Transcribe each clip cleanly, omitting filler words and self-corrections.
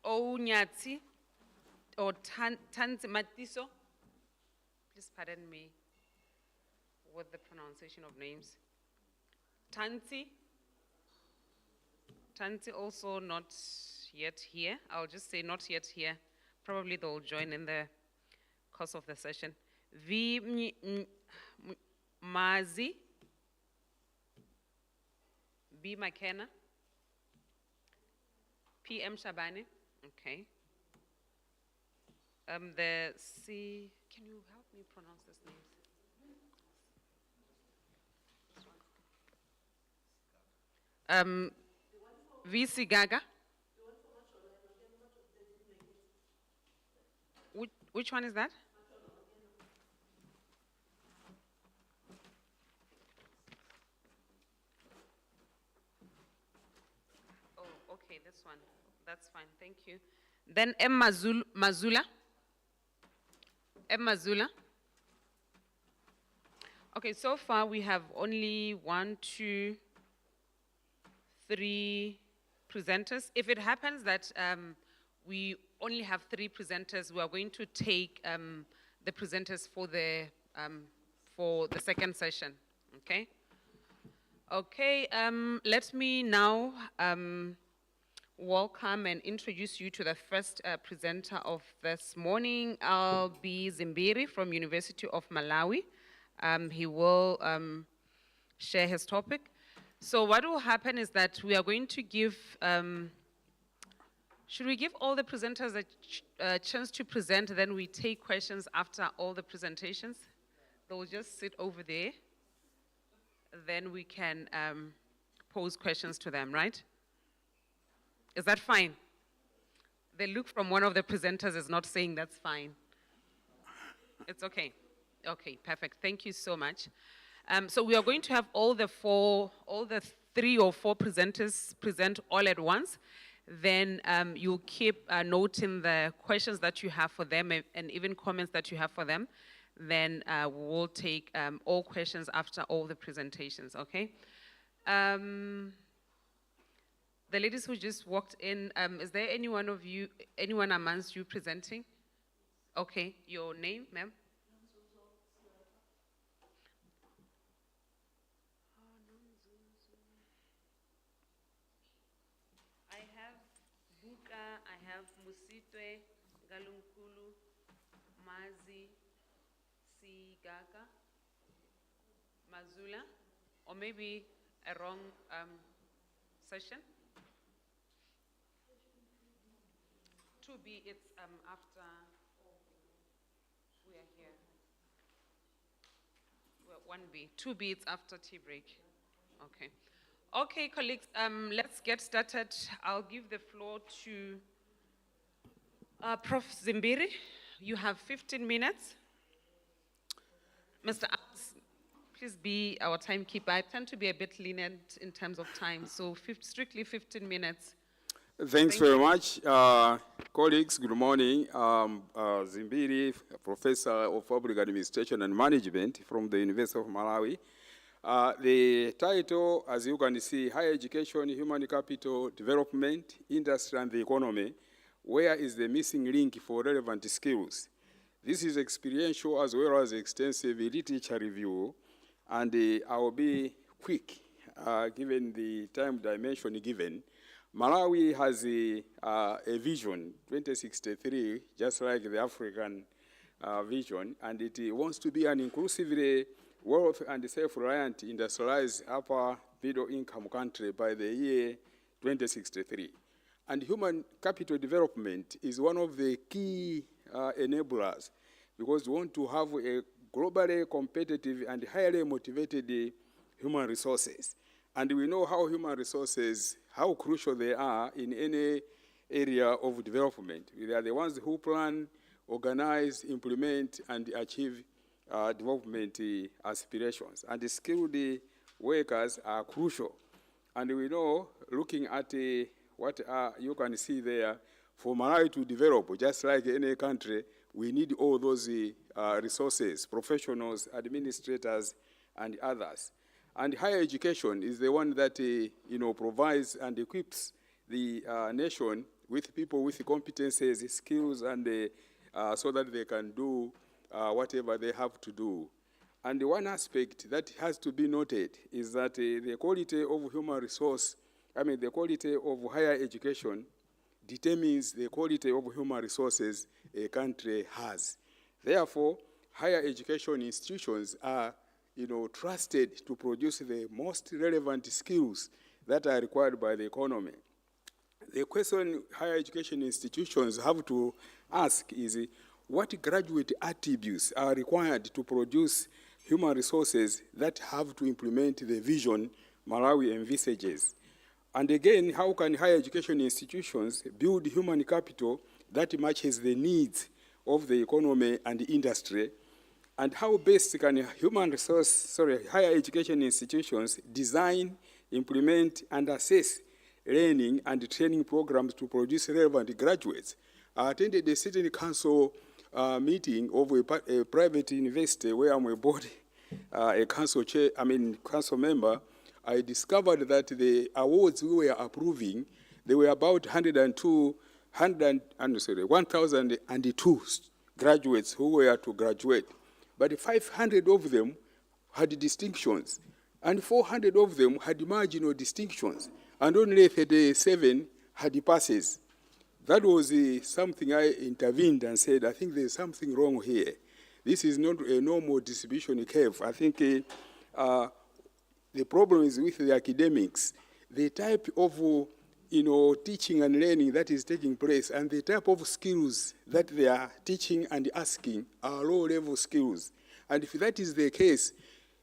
Onyati or Tanzi Matiso. Please pardon me with the pronunciation of names. Tanzi also not yet here. I'll just say not yet here. Probably they'll join in the course of the session. Mazi. B. McKenna. PM Shabani. Okay. The C. Can you help me pronounce this name? VC Gaga. Which one is that? Oh, okay, this one. That's fine, thank you. Then M. Mazula. M. Mazula. Okay, so far we have only 1, 2, 3 presenters. If it happens that we only have 3 presenters, we are going to take the presenters for the second session, okay? Okay, let me now welcome and introduce you to the first presenter of this morning. I'll be Zimbiri from University of Malawi. He will share his topic. So what will happen is that we are going to give, should we give all the presenters a chance to present, then we take questions after all the presentations? They'll just sit over there. Then we can pose questions to them, right? Is that fine? The look from one of the presenters is not saying that's fine. It's okay. Okay, perfect. Thank you so much. So we are going to have all the 3 or 4 presenters present all at once. Then you'll keep noting the questions that you have for them and even comments that you have for them. Then we'll take all questions after all the presentations, okay? The ladies who just walked in, is there anyone amongst you presenting? Okay, your name, ma'am? I have Buka, I have Musitwe, Galunkulu, Mazi, Sigaka, Mazula, or maybe a wrong session. 2B, it's after we are here. Well, 1B. 2B, it's after tea break. Okay. Okay, colleagues, let's get started. I'll give the floor to Prof. Zimbiri. You have 15 minutes. Mr. Alex, please be our timekeeper. I tend to be a bit lenient in terms of time, so strictly 15 minutes. Thanks very much. Colleagues, good morning. Zimbiri, Professor of Public Administration and Management from the University of Malawi. The title, as you can see, Higher Education, Human Capital, Development, Industry and the Economy. Where is the missing link for relevant skills? This is experiential as well as extensive literature review, and I will be quick, given the time dimension given. Malawi has a vision, 2063, just like the African vision, and it wants to be an inclusively wealth and self-reliant industrialized upper middle income country by the year 2063. And human capital development is one of the key enablers, because we want to have a globally competitive and highly motivated human resources. And we know how human resources, how crucial they are in any area of development. They are the ones who plan, organize, implement, and achieve development aspirations. And the skilled workers are crucial. And we know, looking at what you can see there, for Malawi to develop, just like any country, we need all those resources, professionals, administrators, and others. And higher education is the one that provides and equips the nation with people with competences, skills, and so that they can do whatever they have to do. And one aspect that has to be noted is that the quality of human resource, the quality of higher education determines the quality of human resources a country has. Therefore, higher education institutions are trusted to produce the most relevant skills that are required by the economy. The question higher education institutions have to ask is what graduate attributes are required to produce human resources that have to implement the vision Malawi envisages? And again, how can higher education institutions build human capital that matches the needs of the economy and industry? And how best can higher education institutions design, implement, and assess learning and training programs to produce relevant graduates? I attended a city council meeting of a private university where I'm a board, a council member. I discovered that the awards we were approving, they were about 1,002 graduates who were to graduate. But 500 of them had distinctions, and 400 of them had marginal distinctions, and only 37 had passes. That was something I intervened and said, I think there's something wrong here. This is not a normal distribution curve. I think the problem is with the academics. The type of teaching and learning that is taking place and the type of skills that they are teaching and asking are low-level skills. And if that is the case,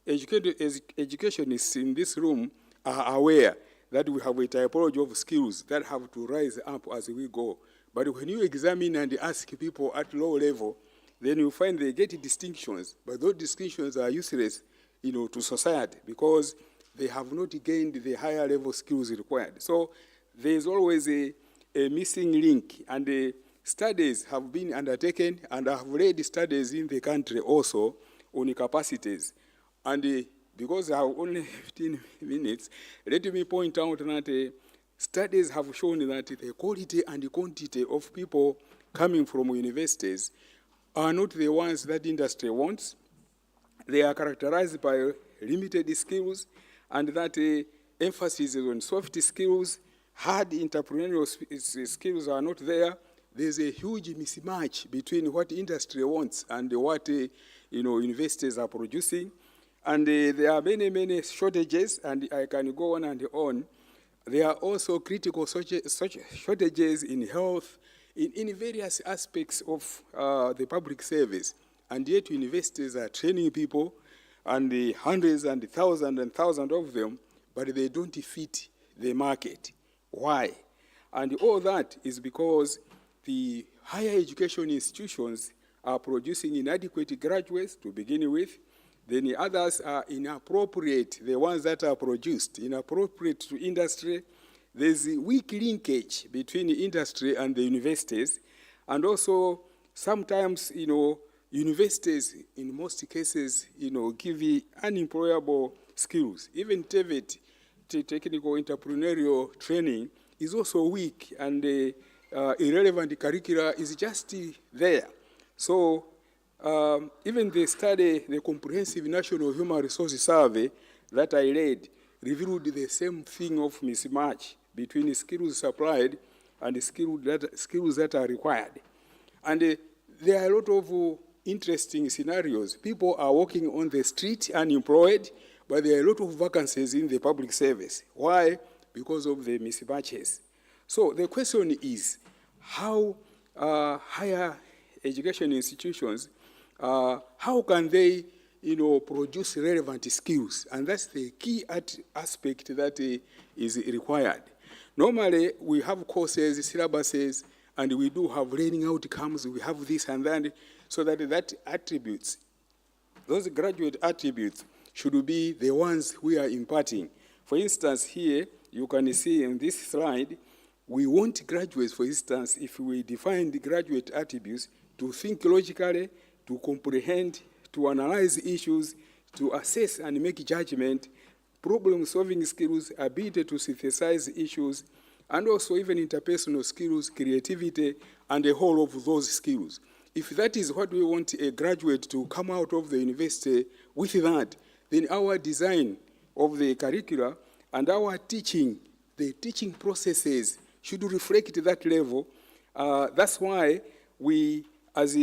educationists in this room are aware that we have a typology of skills that have to rise up as we go. But when you examine and ask people at low level, then you find they get distinctions, but those distinctions are useless to society because they have not gained the higher level skills required. So there's always a missing link, and studies have been undertaken, and I have read studies in the country also on capacities. And because I have only 15 minutes, let me point out that studies have shown that the quality and the quantity of people coming from universities are not the ones that industry wants. They are characterized by limited skills, and that emphasis is on soft skills. Hard entrepreneurial skills are not there. There's a huge mismatch between what industry wants and what universities are producing. And there are many, many shortages, and I can go on and on. There are also critical shortages in health, in various aspects of the public service. And yet universities are training people, and the hundreds and thousands of them, but they don't fit the market. Why? And all that is because the higher education institutions are producing inadequate graduates to begin with. Then the others are inappropriate, the ones that are produced, inappropriate to industry. There's a weak linkage between the industry and the universities. And also, sometimes, universities, in most cases, give unemployable skills. Even TVET, technical entrepreneurial training, is also weak, and irrelevant curricula is just there. So even the study, the Comprehensive National Human Resources Survey that I read, revealed the same thing of mismatch between skills supplied and skills that are required. And there are a lot of interesting scenarios. People are walking on the street unemployed, but there are a lot of vacancies in the public service. Why? Because of the mismatches. So the question is, how higher education institutions, how can they produce relevant skills? And that's the key aspect that is required. Normally, we have courses, syllabuses, and we do have learning outcomes. We have this and that, so that attributes, those graduate attributes, should be the ones we are imparting. For instance, here, you can see in this slide, we want graduates, for instance, if we define the graduate attributes, to think logically, to comprehend, to analyze issues, to assess and make judgment, problem-solving skills, ability to synthesize issues, and also even interpersonal skills, creativity, and a whole of those skills. If that is what we want a graduate to come out of the university with that, then our design of the curricula and our teaching, the teaching processes should reflect that level. That's why we, as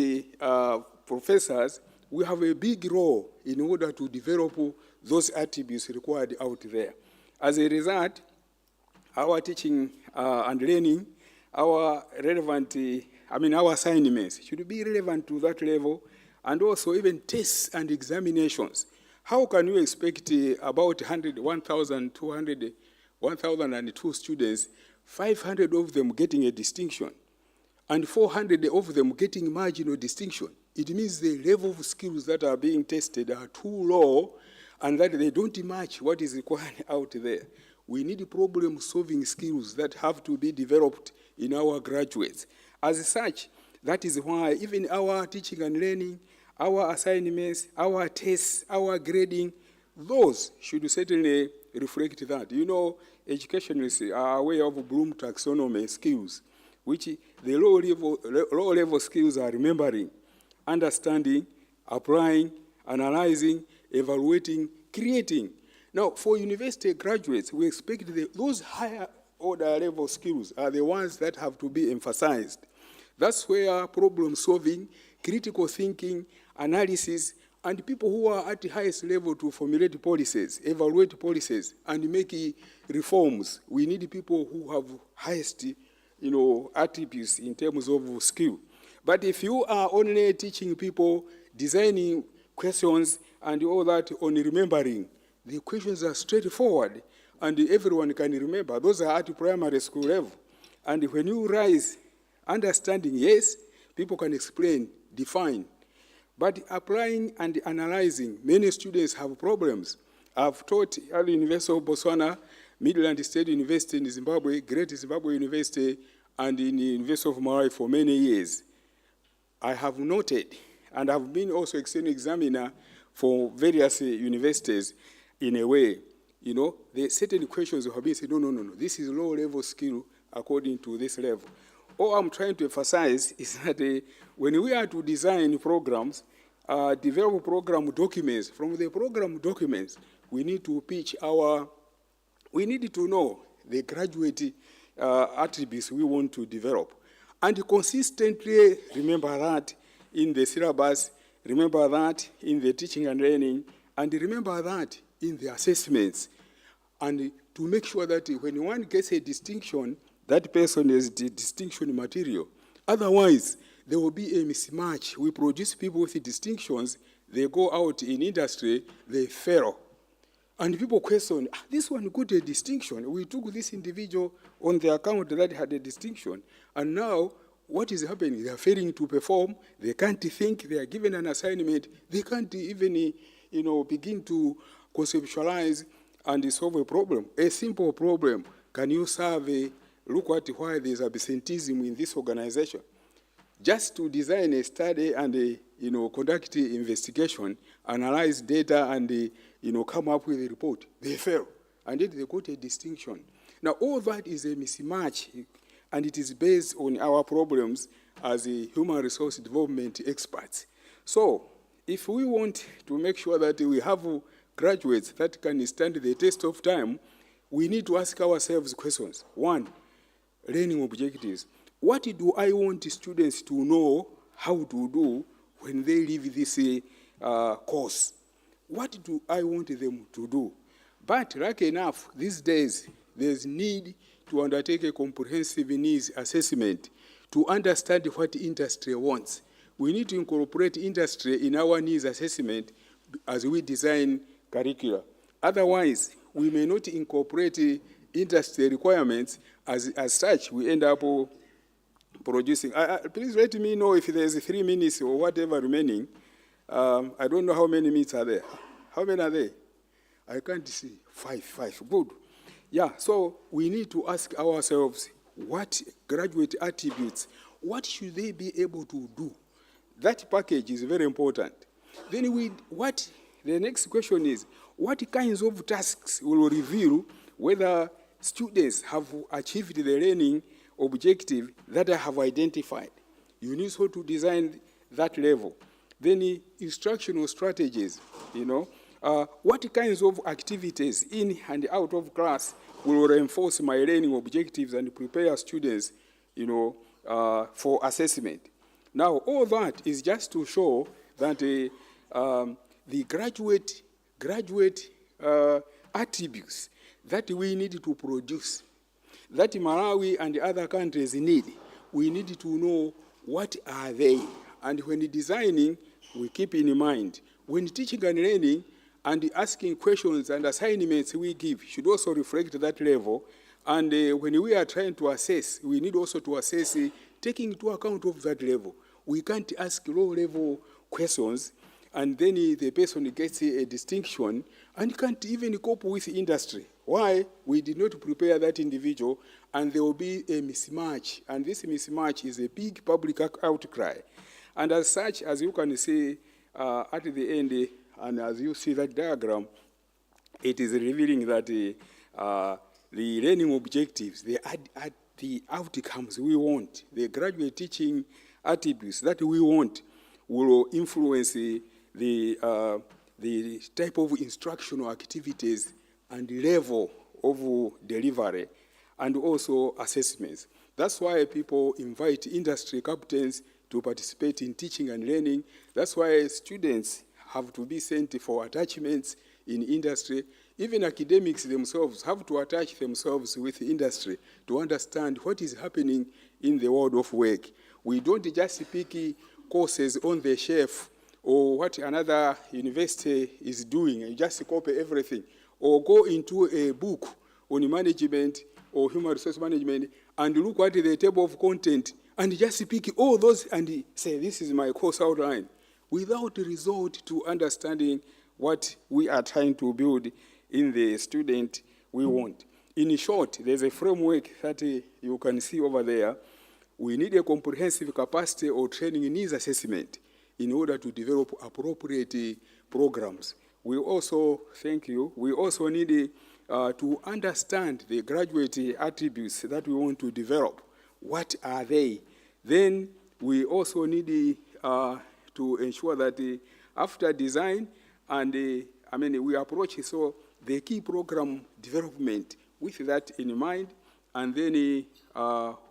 professors, we have a big role in order to develop those attributes required out there. As a result, our teaching and learning, our relevant, our assignments should be relevant to that level, and also even tests and examinations. How can you expect about 1,202 students, 500 of them getting a distinction, and 400 of them getting marginal distinction? It means the level of skills that are being tested are too low and that they don't match what is required out there. We need problem-solving skills that have to be developed in our graduates. As such, that is why even our teaching and learning, our assignments, our tests, our grading, those should certainly reflect that. You know, educationists are aware of Bloom taxonomy skills, which the low-level skills are remembering, understanding, applying, analyzing, evaluating, creating. Now, for university graduates, we expect those higher order level skills are the ones that have to be emphasized. That's where problem solving, critical thinking, analysis, and people who are at the highest level to formulate policies, evaluate policies, and make reforms. We need people who have highest, attributes in terms of skill. But if you are only teaching people designing questions and all that on remembering, the questions are straightforward and everyone can remember. Those are at primary school level. And when you rise understanding, yes, people can explain, define. But applying and analyzing, many students have problems. I've taught at the University of Botswana, Midland State University in Zimbabwe, Great Zimbabwe University, and in the University of Malawi for many years. I have noted, and I've been also external examiner for various universities in a way. The certain questions have been said, no, this is low-level skill according to this level. All I'm trying to emphasize is that when we are to design programs, develop program documents, from the program documents, we need to we need to know the graduate attributes we want to develop. And consistently remember that in the syllabus, remember that in the teaching and learning, and remember that in the assessments. And to make sure that when one gets a distinction, that person is the distinction material. Otherwise, there will be a mismatch. We produce people with distinctions, they go out in industry, they fail. And people question, this one got a distinction. We took this individual on the account that had a distinction. And now, what is happening? They are failing to perform. They can't think. They are given an assignment. They can't even, begin to conceptualize and solve a problem. A simple problem. Can you survey, look at why there's absenteeism in this organization? Just to design a study and conduct an investigation, analyze data, and come up with a report. They fail, and yet they got a distinction. Now, all that is a mismatch, and it is based on our problems as a human resource development experts. So, if we want to make sure that we have graduates that can stand the test of time, we need to ask ourselves questions. One, learning objectives. What do I want students to know how to do when they leave this course? What do I want them to do? But lucky enough, these days, there's need to undertake a comprehensive needs assessment to understand what industry wants. We need to incorporate industry in our needs assessment as we design curricula. Otherwise, we may not incorporate industry requirements. As such, we end up producing. Please let me know if there's 3 minutes or whatever remaining. I don't know how many minutes are there. How many are there? I can't see. 5. Good. Yeah, so we need to ask ourselves, what graduate attributes, what should they be able to do? That package is very important. Then the next question is, what kinds of tasks will reveal whether students have achieved the learning objective that I have identified. You need so to design that level. Then instructional strategies, what kinds of activities in and out of class will reinforce my learning objectives and prepare students, for assessment. Now, all that is just to show that the graduate attributes that we need to produce, that Malawi and other countries need, we need to know what are they. And when designing, we keep in mind, when teaching and learning and asking questions and assignments we give should also reflect that level. And when we are trying to assess, we need also to assess taking into account of that level. We can't ask low-level questions and then the person gets a distinction and can't even cope with industry. Why? We did not prepare that individual, and there will be a mismatch. And this mismatch is a big public outcry. And as such, as you can see at the end, and as you see that diagram, it is revealing that the learning objectives, the outcomes we want, the graduate teaching attributes that we want will influence the type of instructional activities and the level of delivery and also assessments. That's why people invite industry captains to participate in teaching and learning. That's why students have to be sent for attachments in industry. Even academics themselves have to attach themselves with industry to understand what is happening in the world of work. We don't just pick courses on the shelf or what another university is doing and just copy everything, or go into a book on management or human resource management and look at the table of content and just pick all those and say, this is my course outline, without resort to understanding what we are trying to build in the student we want. In short, there's a framework that you can see over there. We need a comprehensive capacity or training needs assessment in order to develop appropriate programs. We also, thank you, we also need to understand the graduate attributes that we want to develop. What are they? Then we also need to ensure that after design and we approach so the key program development with that in mind, and then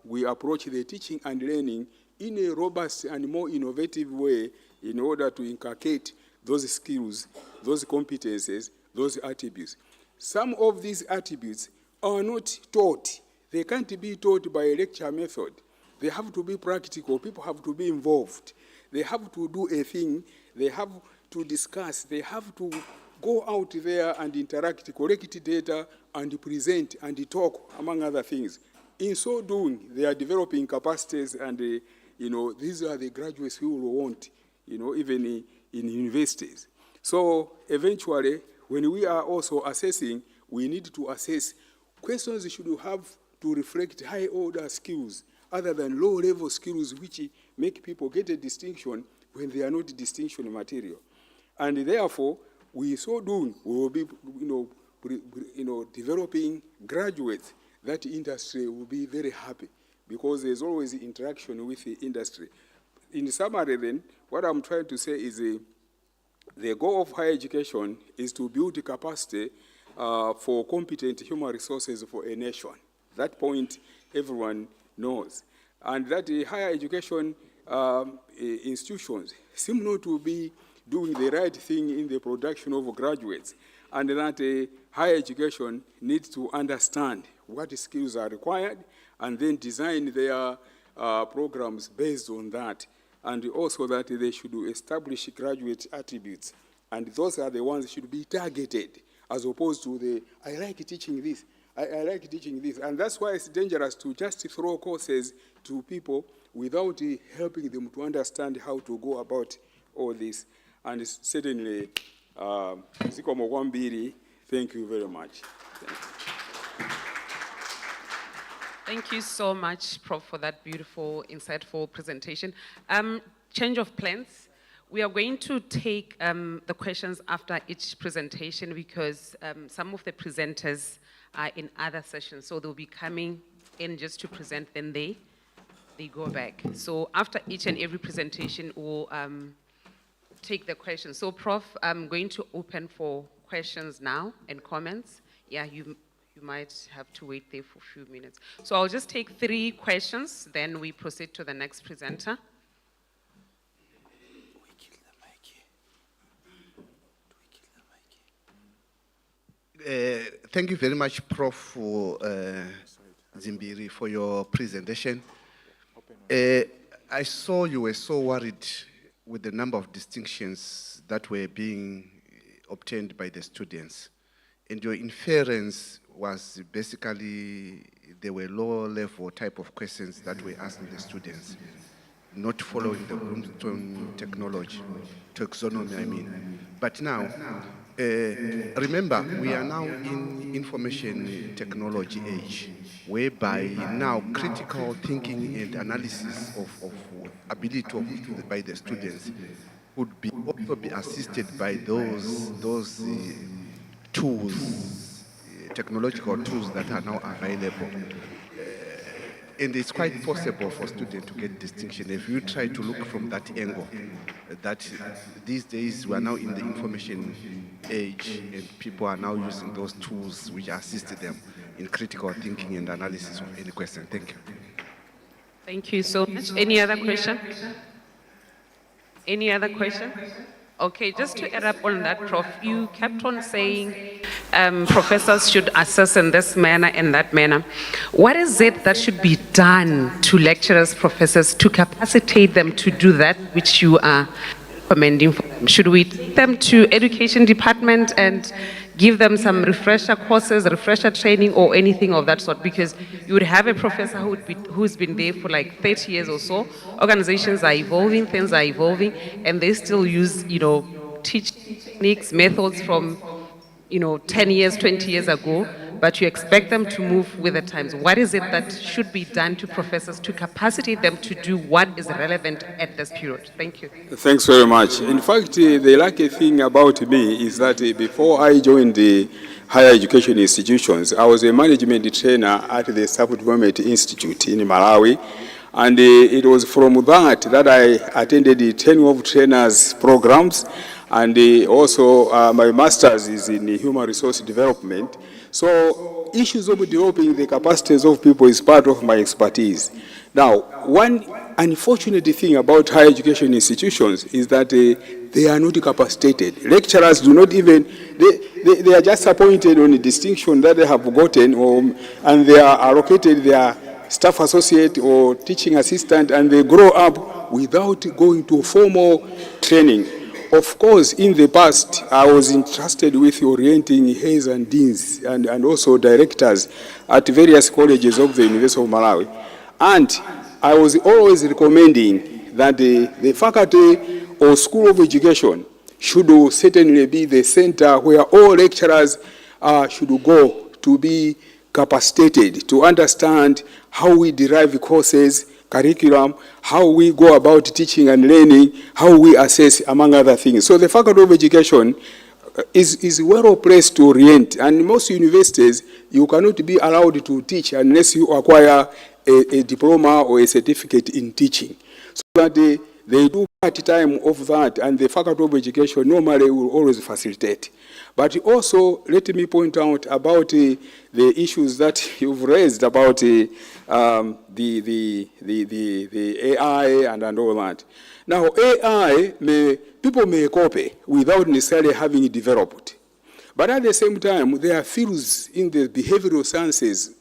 we approach the teaching and learning in a robust and more innovative way in order to inculcate those skills, those competences, those attributes. Some of these attributes are not taught. They can't be taught by a lecture method. They have to be practical. People have to be involved. They have to do a thing. They have to discuss. They have to go out there and interact, collect data, and present and talk, among other things. In so doing, they are developing capacities, and these are the graduates we will want, even in universities. So eventually, when we are also assessing, we need to assess questions should have to reflect high-order skills other than low-level skills which make people get a distinction when they are not distinction material. And therefore, we so doing, we will be developing graduates that industry will be very happy because there's always interaction with the industry. In summary then, what I'm trying to say is the goal of higher education is to build capacity for competent human resources for a nation. That point everyone knows. And that the higher education institutions seem not to be doing the right thing in the production of graduates, and that higher education needs to understand what skills are required and then design their programs based on that, and also that they should establish graduate attributes, and those are the ones that should be targeted as opposed to the, I like teaching this, I like teaching this. And that's why it's dangerous to just throw courses to people without helping them to understand how to go about all this. And certainly, Ziko Mwambiri, thank you very much. Thank you so much, Prof, for that beautiful, insightful presentation. Change of plans. We are going to take the questions after each presentation because some of the presenters are in other sessions. So they'll be coming in just to present, then they go back. So after each and every presentation, we'll take the questions. So Prof, I'm going to open for questions now and comments. Yeah, you might have to wait there for a few minutes. So I'll just take 3 questions, then we proceed to the next presenter. Thank you very much, Prof. Zimbiri, for your presentation. I saw you were so worried with the number of distinctions that were being obtained by the students. And your inference was basically there were low-level type of questions that were asking the students, not following the Grundton taxonomy, I mean. But now, remember, we are now in information technology age, whereby now critical thinking and analysis of ability by the students would also be assisted by those tools, technological tools that are now available. And it's quite possible for students to get distinction if you try to look from that angle, that these days we are now in the information age and people are now using those tools which assist them in critical thinking and analysis of any question. Thank you. Thank you so much. Any other question? Any other question? Okay, just to add up on that, Prof, you kept on saying professors should assess in this manner and that manner. What is it that should be done to lecturers, professors, to capacitate them to do that which you are recommending for them? Should we take them to education department and give them some refresher courses, refresher training, or anything of that sort? Because you would have a professor who's been there for like 30 years or so. Organizations are evolving, things are evolving, and they still use, teaching techniques, methods from, 10 years, 20 years ago, but you expect them to move with the times. What is it that should be done to professors to capacitate them to do what is relevant at this period? Thank you. Thanks very much. In fact, the lucky thing about me is that before I joined the higher education institutions, I was a management trainer at the Staff Development Institute in Malawi. And it was from that I attended the training of trainers programs, and also my master's is in human resource development. So issues of developing the capacities of people is part of my expertise. Now, one unfortunate thing about higher education institutions is that they are not capacitated. Lecturers do not even, they are just appointed on a distinction that they have gotten, and they are allocated their staff associate or teaching assistant, and they grow up without going to formal training. Of course, in the past, I was entrusted with orienting heads and deans and also directors at various colleges of the University of Malawi. And I was always recommending that the faculty or school of education should certainly be the center where all lecturers should go to be capacitated, to understand how we derive courses, curriculum, how we go about teaching and learning, how we assess, among other things. So the Faculty of Education is well placed to orient. And most universities, you cannot be allowed to teach unless you acquire a diploma or a certificate in teaching. So that they do part-time of that, and the Faculty of Education normally will always facilitate. But also, let me point out about the issues that you've raised about the AI and all that. Now, AI, people may copy without necessarily having it developed. But at the same time, there are fields in the behavioral sciences.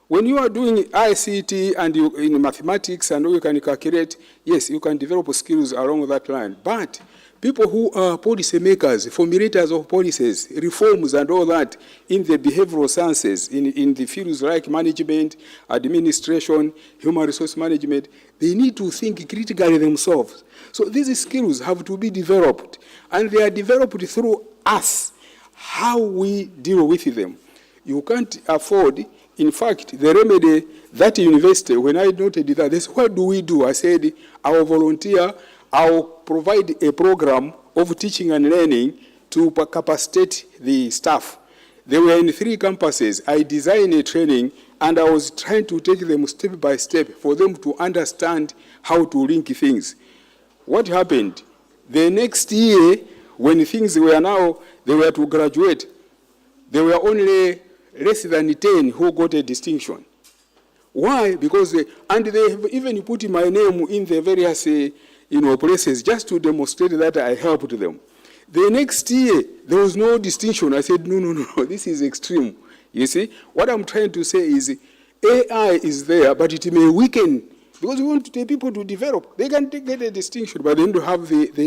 When you are doing ICT and in mathematics and you can calculate, yes, you can develop skills along that line. But people who are policy makers, formulators of policies, reforms and all that in the behavioral sciences, in the fields like management, administration, human resource management, they need to think critically themselves. So these skills have to be developed, and they are developed through us, how we deal with them. You can't afford, in fact, the remedy that university, when I noted that, they said, what do we do? I said, I will volunteer, I'll provide a program of teaching and learning to capacitate the staff. They were in 3 campuses. I designed a training, and I was trying to take them step by step for them to understand how to link things. What happened? The next year, when things were now, they were to graduate, there were only less than 10 who got a distinction. Why? Because and they have even put my name in the various places just to demonstrate that I helped them. The next year, there was no distinction. I said, no, this is extreme. You see, what I'm trying to say is AI is there, but it may weaken, because we want the people to develop. They can get a distinction, but they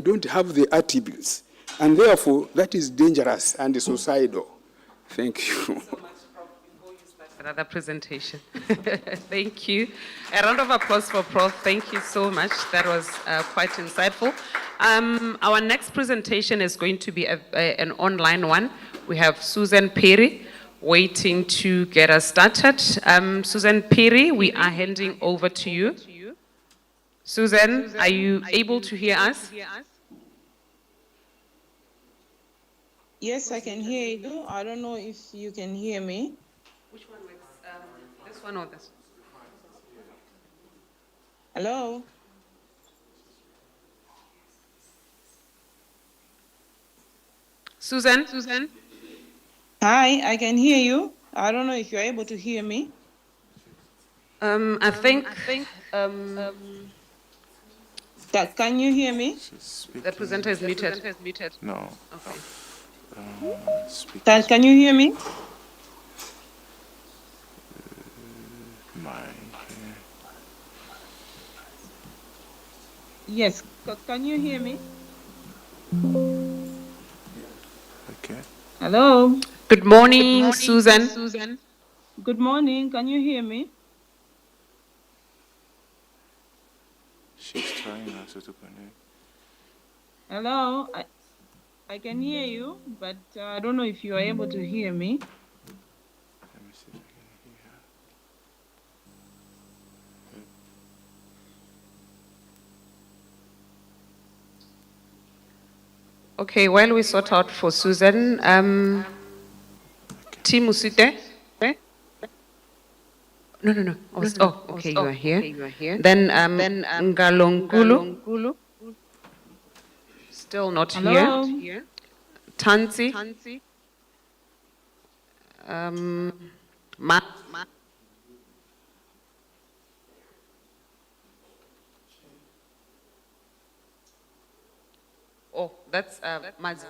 don't have the attributes. And therefore, that is dangerous and suicidal. Thank you. So much, Prof. Before you start another presentation. Thank you. A round of applause for Prof. Thank you so much. That was quite insightful. Our next presentation is going to be an online one. We have Susan Perry waiting to get us started. Susan Perry, we are handing over to you. Susan, are you able to hear us? Yes, I can hear you. I don't know if you can hear me. Which one works? This one or this? Hello? Susan? Hi, I can hear you. I don't know if you're able to hear me. I think Can you hear me? the presenter is muted. No. Okay. Can you hear me? Yes, can you hear me? Okay. Hello? Good morning, Susan. Good morning, can you hear me? She's trying also to connect. Hello? I can hear you, but I don't know if you are able to hear me. Let me see if I can hear her. Okay, while we sort out for Susan, Tim Musite? No. Okay, you are here. Then Ngalongulu? Still not Hello? here. Tansi? Oh, that's Mazi.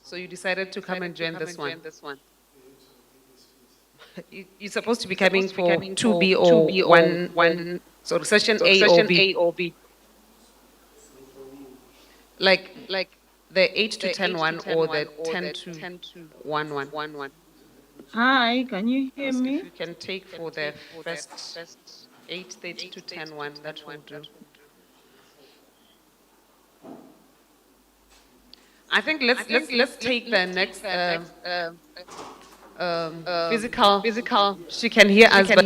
So you decided to come and join this one? You're supposed to be coming for 2B or 1, so session A or B. Like the 8 to 10 one or the 10 to 1. Hi, can you hear If me? you can take for the first 8:30 to 10 one, that will do. I think let's take the next physical. She can hear us, but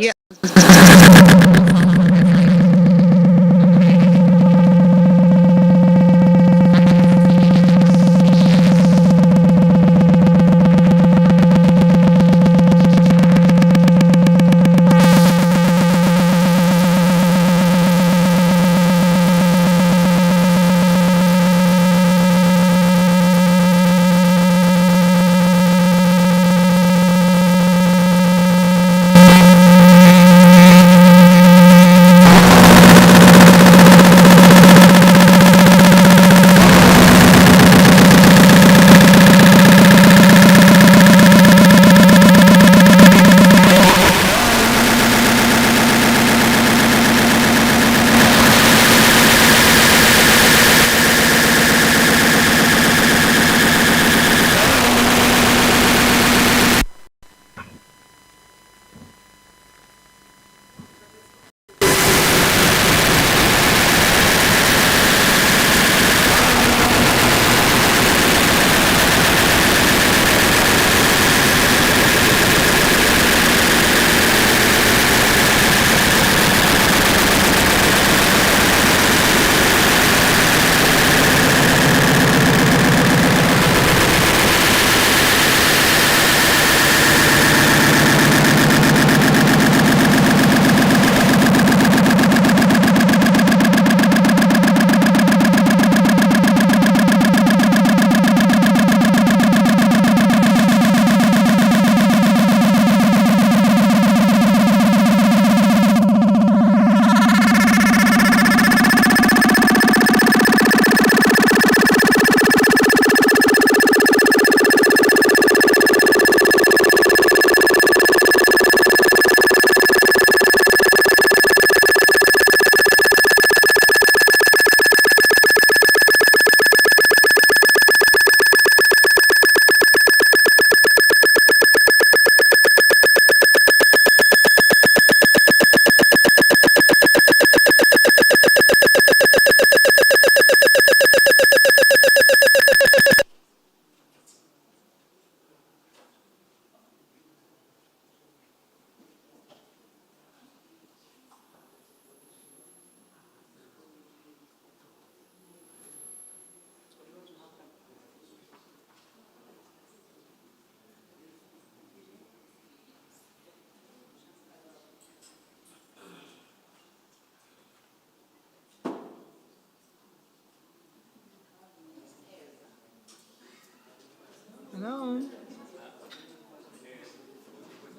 Hello?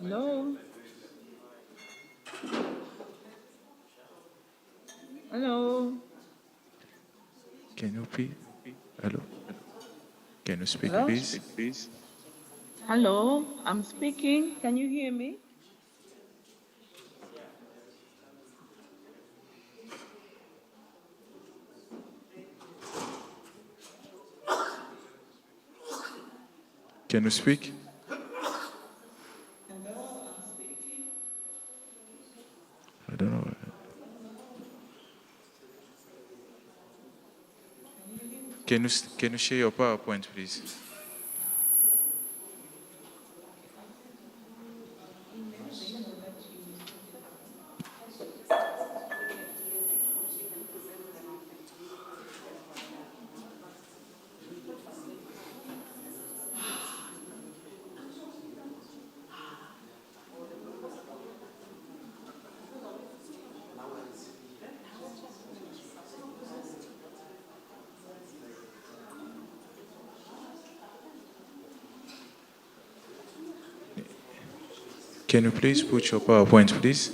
Hello? Hello? Can you please? Hello? Can you speak, Hello? please? Hello? I'm speaking. Can you hear me? Can you speak? I don't know. Can you share your PowerPoint, please? Can you please put your PowerPoint, please?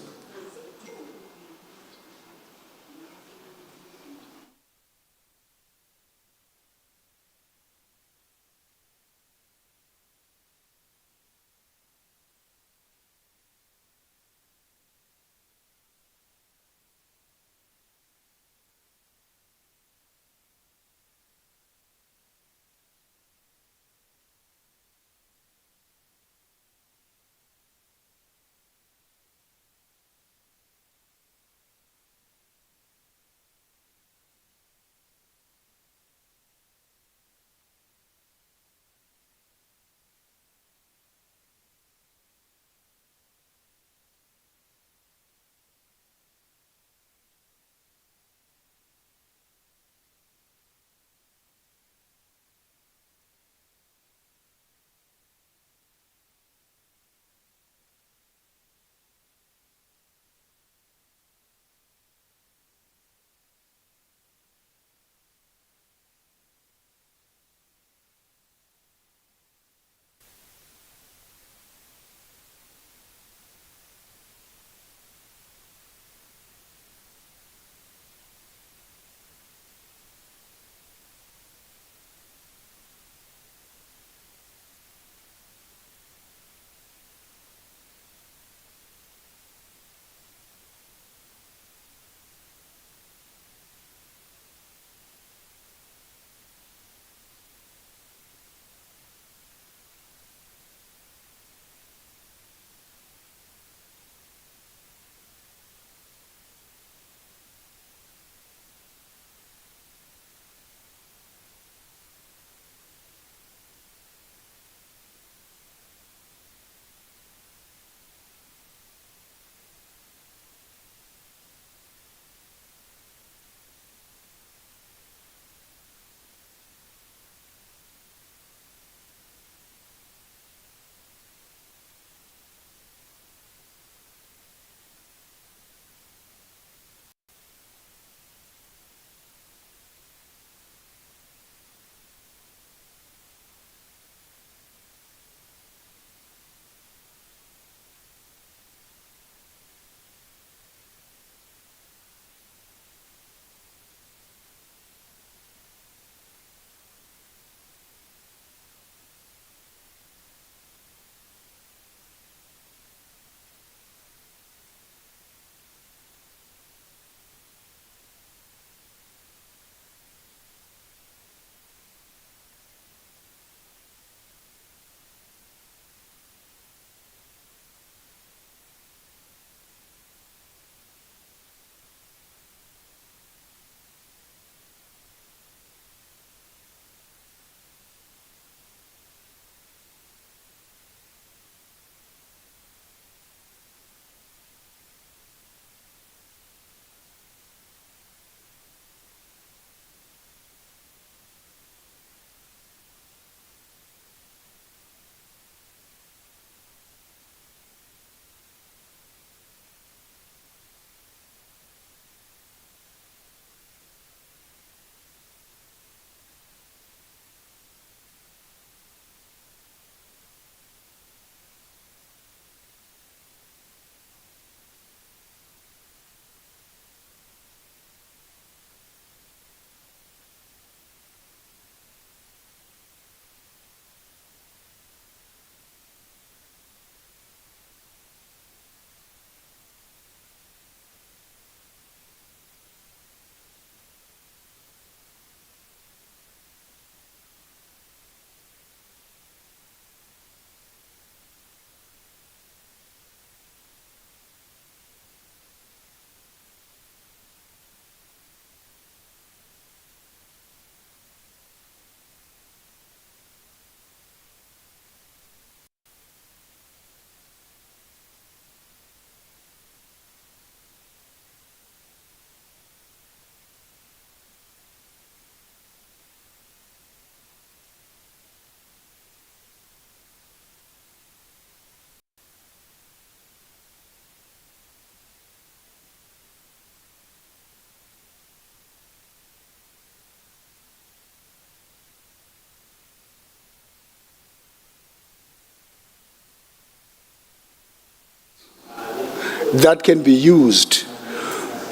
that can be used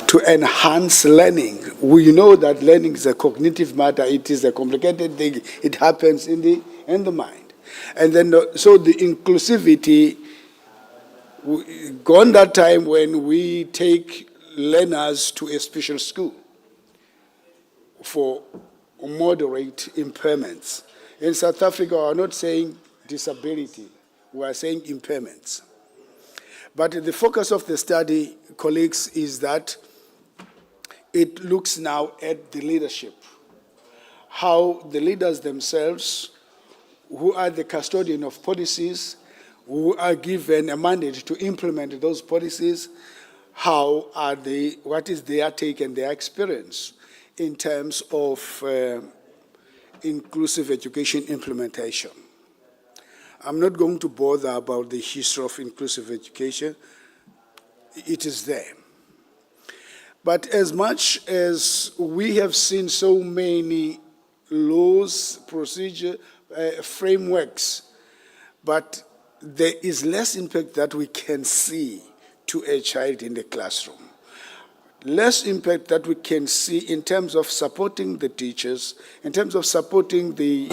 to enhance learning. We know that learning is a cognitive matter. It is a complicated thing. It happens in the mind. And then, so the inclusivity, gone that time when we take learners to a special school for moderate impairments. In South Africa, we are not saying disability, we are saying impairments. But the focus of the study, colleagues, is that it looks now at the leadership, how the leaders themselves, who are the custodian of policies, who are given a mandate to implement those policies, how are they, what is their take and their experience in terms of inclusive education implementation. I'm not going to bother about the history of inclusive education. It is there. But as much as we have seen so many laws, procedure, frameworks, but there is less impact that we can see to a child in the classroom. Less impact that we can see in terms of supporting the teachers, in terms of supporting the,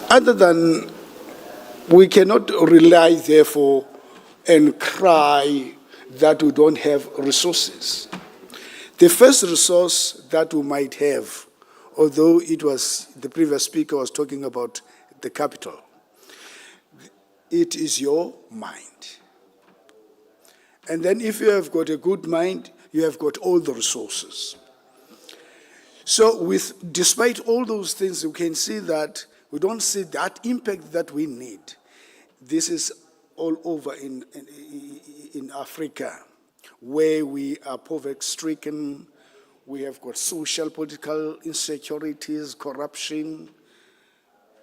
other than we cannot rely, therefore, and cry that we don't have resources. The first resource that we might have, although it was, the previous speaker was talking about the capital, it is your mind. And then if you have got a good mind, you have got all the resources. So despite all those things, you can see that we don't see that impact that we need. This is all over in Africa, where we are poverty-stricken, we have got social, political insecurities, corruption.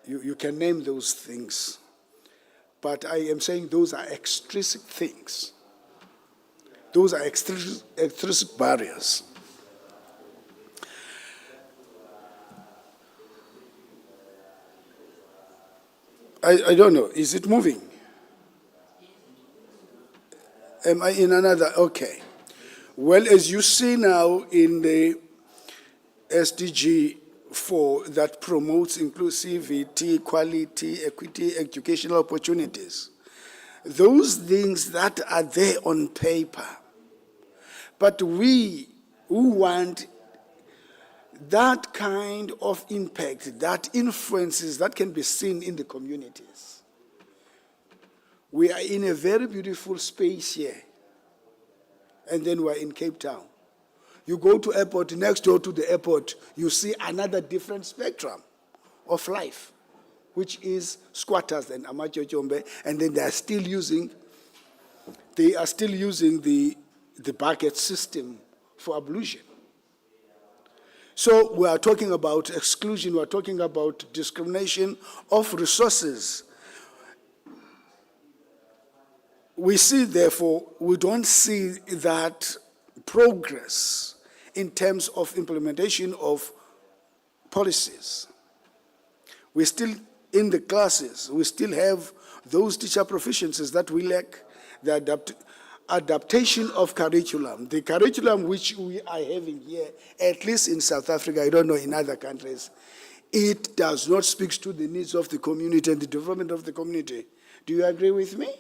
You can name those things. But I am saying those are extrinsic things. Those are extrinsic barriers. I don't know, is it moving? Am I in another? Okay. Well, as you see now in the SDG 4 that promotes inclusivity, equality, equity, educational opportunities, those things that are there on paper, but we who want that kind of impact, that influences that can be seen in the communities. We are in a very beautiful space here, and then we're in Cape Town. You go to airport, next door to the airport, you see another different spectrum of life, which is squatters and amachochombe, and then they are still using the bucket system for ablution. So we are talking about exclusion, we are talking about discrimination of resources. We see, therefore, we don't see that progress in terms of implementation of policies. We're still in the classes, we still have those teacher proficiencies that we lack, the adaptation of curriculum. The curriculum which we are having here, at least in South Africa, I don't know in other countries, it does not speak to the needs of the community and the development of the community. Do you agree with me?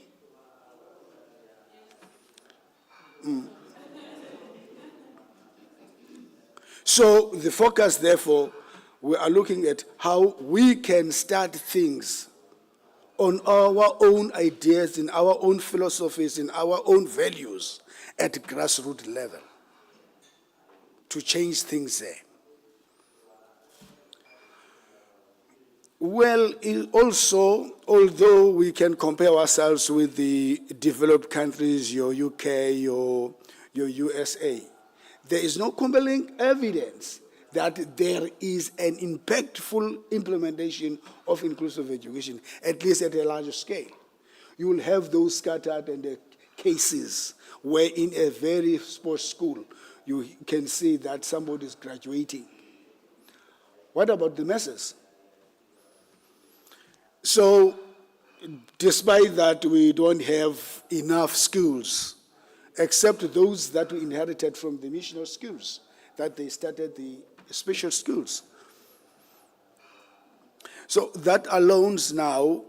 So the focus, therefore, we are looking at how we can start things on our own ideas, in our own philosophies, in our own values at grassroots level to change things there. Well, also, although we can compare ourselves with the developed countries, your UK, your USA, there is no compelling evidence that there is an impactful implementation of inclusive education, at least at a larger scale. You will have those scattered and cases where in a very sports school, you can see that somebody is graduating. What about the masses? So, despite that we don't have enough schools except those that we inherited from the missionary schools, that they started the special schools. So that alone now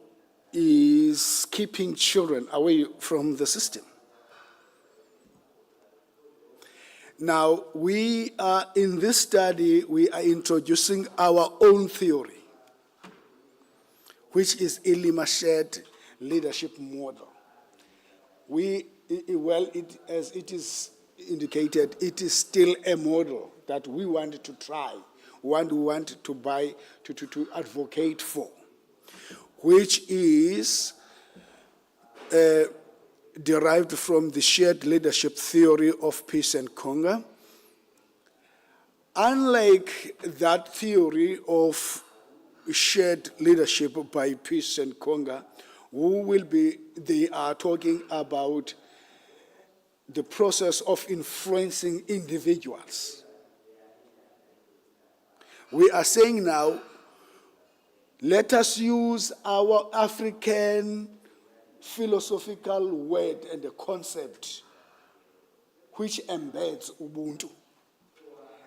is keeping children away from the system. Now, we are, in this study, we are introducing our own theory, which is Ilima shared leadership model. As it is indicated, it is still a model that we want to try, we want to advocate for, which is derived from the shared leadership theory of peace and conga. Unlike that theory of shared leadership by peace and conga, they are talking about the process of influencing individuals. We are saying now, let us use our African philosophical word and a concept which embeds Ubuntu.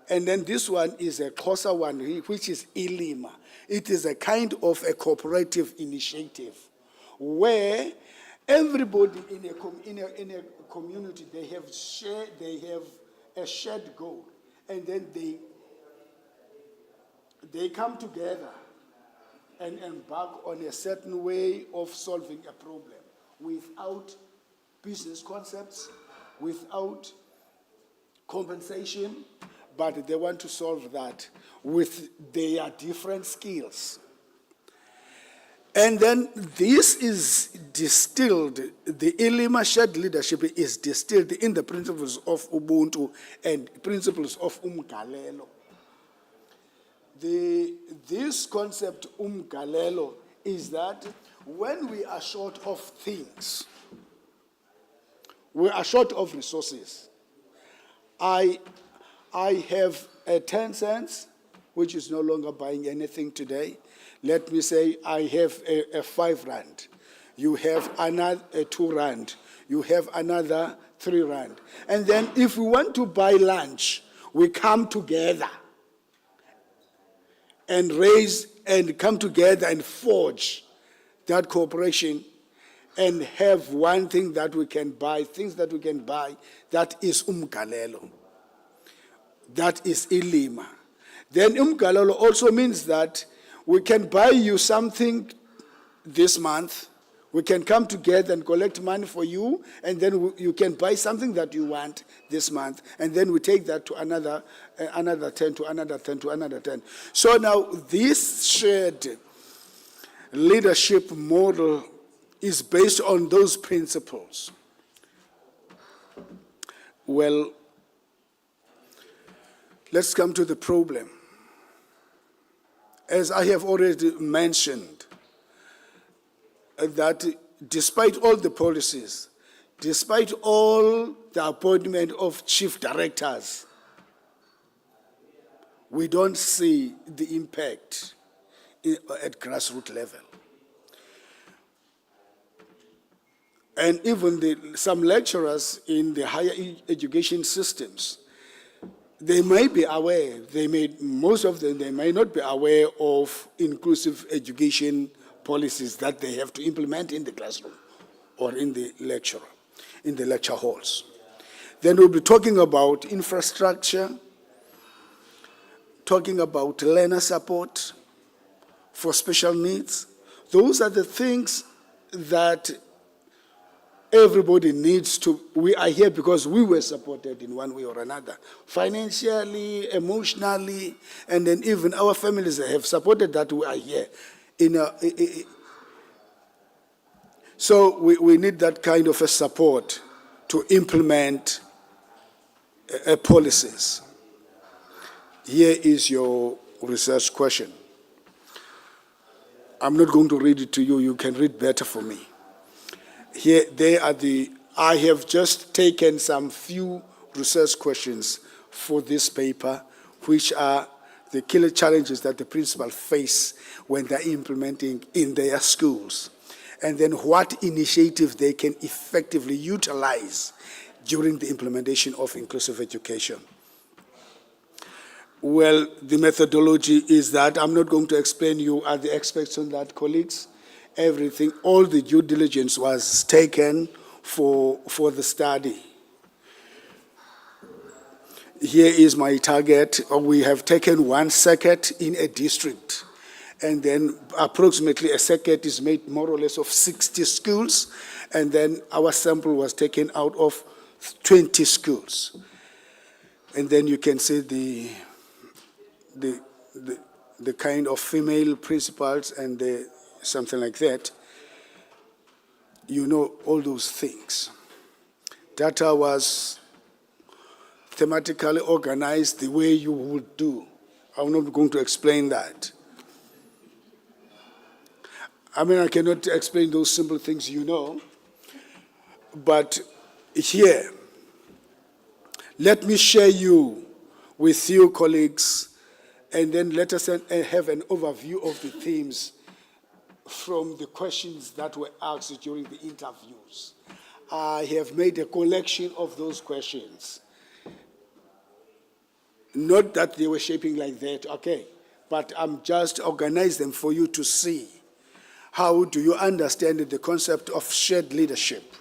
And then this one is a closer one, which is Ilima. It is a kind of a cooperative initiative where everybody in a community, they have a shared goal, and then they come together and embark on a certain way of solving a problem without business concepts, without compensation, but they want to solve that with their different skills. And then this is distilled, the Ilima shared leadership is distilled in the principles of Ubuntu and principles of Galelo. This concept, Galelo, is that when we are short of things, we are short of resources. I have a 10 cents, which is no longer buying anything today. Let me say I have a 5 rand. You have another 2 rand. You have another 3 rand. And then if we want to buy lunch, we come together and raise and come together and forge that cooperation and have one thing that we can buy, things that we can buy, that is Galelo. That is Ilima. Then Galelo also means that we can buy you something this month, we can come together and collect money for you, and then you can buy something that you want this month, and then we take that to another 10, to another 10, to another 10. So now this shared leadership model is based on those principles. Well, let's come to the problem. As I have already mentioned, that despite all the policies, despite all the appointment of chief directors, we don't see the impact at grassroots level. And even some lecturers in the higher education systems, they may be aware, most of them, they may not be aware of inclusive education policies that they have to implement in the classroom or in the lecture halls. Then we'll be talking about infrastructure, talking about learner support for special needs. Those are the things that everybody needs to. We are here because we were supported in one way or another, financially, emotionally, and then even our families have supported that we are here. So we need that kind of a support to implement policies. Here is your research question. I'm not going to read it to you. You can read better for me. Here, I have just taken some few research questions for this paper, which are the killer challenges that the principals face when they're implementing in their schools, and then what initiatives they can effectively utilize during the implementation of inclusive education. Well, the methodology is that I'm not going to explain. You are the experts on that, colleagues. Everything, all the due diligence was taken for the study. Here is my target. We have taken one circuit in a district, and then approximately a circuit is made more or less of 60 schools, and then our sample was taken out of 20 schools. And then you can see the kind of female principals and something like that. You know, all those things. Data was thematically organized the way you would do. I'm not going to explain that. I mean, I cannot explain those simple things, you know. But here, let me share with you, colleagues, and then let us have an overview of the themes from the questions that were asked during the interviews. I have made a collection of those questions. Not that they were shaping like that, okay, but I'm just organizing them for you to see. How do you understand the concept of shared leadership?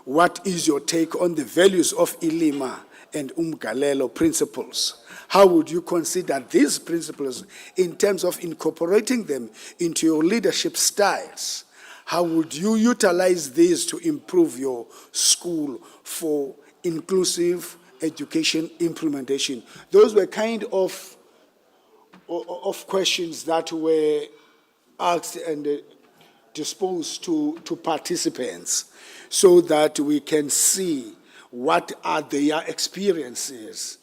What is your take on the values of Ilima and Umgalelo principles? How would you consider these principles in terms of incorporating them into your leadership styles? How would you utilize these to improve your school for inclusive education implementation? Those were kind of questions that were asked and disposed to participants so that we can see what are their experiences,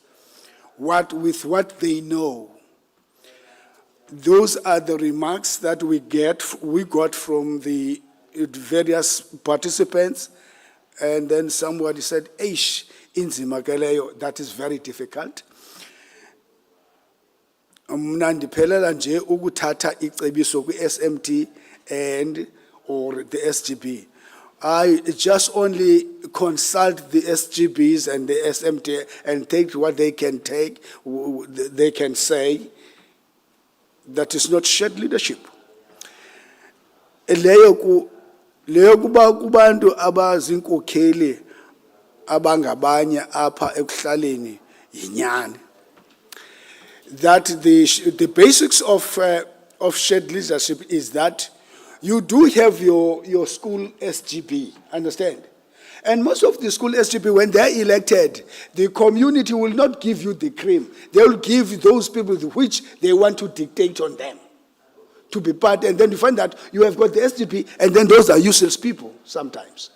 with what they know. Those are the remarks that we got from the various participants, and then somebody said, "Eish, inzima ke leyo, that is very difficult." Mna ndiphelela nje ukuthatha icebiso kwi-SMT or the SGB. I just only consult the SGBs and the SMT and take what they can take, they can say. That is not shared leadership. Leyo kuba kubantu abazinkokheli abangabanye apha ekuhlaleni yinyani. That the basics of shared leadership is that you do have your school SGB, understand? And most of the school SGB, when they're elected, the community will not give you the cream. They will give those people which they want to dictate on them to be part. And then you find that you have got the SGB, and then those are useless people sometimes.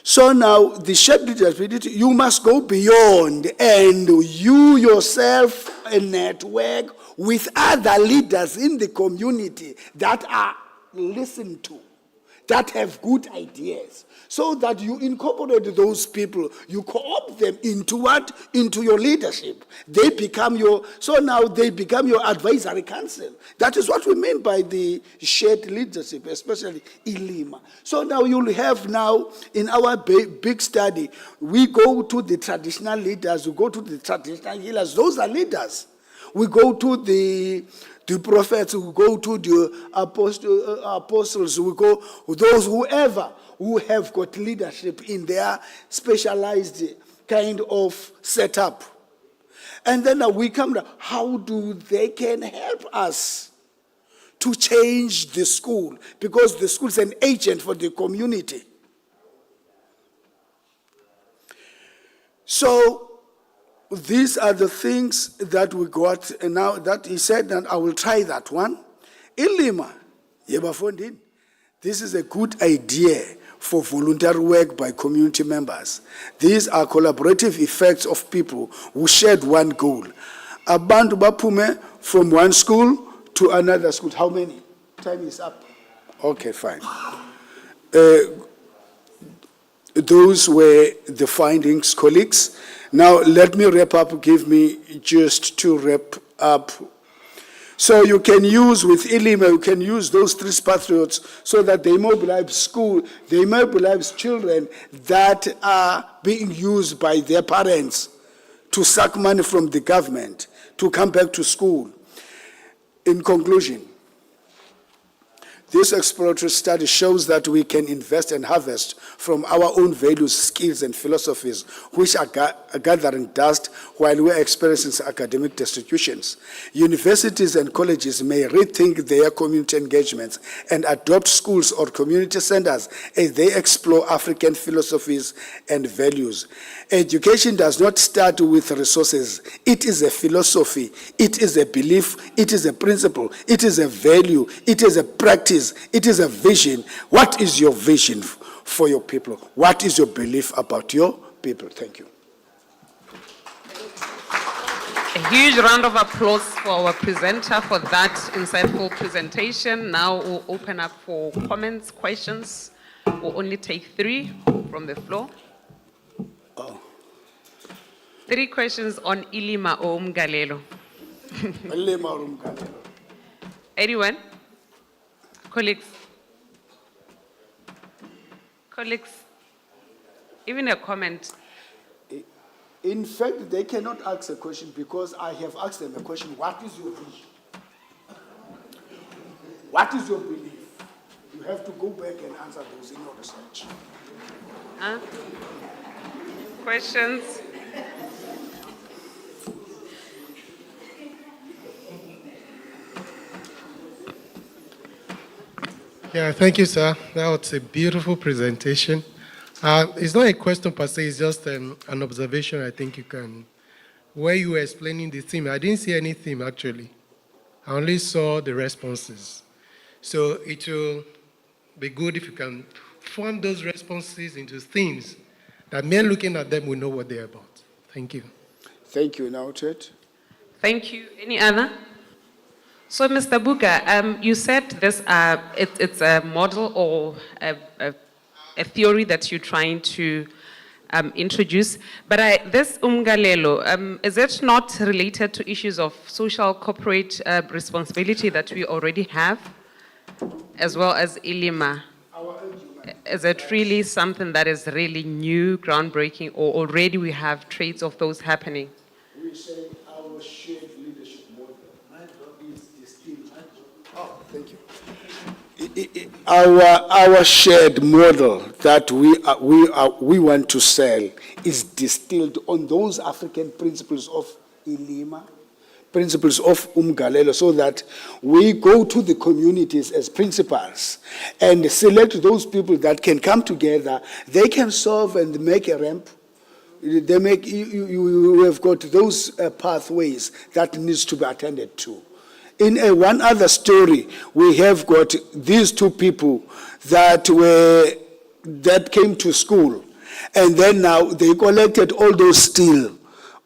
So now, the shared leadership, you must go beyond, and you yourself network with other leaders in the community that are listened to, that have good ideas, so that you incorporate those people, you co-opt them into what? Into your leadership. They become now they become your advisory council. That is what we mean by the shared leadership, especially in Lima. So now you'll have in our big study, we go to the traditional leaders, we go to the traditional healers, those are leaders. We go to the prophets, we go to the apostles, we go those whoever who have got leadership in their specialized kind of setup. And then we come to how do they can help us to change the school, because the school is an agent for the community. So these are the things that we got, and now that he said that I will try that one. In Lima, Yebafondin, this is a good idea for voluntary work by community members. These are collaborative effects of people who shared one goal. Abantu bapume from one school to another school. How many? Time is up. Okay, fine. Those were the findings, colleagues. Now, let me wrap up. Give me just to wrap up. So you can use, with Ilima, you can use those three patriots so that they mobilize school, they mobilize children that are being used by their parents to suck money from the government to come back to school. In conclusion, this exploratory study shows that we can invest and harvest from our own values, skills, and philosophies, which are gathering dust while we're experiencing academic destitutions. Universities and colleges may rethink their community engagements and adopt schools or community centers as they explore African philosophies and values. Education does not start with resources. It is a philosophy. It is a belief. It is a principle. It is a value. It is a practice. It is a vision. What is your vision for your people? What is your belief about your people? Thank you. A huge round of applause for our presenter for that insightful presentation. Now we'll open up for comments, questions. We'll only take 3 from the floor. 3 questions on Ilima or Umgalelo. Anyone? Colleagues? Colleagues? Even a comment. In fact, they cannot ask a question because I have asked them a question. What is your vision? What is your belief? You have to go back and answer those in your research. Questions? Yeah, thank you, sir. That was a beautiful presentation. It's not a question per se, it's just an observation I think you can. Where you were explaining the theme, I didn't see any theme actually. I only saw the responses. So it will be good if you can form those responses into themes that men looking at them will know what they're about. Thank you. Thank you, noted. Thank you. Any other? So, Mr. Buka, you said this, it's a model or a theory that you're trying to introduce, but this Umgalelo, is it not related to issues of social corporate responsibility that we already have, as well as Ilima? Is it really something that is really new, groundbreaking, or already we have traits of those happening? We say our shared leadership model is distilled. Oh, thank you. Our shared model that we want to sell is distilled on those African principles of Ilima, principles of Umgalelo, so that we go to the communities as principals and select those people that can come together. They can solve and make a ramp. They make, you have got those pathways that needs to be attended to. In one other story, we have got these 2 people that came to school, and then now they collected all those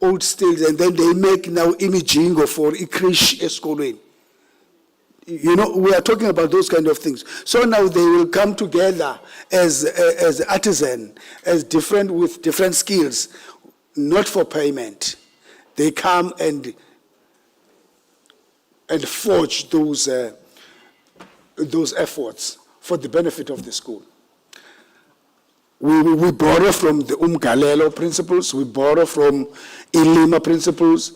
old steels, and then they make now imaging for ikrish eskolweni. You know, we are talking about those kind of things. So now they will come together as artisan, as different, with different skills, not for payment. They come and forge those efforts for the benefit of the school. We borrow from the Umgalelo principles, we borrow from Ilima principles.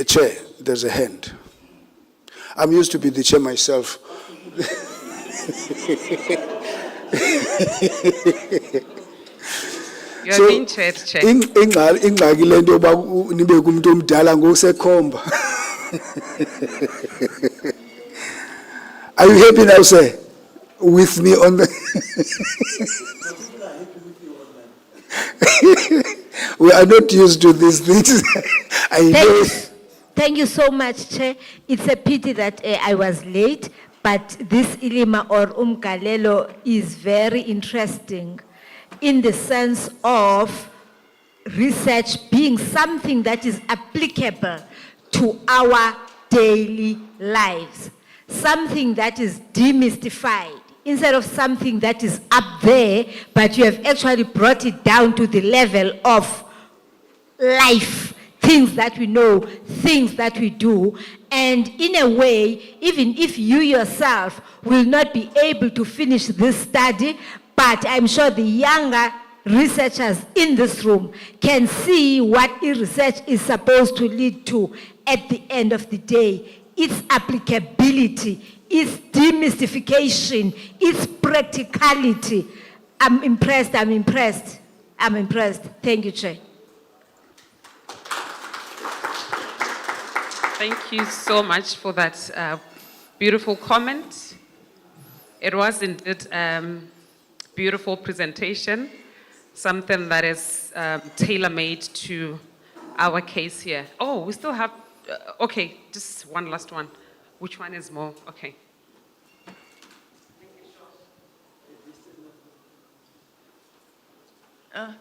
Chair, there's a hand. I'm used to be the chair myself. You're being chaired, Chair. Ingxaki le nto yoba nibe kumuntu omdala ngokusekhomba. Are you happy now, sir? With me on the... We are not used to these things. I know. Thank you so much, Chair. It's a pity that I was late, but this Ilima or Umgalelo is very interesting in the sense of research being something that is applicable to our daily lives, something that is demystified, instead of something that is up there, but you have actually brought it down to the level of life, things that we know, things that we do, And in a way, even if you yourself will not be able to finish this study, but I'm sure the younger researchers in this room can see what research is supposed to lead to at the end of the day. Its applicability, its demystification, its practicality. I'm impressed. Thank you, Chair. Thank you so much for that beautiful comment. It was indeed beautiful presentation, something that is tailor-made to our case here. Oh, we still have, okay, just one last one. Which one is more? Okay.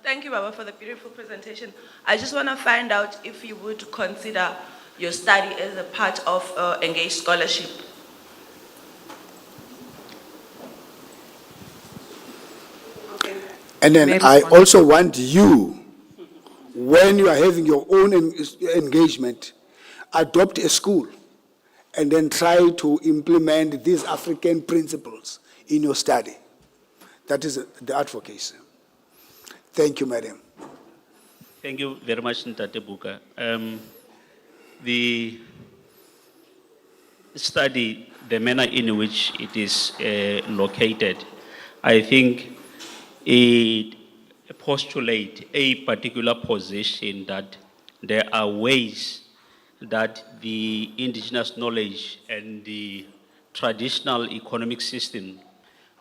Thank you, Baba, for the beautiful presentation. I just want to find out if you would consider your study as a part of engaged scholarship. And then I also want you, when you are having your own engagement, adopt a school and then try to implement these African principles in your study. That is the advocacy. Thank you, madam. Thank you very much, Ntate Buka. The study, the manner in which it is located, I think it postulates a particular position that there are ways that the indigenous knowledge and the traditional economic system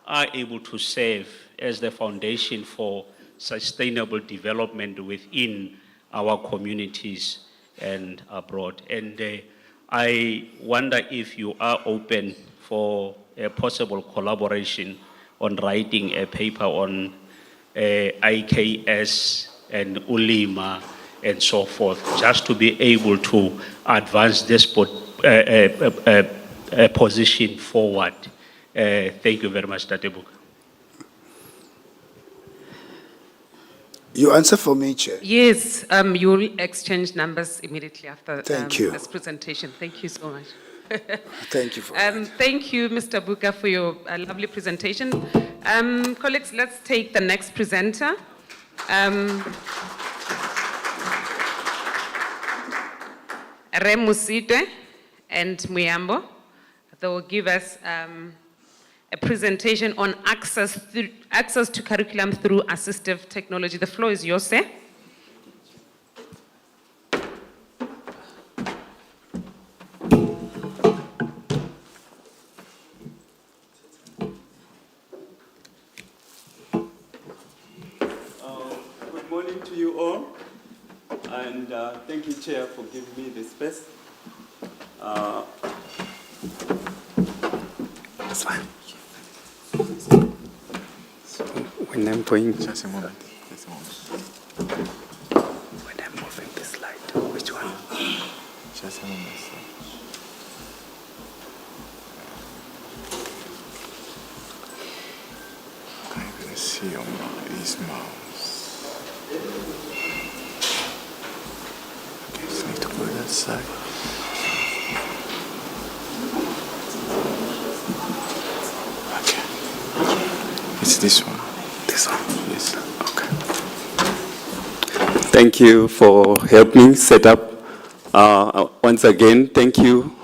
are able to serve as the foundation for sustainable development within our communities and abroad. And I wonder if you are open for a possible collaboration on writing a paper on IKS and Ulima and so forth, just to be able to advance this position forward. Thank you very much, Tate Buka. You answer for me, Chair. Yes, you will exchange numbers immediately after Thank you. this presentation. Thank you so much. Thank you for that. Thank you, Mr. Buka, for your lovely presentation. Colleagues, let's take the next presenter. Remusite and Muyambo. They will give us a presentation on access to curriculum through assistive technology. The floor is yours, sir. Good morning to you all, and thank you, Chair, for giving me the space. That's fine. When I'm going, Just a moment. Just a moment. when I'm moving the slide, which one? Just a moment, sir. I can't even see his mouse. Okay, just need to go that side. Okay. It's this one. This one. Yes. Okay. Thank you for helping set up. Once again, thank you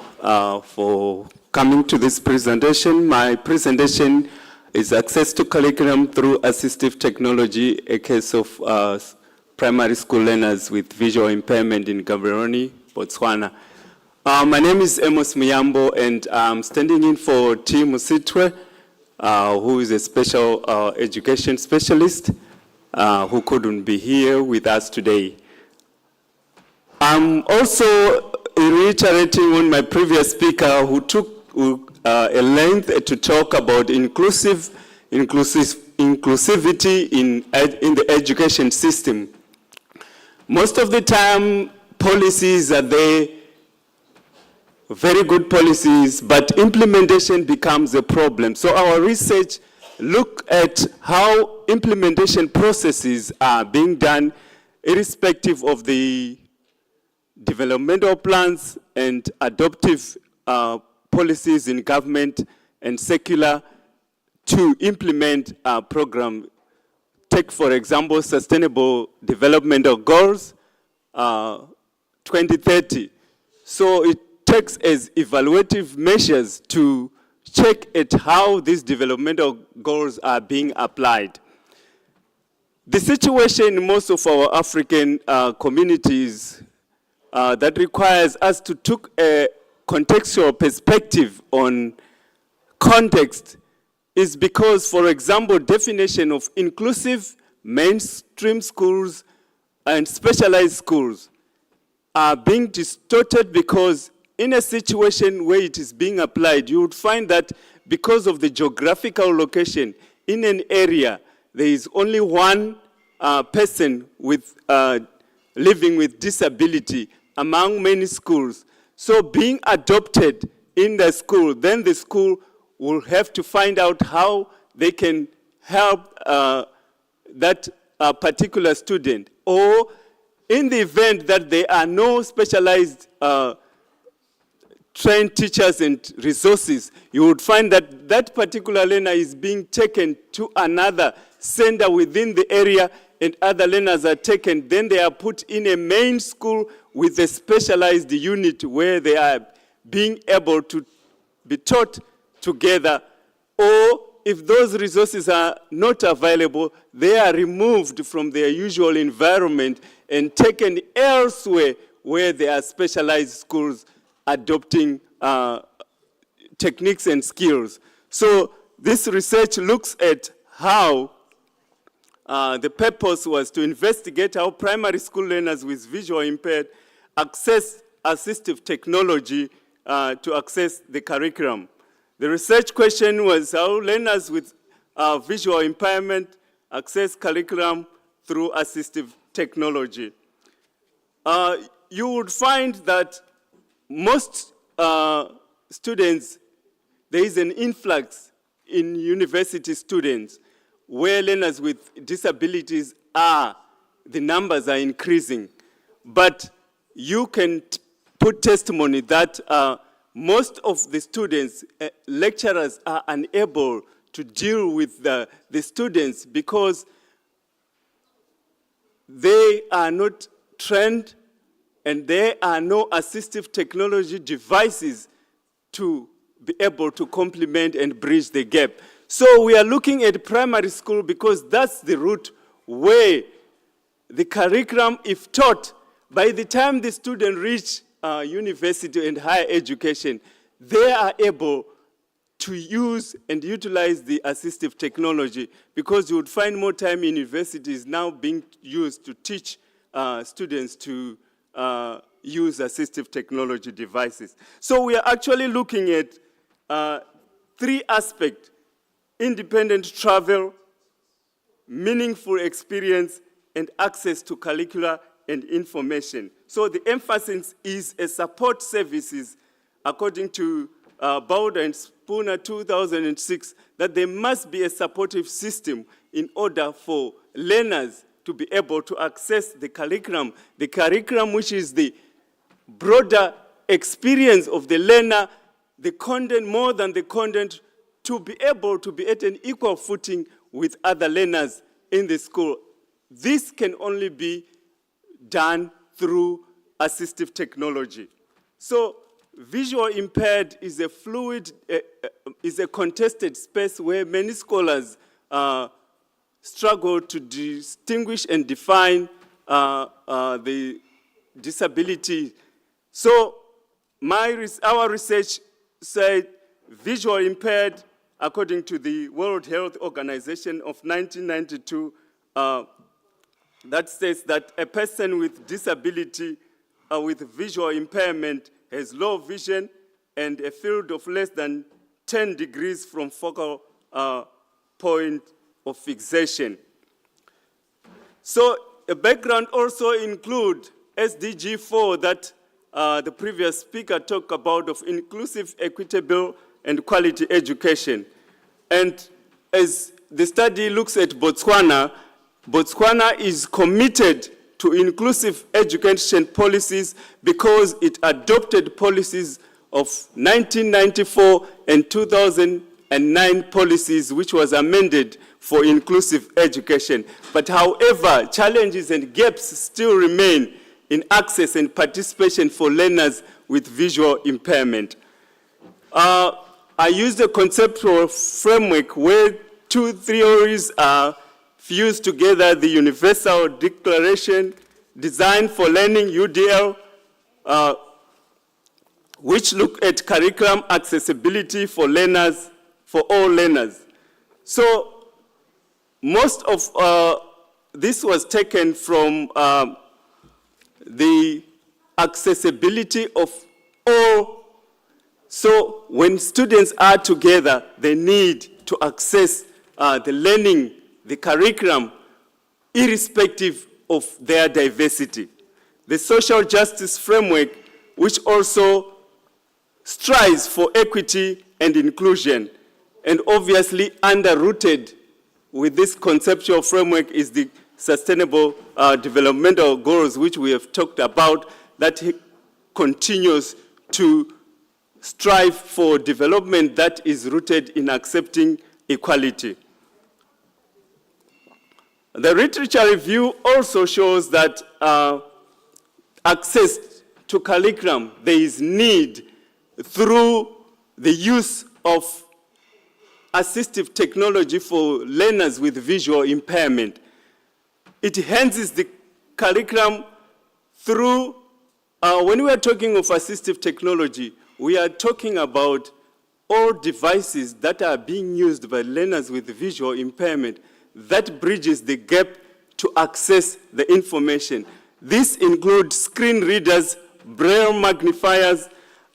for coming to this presentation. My presentation is access to curriculum through assistive technology, a case of primary school learners with visual impairment in Gaborone, Botswana. My name is Amos Muyambo, and I'm standing in for T. Musitwe, who is a special education specialist who couldn't be here with us today. I'm also reiterating on my previous speaker who took a length to talk about inclusivity in the education system. Most of the time, policies are there, very good policies, but implementation becomes a problem. So our research look at how implementation processes are being done irrespective of the developmental plans and adoptive policies in government and secular to implement a program. Take, for example, Sustainable Developmental Goals 2030. So it takes as evaluative measures to check at how these developmental goals are being applied. The situation in most of our African communities that requires us to take a contextual perspective on context is because, for example, definition of inclusive mainstream schools and specialized schools are being distorted because in a situation where it is being applied, you would find that because of the geographical location in an area, there is only one person with living with disability among many schools. So being adopted in the school, then the school will have to find out how they can help that particular student. Or in the event that there are no specialized trained teachers and resources, you would find that that particular learner is being taken to another center within the area, and other learners are taken. Then they are put in a main school with a specialized unit where they are being able to be taught together. Or if those resources are not available, they are removed from their usual environment and taken elsewhere where there are specialized schools adopting techniques and skills. So this research looks at how the purpose was to investigate how primary school learners with visual impaired access assistive technology to access the curriculum. The research question was how learners with visual impairment access curriculum through assistive technology. You would find that most students, there is an influx in university students where learners with disabilities are, the numbers are increasing. But you can put testimony that most of the students, lecturers are unable to deal with the students because they are not trained and there are no assistive technology devices to be able to complement and bridge the gap. So we are looking at primary school because that's the route where the curriculum, if taught, by the time the student reach university and higher education, they are able to use and utilize the assistive technology, because you would find more time in universities now being used to teach students to use assistive technology devices. So we are actually looking at three aspects: independent travel, meaningful experience, and access to curricula and information. So the emphasis is a support services, according to Bowder and Spooner 2006, that there must be a supportive system in order for learners to be able to access the curriculum which is the broader experience of the learner, the content more than the content, to be able to be at an equal footing with other learners in the school. This can only be done through assistive technology. So visual impaired is a fluid, is a contested space where many scholars struggle to distinguish and define the disability. So our research said visual impaired, according to the World Health Organization of 1992, that says that a person with disability with visual impairment has low vision and a field of less than 10 degrees from focal point of fixation. So a background also include SDG 4 that the previous speaker talked about, of inclusive, equitable, and quality education. And as the study looks at Botswana, Botswana is committed to inclusive education policies because it adopted policies of 1994 and 2009 policies, which was amended for inclusive education. But however, challenges and gaps still remain in access and participation for learners with visual impairment. I used a conceptual framework where two theories are fused together: the Universal Declaration Designed for Learning, UDL, which look at curriculum accessibility for learners, for all learners. So most of this was taken from the accessibility of all. So when students are together, they need to access the learning, the curriculum, irrespective of their diversity. The social justice framework, which also strives for equity and inclusion, and obviously underrooted with this conceptual framework is the sustainable developmental goals, which we have talked about, that continues to strive for development that is rooted in accepting equality. The literature review also shows that access to curriculum, there is need through the use of assistive technology for learners with visual impairment. It enhances the curriculum through, when we are talking of assistive technology, we are talking about all devices that are being used by learners with visual impairment that bridges the gap to access the information. This includes screen readers, braille magnifiers,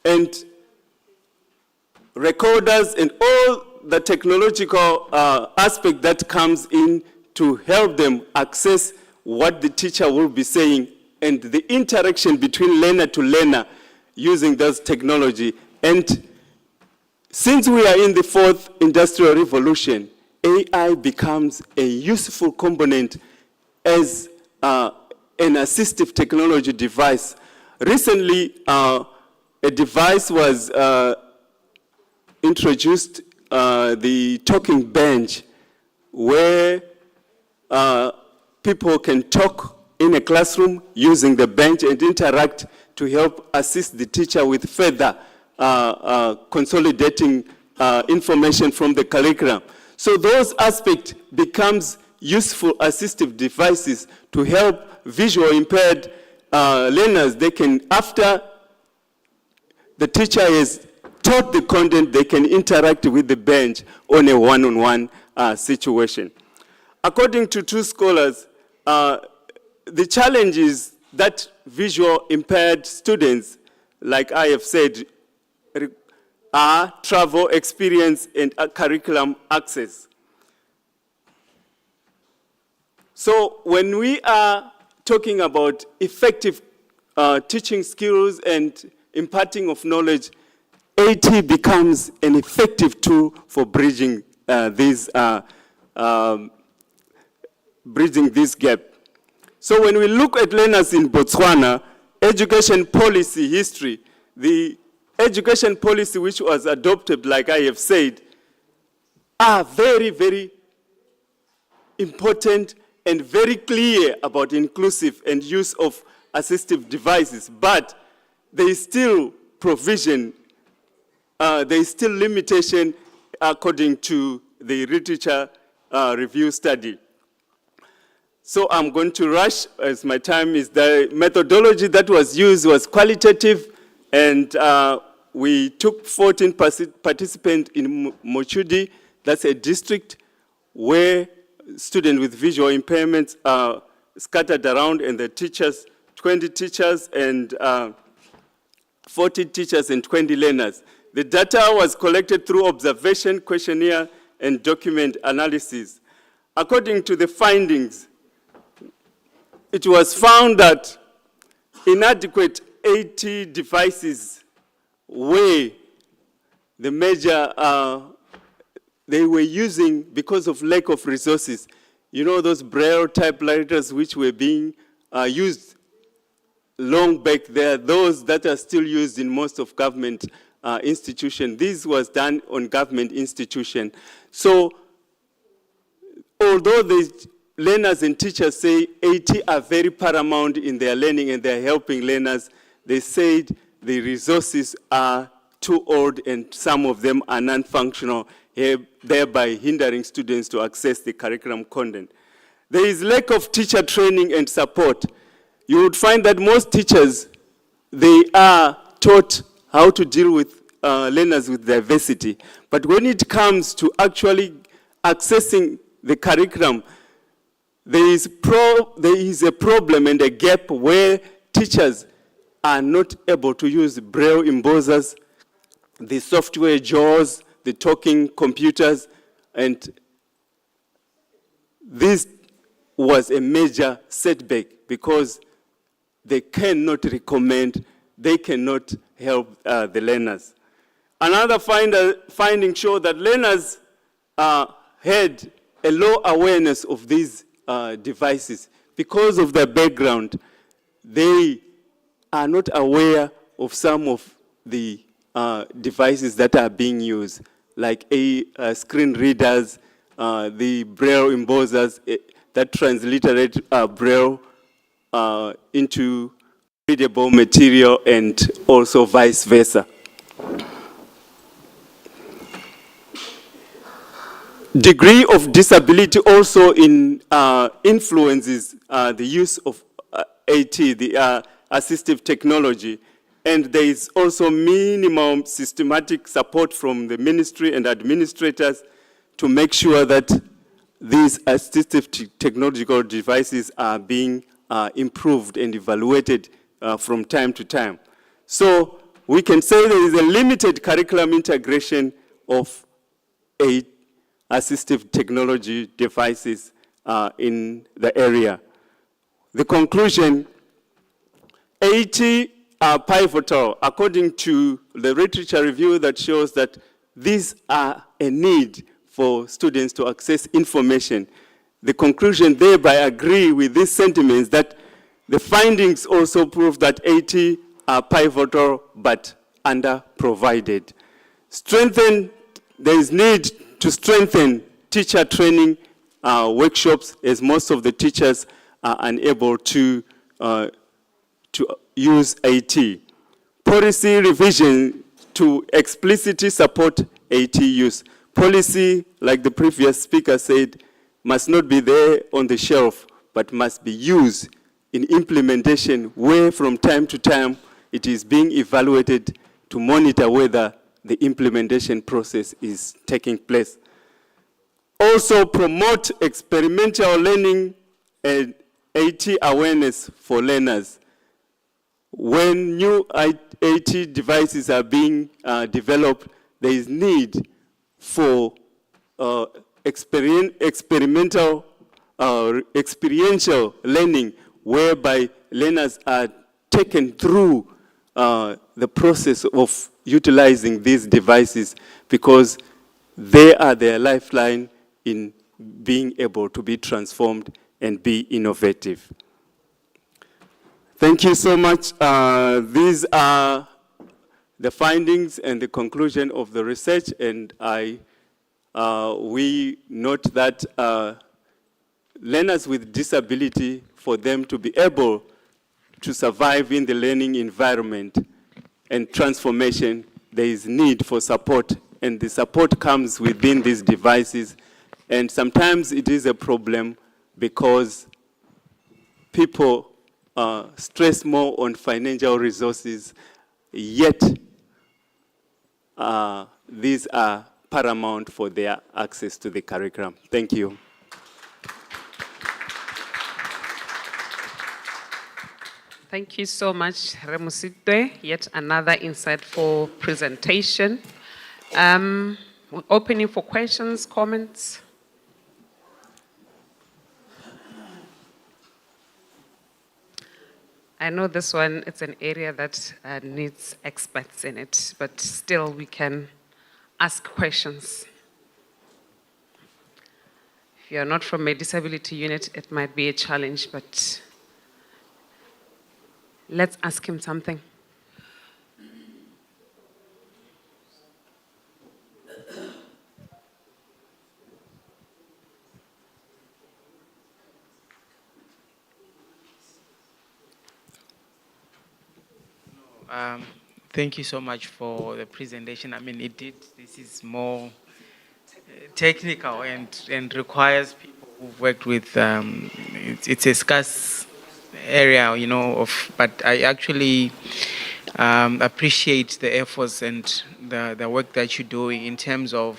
and recorders, and all the technological aspect that comes in to help them access what the teacher will be saying, and the interaction between learner to learner using those technology. And since we are in the fourth industrial revolution, AI becomes a useful component as an assistive technology device. Recently, a device was introduced, the talking bench, where people can talk in a classroom using the bench and interact to help assist the teacher with further consolidating information from the curriculum. So those aspects becomes useful assistive devices to help visual impaired learners. They can, after the teacher has taught the content, they can interact with the bench on a one-on-one situation. According to two scholars, the challenge is that visual impaired students, like I have said, are travel experience and curriculum access. So when we are talking about effective teaching skills and imparting of knowledge, AT becomes an effective tool for bridging this gap. So when we look at learners in Botswana, education policy history, the education policy which was adopted, like I have said, are very, very important and very clear about inclusive and use of assistive devices, but there is still provision, there is still limitation according to the literature review study. So I'm going to rush as my time is. The methodology that was used was qualitative, and we took 14 participants in Mochudi. That's a district where students with visual impairments are scattered around, and the teachers, 20 teachers and 40 teachers and 20 learners. The data was collected through observation, questionnaire, and document analysis. According to the findings, it was found that inadequate AT devices were the major, they were using because of lack of resources. You know, those braille typewriters which were being used long back there, those that are still used in most of government institutions. This was done on government institution. So although the learners and teachers say AT are very paramount in their learning and they're helping learners, they said the resources are too old and some of them are non-functional, thereby hindering students to access the curriculum content. There is lack of teacher training and support. You would find that most teachers, they are taught how to deal with learners with diversity. But when it comes to actually accessing the curriculum, there is a problem and a gap where teachers are not able to use Braille embossers, the software JAWS, the talking computers, and this was a major setback because they cannot recommend, they cannot help the learners. Another finding showed that learners had a low awareness of these devices. Because of their background, they are not aware of some of the devices that are being used, like screen readers, the Braille embossers that transliterate Braille into readable material and also vice versa. Degree of disability also influences the use of AT, the assistive technology, and there is also minimum systematic support from the ministry and administrators to make sure that these assistive technological devices are being improved and evaluated from time to time. So we can say there is a limited curriculum integration of assistive technology devices in the area. The conclusion, AT are pivotal according to the literature review that shows that these are a need for students to access information. The conclusion thereby agree with these sentiments that the findings also prove that AT are pivotal but under-provided. There is need to strengthen teacher training workshops, as most of the teachers are unable to use AT. Policy revision to explicitly support AT use. Policy, like the previous speaker said, must not be there on the shelf, but must be used in implementation where from time to time it is being evaluated to monitor whether the implementation process is taking place. Also promote experimental learning and AT awareness for learners. When new AT devices are being developed, there is need for experiential learning, whereby learners are taken through the process of utilizing these devices because they are their lifeline in being able to be transformed and be innovative. Thank you so much. These are the findings and the conclusion of the research, and we note that learners with disability, for them to be able to survive in the learning environment and transformation, there is need for support, and the support comes within these devices. And sometimes it is a problem because people stress more on financial resources, yet these are paramount for their access to the curriculum. Thank you. Thank you so much, Remusitwe. Yet another insightful presentation. We're opening for questions, comments. I know this one, it's an area that needs experts in it, but still we can ask questions. If you're not from a disability unit, it might be a challenge, but Let's ask him something. Thank you so much for the presentation. I mean, this is more technical and requires people who've worked with, it's a scarce area, you know, but I actually appreciate the efforts and the work that you're doing in terms of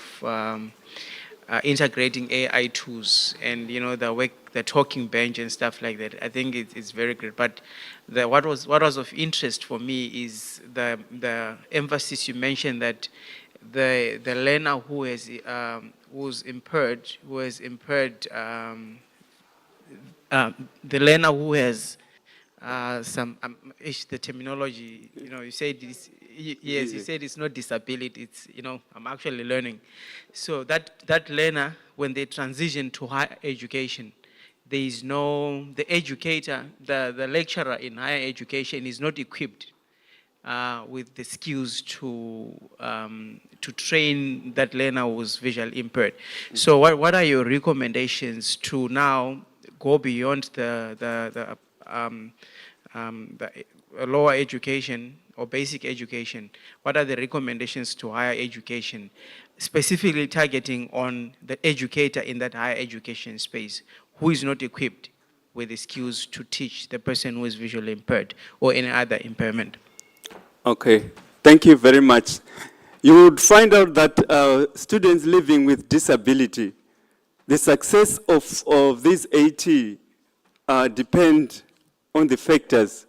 integrating AI tools and, you know, the talking bench and stuff like that. I think it's very great. But what was of interest for me is the emphasis you mentioned that the learner who's impaired, the learner who has some the terminology, you know, you said this. Yes, you said it's not disability. It's, you know, I'm actually learning. So that learner, when they transition to higher education, there is the educator, the lecturer in higher education is not equipped with the skills to train that learner who's visually impaired. So what are your recommendations to now go beyond the lower education or basic education? What are the recommendations to higher education, specifically targeting on the educator in that higher education space who is not equipped with the skills to teach the person who is visually impaired or any other impairment? Okay, thank you very much. You would find out that students living with disability, the success of these 80 depend on the factors.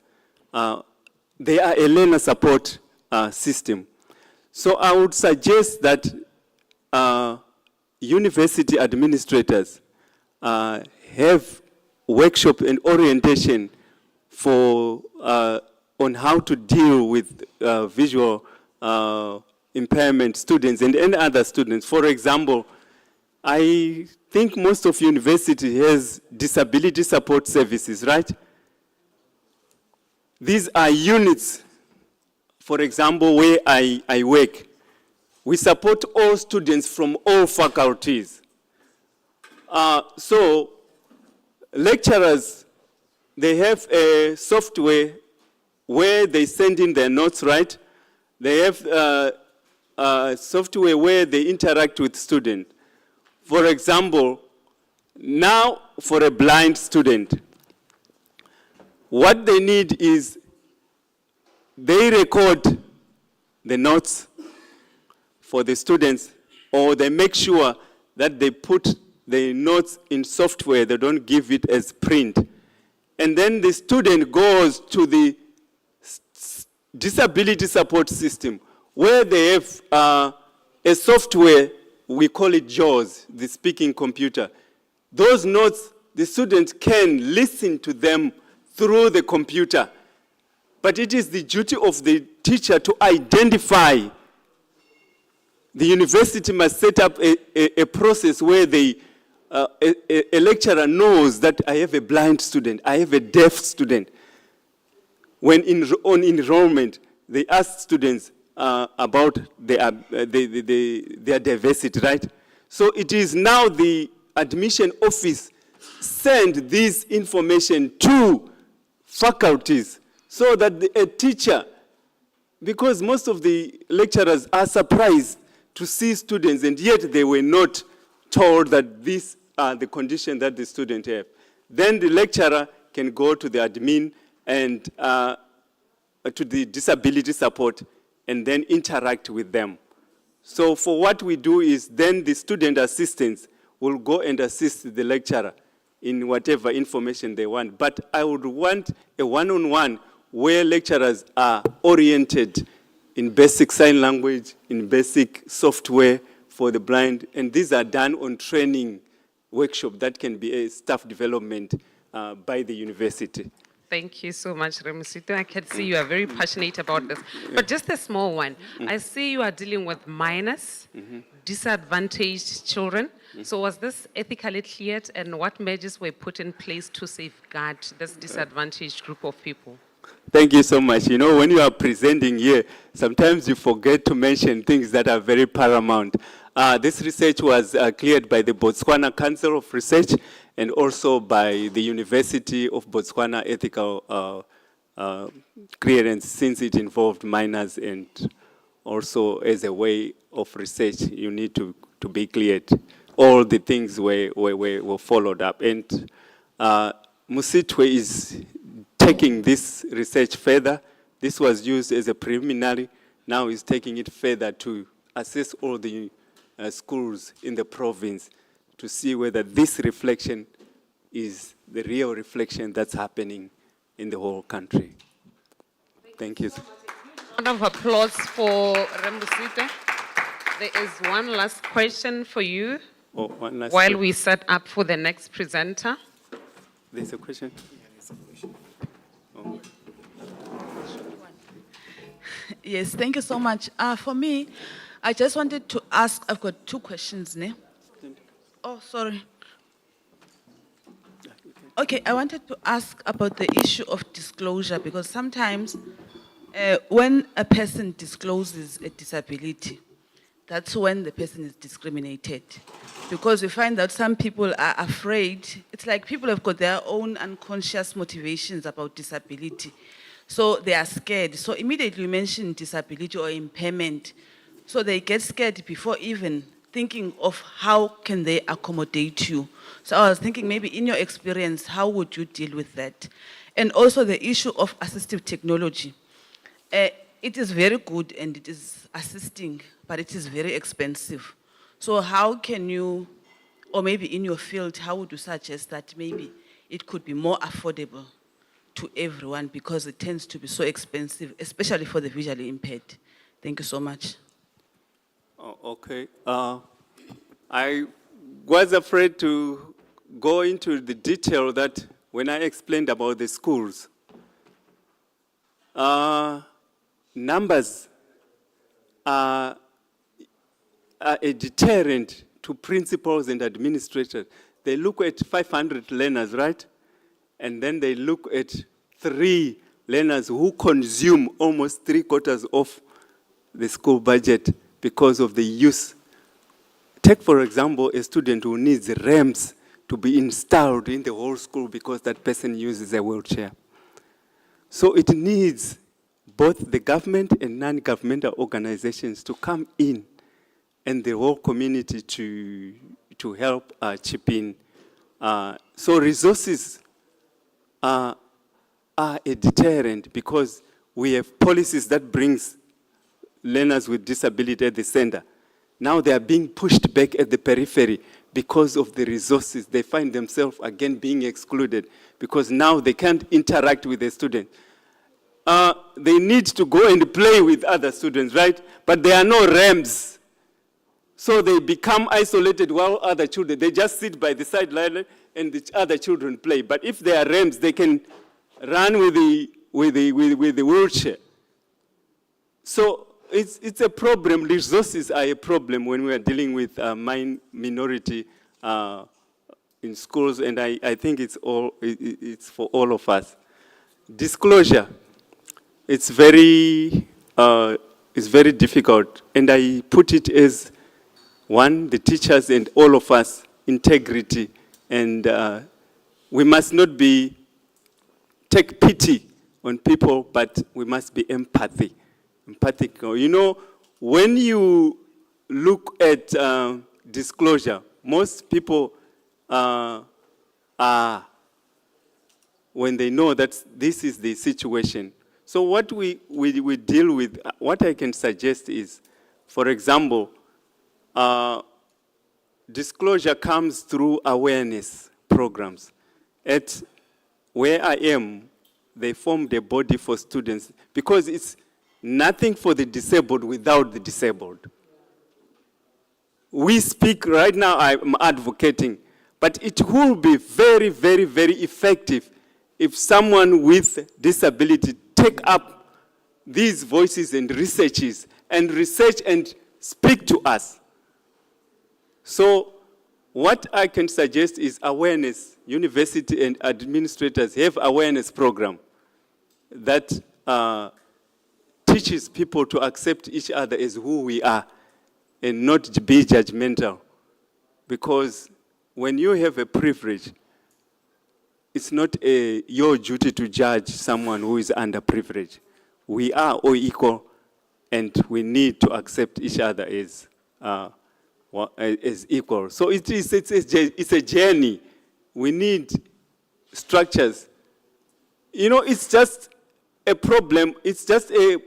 They are a learner support system. So I would suggest that university administrators have workshop and orientation for on how to deal with visual impairment students and any other students. For example, I think most of university has disability support services, right? These are units, for example, where I work. We support all students from all faculties. So lecturers, they have a software where they send in their notes, right? They have software where they interact with students. For example, now for a blind student, what they need is they record the notes for the students, or they make sure that they put the notes in software, they don't give it as print. And then the student goes to the disability support system, where they have a software, we call it JAWS, the speaking computer. Those notes, the students can listen to them through the computer. But it is the duty of the teacher to identify. The university must set up a process where a lecturer knows that I have a blind student, I have a deaf student. When on enrollment, they ask students about their diversity, right? So it is now the admission office send this information to faculties so that a teacher, because most of the lecturers are surprised to see students and yet they were not told that these are the conditions that the student have. Then the lecturer can go to the admin and to the disability support and then interact with them. So for what we do is then the student assistants will go and assist the lecturer in whatever information they want. But I would want a one-on-one where lecturers are oriented in basic sign language, in basic software for the blind, and these are done on training workshop that can be a staff development by the university. Thank you so much, Remusito. I can see you are very passionate about this. But just a small one. I see you are dealing with minors, disadvantaged children. So was this ethically cleared, and what measures were put in place to safeguard this disadvantaged group of people? Thank you so much. You know, when you are presenting here, sometimes you forget to mention things that are very paramount. This research was cleared by the Botswana Council of Research and also by the University of Botswana Ethical Clearance, since it involved minors, and also as a way of research, you need to be cleared. All the things were followed up. And Musitwe is taking this research further. This was used as a preliminary. Now he's taking it further to assess all the schools in the province to see whether this reflection is the real reflection that's happening in the whole country. Thank you. Round of applause for Rembusite. There is one last question for you Oh, one last while que- we set up for the next presenter. There's a question? Oh. Yes, thank you so much. For me, I just wanted to ask, I've got two questions, ne? Oh, sorry. Okay, I wanted to ask about the issue of disclosure, because sometimes when a person discloses a disability, that's when the person is discriminated. Because we find that some people are afraid. It's like people have got their own unconscious motivations about disability. So they are scared. So immediately you mention disability or impairment. So they get scared before even thinking of how can they accommodate you. So I was thinking maybe in your experience, how would you deal with that? And also the issue of assistive technology. It is very good and it is assisting, but it is very expensive. So how can you, or maybe in your field, how would you suggest that maybe it could be more affordable to everyone, because it tends to be so expensive, especially for the visually impaired? Thank you so much. Oh, okay. I was afraid to go into the detail that when I explained about the schools, numbers are a deterrent to principals and administrators. They look at 500 learners, right? And then they look at 3 learners who consume almost 3/4 of the school budget because of the use. Take, for example, a student who needs ramps to be installed in the whole school because that person uses a wheelchair. So it needs both the government and non-governmental organizations to come in and the whole community to help chip in. So resources are a deterrent because we have policies that brings learners with disability at the center. Now they are being pushed back at the periphery because of the resources. They find themselves again being excluded because now they can't interact with the student. They need to go and play with other students, right? But there are no ramps. So they become isolated while other children, they just sit by the sideline and the other children play. But if there are ramps, they can run with the wheelchair. So it's a problem. Resources are a problem when we are dealing with minority in schools, and I think it's for all of us. Disclosure, it's very difficult, and I put it as one, the teachers and all of us, integrity, and we must not take pity on people, but we must be empathic. You know, when you look at disclosure, most people when they know that this is the situation. So what we deal with, what I can suggest is, for example, disclosure comes through awareness programs. At where I am, they formed a body for students because it's nothing for the disabled without the disabled. We speak right now, I'm advocating, but it will be very, very, very effective if someone with disability take up these voices and research and speak to us. So what I can suggest is awareness. University and administrators have awareness program. that teaches people to accept each other as who we are and not to be judgmental. Because when you have a privilege, it's not your duty to judge someone who is underprivileged. We are all equal, and we need to accept each other as equal. So it's a journey. We need structures. You know, it's just a problem. It's just a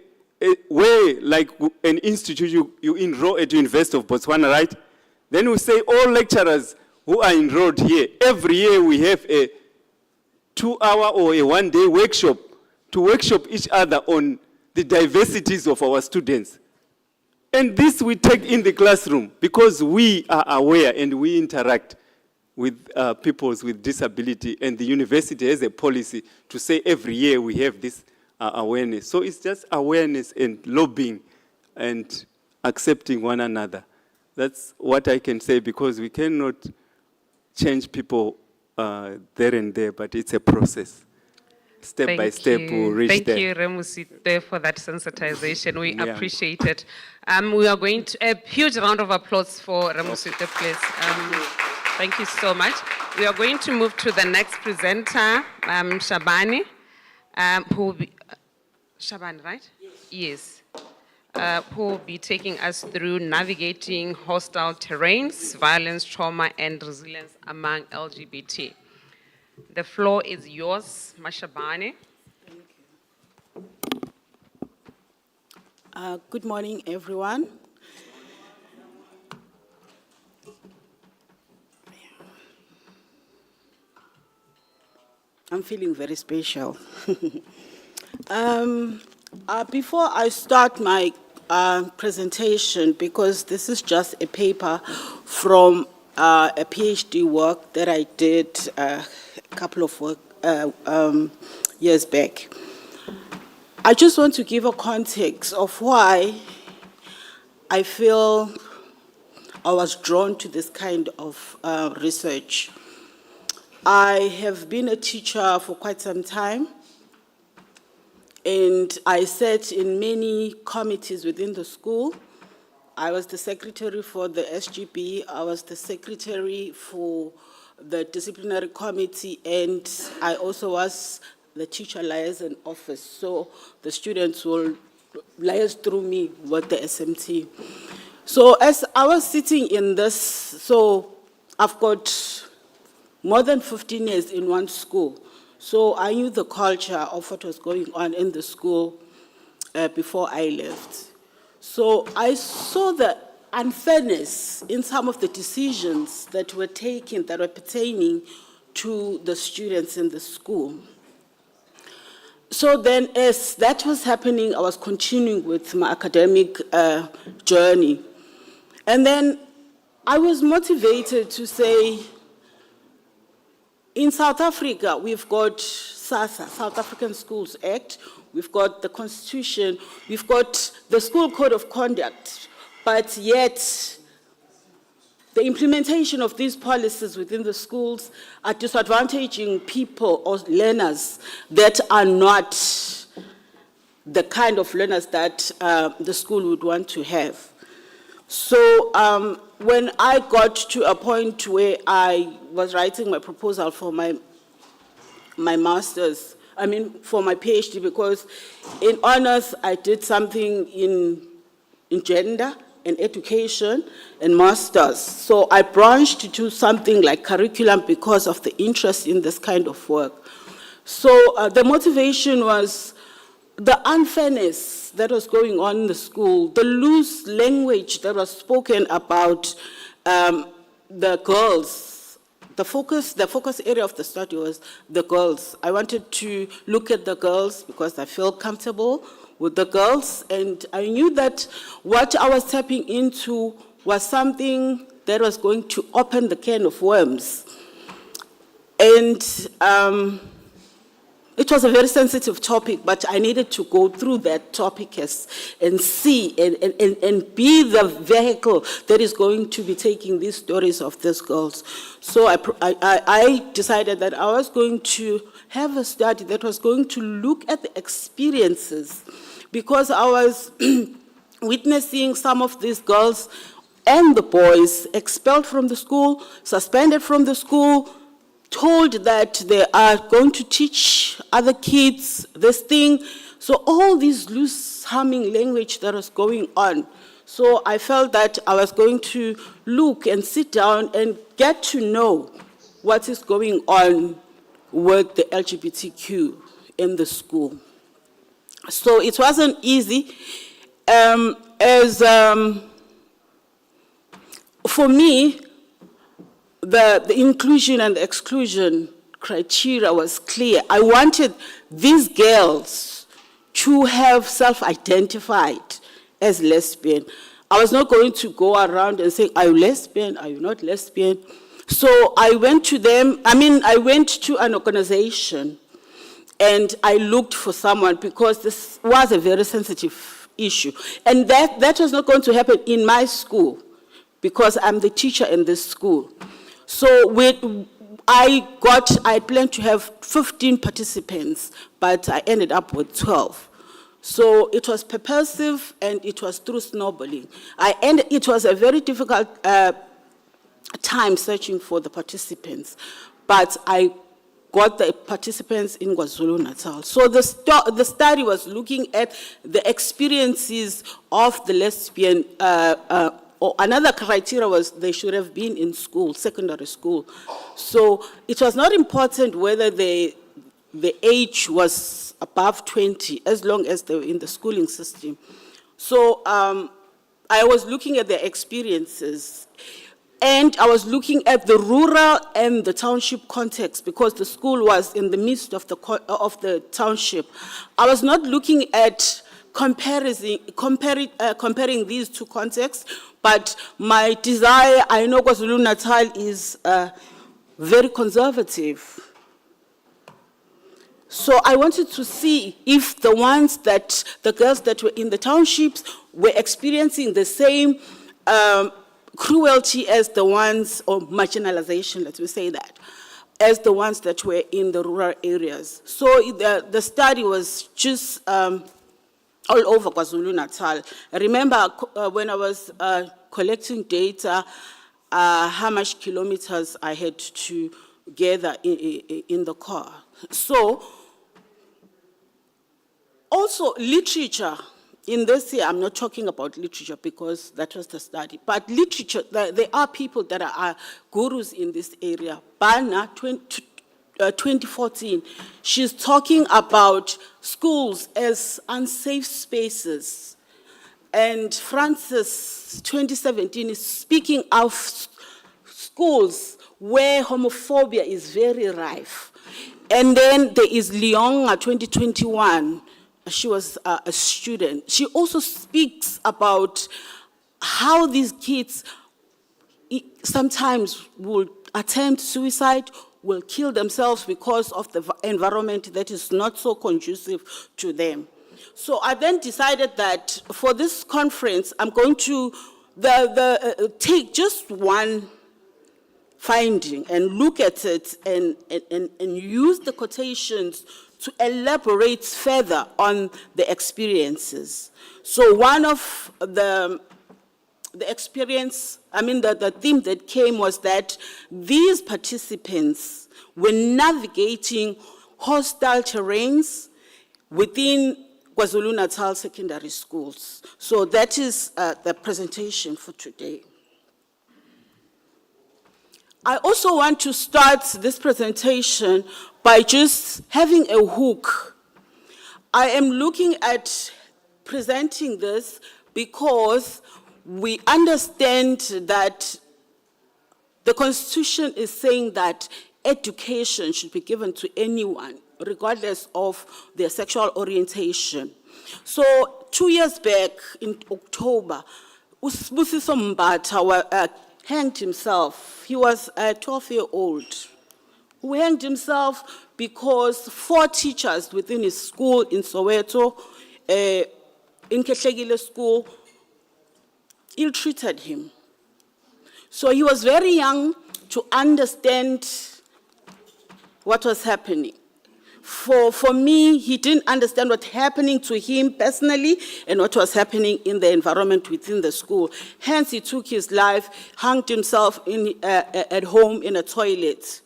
way, like an institute you enroll at the University of Botswana, right? Then we say all lecturers who are enrolled here, every year we have a 2-hour or a 1-day workshop to workshop each other on the diversities of our students. And this we take in the classroom because we are aware and we interact with people with disability, and the university has a policy to say every year we have this awareness. So it's just awareness and lobbying and accepting one another. That's what I can say, because we cannot change people there and there, but it's a process. Step by step, we'll reach there. Thank you, Remusite, for that sensitization. We Yeah. appreciate it. We are going to, a huge round of applause for Remusite, please. Thank you so much. We are going to move to the next presenter, Shabani, who will be, Shabani, right? Yes. Who will be taking us through navigating hostile terrains, violence, trauma, and resilience among LGBT. The floor is yours, Mashabane. Good morning, everyone. I'm feeling very special. Before I start my presentation, because this is just a paper from a PhD work that I did a couple of years back. I just want to give a context of why I feel I was drawn to this kind of research. I have been a teacher for quite some time, and I sat in many committees within the school. I was the secretary for the SGB, I was the secretary for the disciplinary committee, and I also was the teacher liaison office. So the students will liaise through me with the SMT. So as I was sitting in this, so I've got more than 15 years in one school. So I knew the culture of what was going on in the school before I left. So I saw the unfairness in some of the decisions that were taken that were pertaining to the students in the school. So then as that was happening, I was continuing with my academic journey. And then I was motivated to say, in South Africa, we've got SASA, South African Schools Act, we've got the Constitution, we've got the School Code of Conduct, but yet the implementation of these policies within the schools are disadvantaging people or learners that are not the kind of learners that the school would want to have. So when I got to a point where I was writing my proposal for my master's, for my PhD, because in honors I did something in gender and education and master's. So I branched to something like curriculum because of the interest in this kind of work. So the motivation was the unfairness that was going on in the school, the loose language that was spoken about the girls. The focus area of the study was the girls. I wanted to look at the girls because I felt comfortable with the girls, and I knew that what I was tapping into was something that was going to open the can of worms. And it was a very sensitive topic, but I needed to go through that topic and see and be the vehicle that is going to be taking these stories of these girls. So I decided that I was going to have a study that was going to look at the experiences, because I was witnessing some of these girls and the boys expelled from the school, suspended from the school, told that they are going to teach other kids this thing. So all this loose humming language that was going on. So I felt that I was going to look and sit down and get to know what is going on with the LGBTQ in the school. So it wasn't easy. For me, the inclusion and the exclusion criteria was clear. I wanted these girls to have self-identified as lesbian. I was not going to go around and say, are you lesbian? Are you not lesbian? So I went to them, I went to an organization and I looked for someone because this was a very sensitive issue. And that was not going to happen in my school because I'm the teacher in this school. So I planned to have 15 participants, but I ended up with 12. So it was purposive and it was through snowballing. It was a very difficult time searching for the participants, but I got the participants in KwaZulu-Natal. So the study was looking at the experiences of the lesbian, or another criteria was they should have been in school, secondary school. So it was not important whether the age was above 20, as long as they were in the schooling system. So I was looking at their experiences, and I was looking at the rural and the township context because the school was in the midst of the township. I was not looking at comparing these two contexts, but my desire, I know KwaZulu-Natal is very conservative. So I wanted to see if the girls that were in the townships were experiencing the same cruelty as the ones, or marginalization, let me say that, as the ones that were in the rural areas. So the study was just all over KwaZulu-Natal. I remember when I was collecting data, how much kilometers I had to gather in the car. So, also literature. In this year, I'm not talking about literature because that was the study, but literature, there are people that are gurus in this area. Bana, 2014, she's talking about schools as unsafe spaces. And Francis, 2017, is speaking of schools where homophobia is very rife. And then there is Leonga, 2021. She was a student. She also speaks about how these kids sometimes will attempt suicide, will kill themselves because of the environment that is not so conducive to them. So I then decided that for this conference, I'm going to take just one finding and look at it and use the quotations to elaborate further on the experiences. So one of the experience, the theme that came was that these participants were navigating hostile terrains within KwaZulu-Natal secondary schools. So that is the presentation for today. I also want to start this presentation by just having a hook. I am looking at presenting this because we understand that the Constitution is saying that education should be given to anyone, regardless of their sexual orientation. So 2 years back, in October, Usibusiso Mbatha hanged himself. He was a 12-year-old who hanged himself because 4 teachers within his school in Soweto, in Kehlekile school, ill-treated him. So he was very young to understand what was happening. for me, he didn't understand what's happening to him personally and what was happening in the environment within the school. Hence, he took his life, hanged himself at home in a toilet.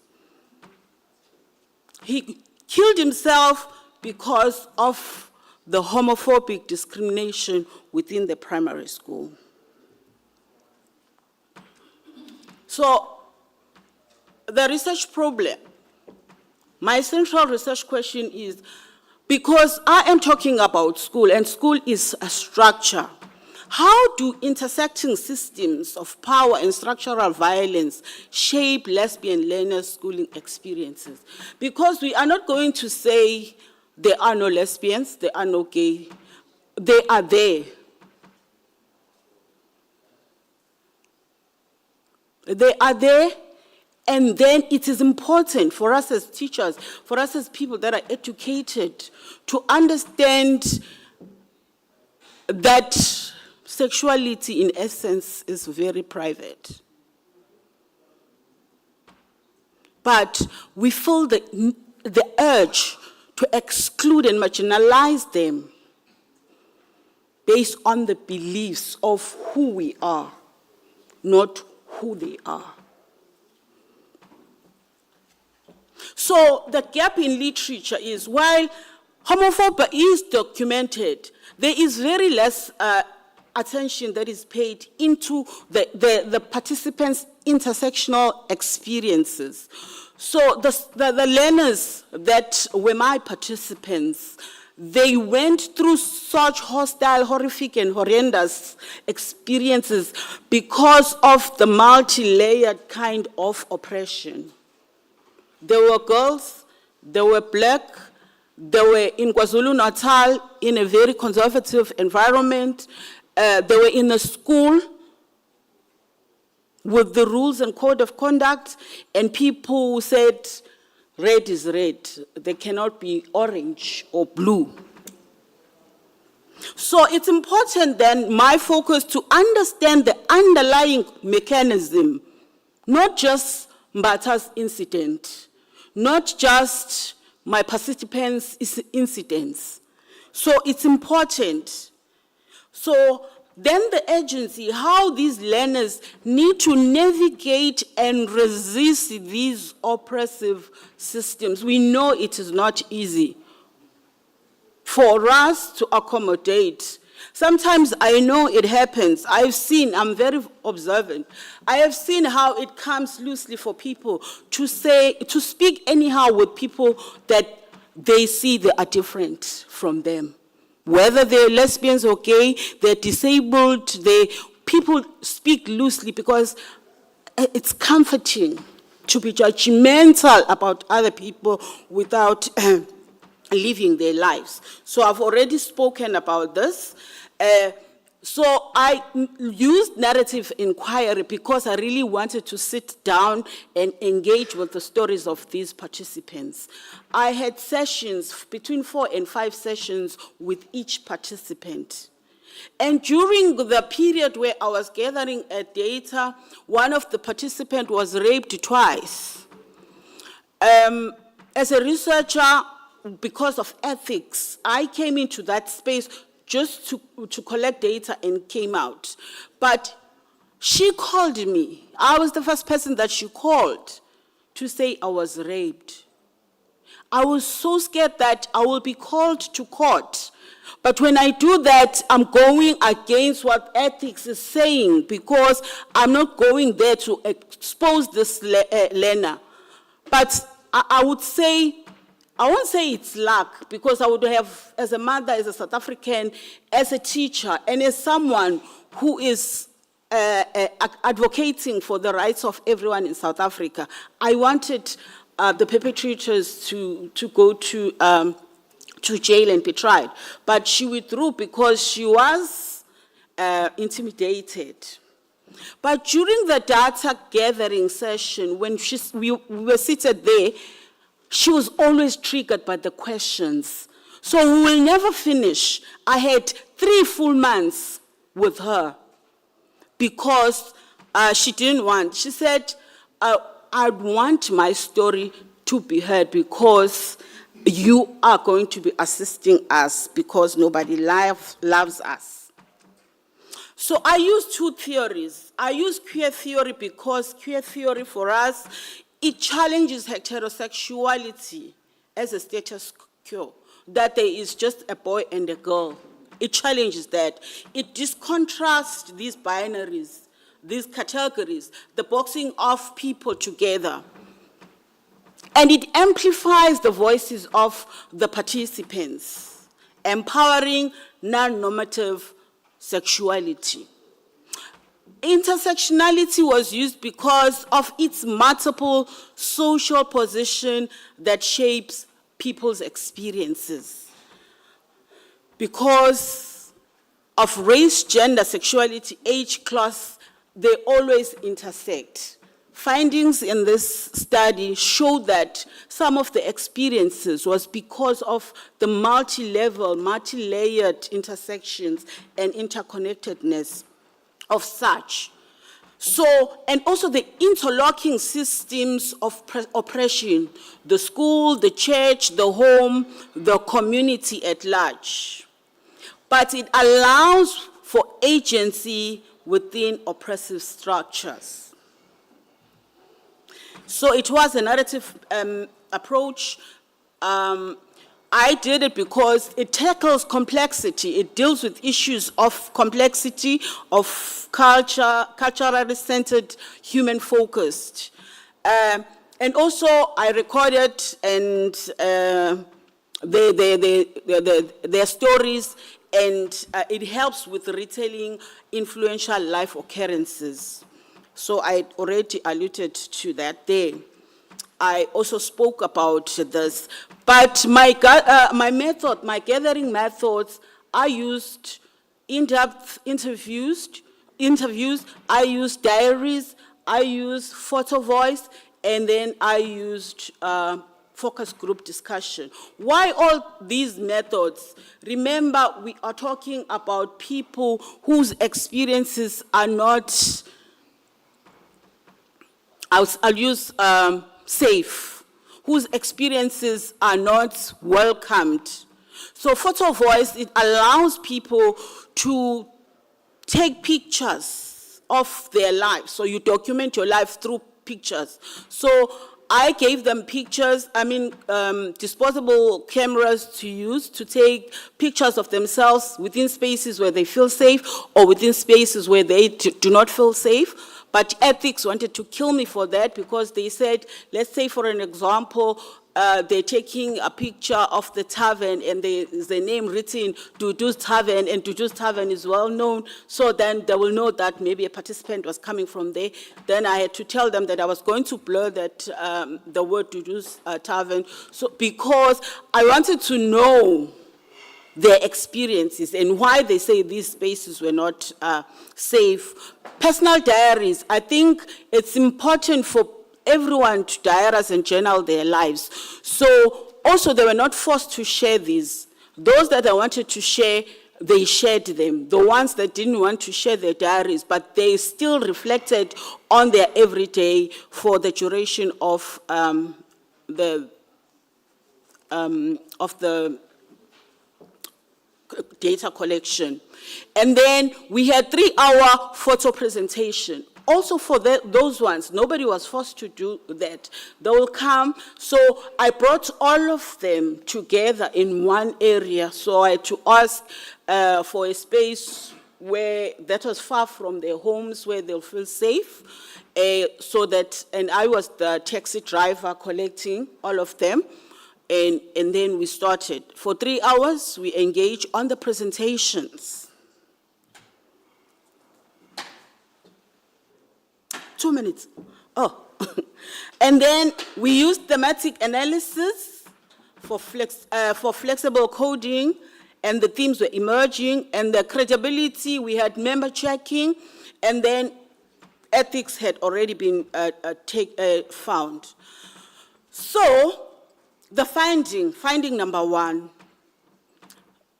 He killed himself because of the homophobic discrimination within the primary school. So, the research problem, my central research question is, because I am talking about school, and school is a structure, how do intersecting systems of power and structural violence shape lesbian learners' schooling experiences? Because we are not going to say there are no lesbians, there are no gay, they are there. They are there, and then it is important for us as teachers, for us as people that are educated, to understand that sexuality, in essence, is very private. But we feel the urge to exclude and marginalize them based on the beliefs of who we are, not who they are. So the gap in literature is, while homophobia is documented, there is very less attention that is paid into the participants' intersectional experiences. So the learners that were my participants, they went through such hostile, horrific, and horrendous experiences because of the multi-layered kind of oppression. There were girls, they were black, they were in KwaZulu-Natal in a very conservative environment. They were in a school with the rules and code of conduct, and people who said, red is red, they cannot be orange or blue. So it's important then, my focus, to understand the underlying mechanism, not just Mbata's incident, not just my participants' incidents. So it's important. So then the agency, how these learners need to navigate and resist these oppressive systems. We know it is not easy for us to accommodate. Sometimes I know it happens. I'm very observant. I have seen how it comes loosely for people to speak anyhow with people that they see they are different from them. Whether they're lesbians or gay, they're disabled, people speak loosely because it's comforting to be judgmental about other people without living their lives. So I've already spoken about this. So I used narrative inquiry because I really wanted to sit down and engage with the stories of these participants. I had sessions, between 4 and 5 sessions with each participant. And during the period where I was gathering data, one of the participants was raped twice. As a researcher, because of ethics, I came into that space just to collect data and came out. But she called me. I was the first person that she called to say I was raped. I was so scared that I will be called to court. But when I do that, I'm going against what ethics is saying because I'm not going there to expose this learner. But I would say, I won't say it's luck, because I would have, as a mother, as a South African, as a teacher, and as someone who is advocating for the rights of everyone in South Africa, I wanted the perpetrators to go to jail and be tried. But she withdrew because she was intimidated. But during the data gathering session, when we were seated there, she was always triggered by the questions. So we will never finish. I had 3 full months with her because she didn't want. She said, I want my story to be heard because you are going to be assisting us because nobody loves us. So I use two theories. I use queer theory because queer theory for us, it challenges heterosexuality as a status quo, that there is just a boy and a girl. It challenges that. It discontrasts these binaries, these categories, the boxing of people together. And it amplifies the voices of the participants, empowering non-normative sexuality. Intersectionality was used because of its multiple social position that shapes people's experiences. Because of race, gender, sexuality, age, class, they always intersect. Findings in this study show that some of the experiences was because of the multi-level, multi-layered intersections and interconnectedness of such. So, and also the interlocking systems of oppression, the school, the church, the home, the community at large. But it allows for agency within oppressive structures. So it was a narrative approach. I did it because it tackles complexity. It deals with issues of complexity, of culture, culturally centered, human focused. And also I recorded and their stories, and it helps with retelling influential life occurrences. So I already alluded to that there. I also spoke about this, but my method, my gathering methods, I used in-depth interviews, I used diaries, I used photo voice, and then I used focus group discussion. Why all these methods? Remember, we are talking about people whose experiences are not, I'll use safe, whose experiences are not welcomed. So photo voice, it allows people to take pictures of their lives. So you document your life through pictures. So I gave them pictures, disposable cameras to use to take pictures of themselves within spaces where they feel safe or within spaces where they do not feel safe. But ethics wanted to kill me for that because they said, let's say for an example, they're taking a picture of the tavern and there's the name written, Dudu's Tavern, and Dudu's Tavern is well known, so then they will know that maybe a participant was coming from there. Then I had to tell them that I was going to blur that, the word Dudu's Tavern, so because I wanted to know their experiences and why they say these spaces were not safe. Personal diaries, I think it's important for everyone to diarize and journal their lives. So also they were not forced to share these. Those that I wanted to share, they shared them. The ones that didn't want to share their diaries, but they still reflected on their everyday for the duration of the data collection. And then we had 3-hour photo presentation. Also for those ones, nobody was forced to do that. They will come. So I brought all of them together in one area. So I had to ask for a space where that was far from their homes, where they'll feel safe. So that, and I was the taxi driver collecting all of them. And then we started. For 3 hours, we engaged on the presentations. 2 minutes. Oh. And then we used thematic analysis for flexible coding, and the themes were emerging, and the credibility, we had member checking, and then ethics had already been found. So, the finding number one,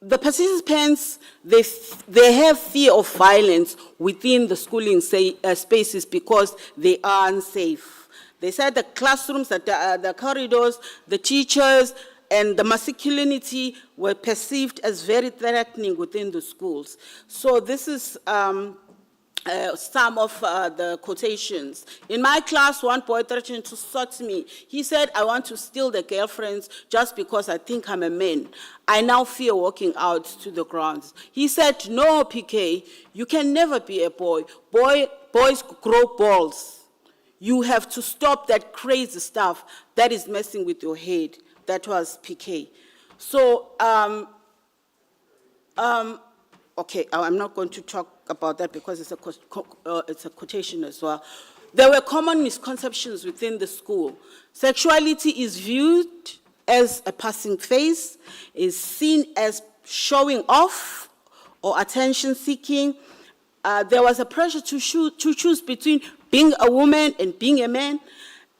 the participants, they have fear of violence within the schooling spaces because they are unsafe. They said the classrooms, the corridors, the teachers, and the masculinity were perceived as very threatening within the schools. So this is some of the quotations. In my class, one boy threatened to sort me. He said, I want to steal the girlfriends just because I think I'm a man. I now fear walking out to the grounds. He said, no, PK, you can never be a boy. Boys grow balls. You have to stop that crazy stuff that is messing with your head. That was PK. So, okay, I'm not going to talk about that because it's a quotation as well. There were common misconceptions within the school. Sexuality is viewed as a passing phase, is seen as showing off or attention seeking. There was a pressure to choose between being a woman and being a man.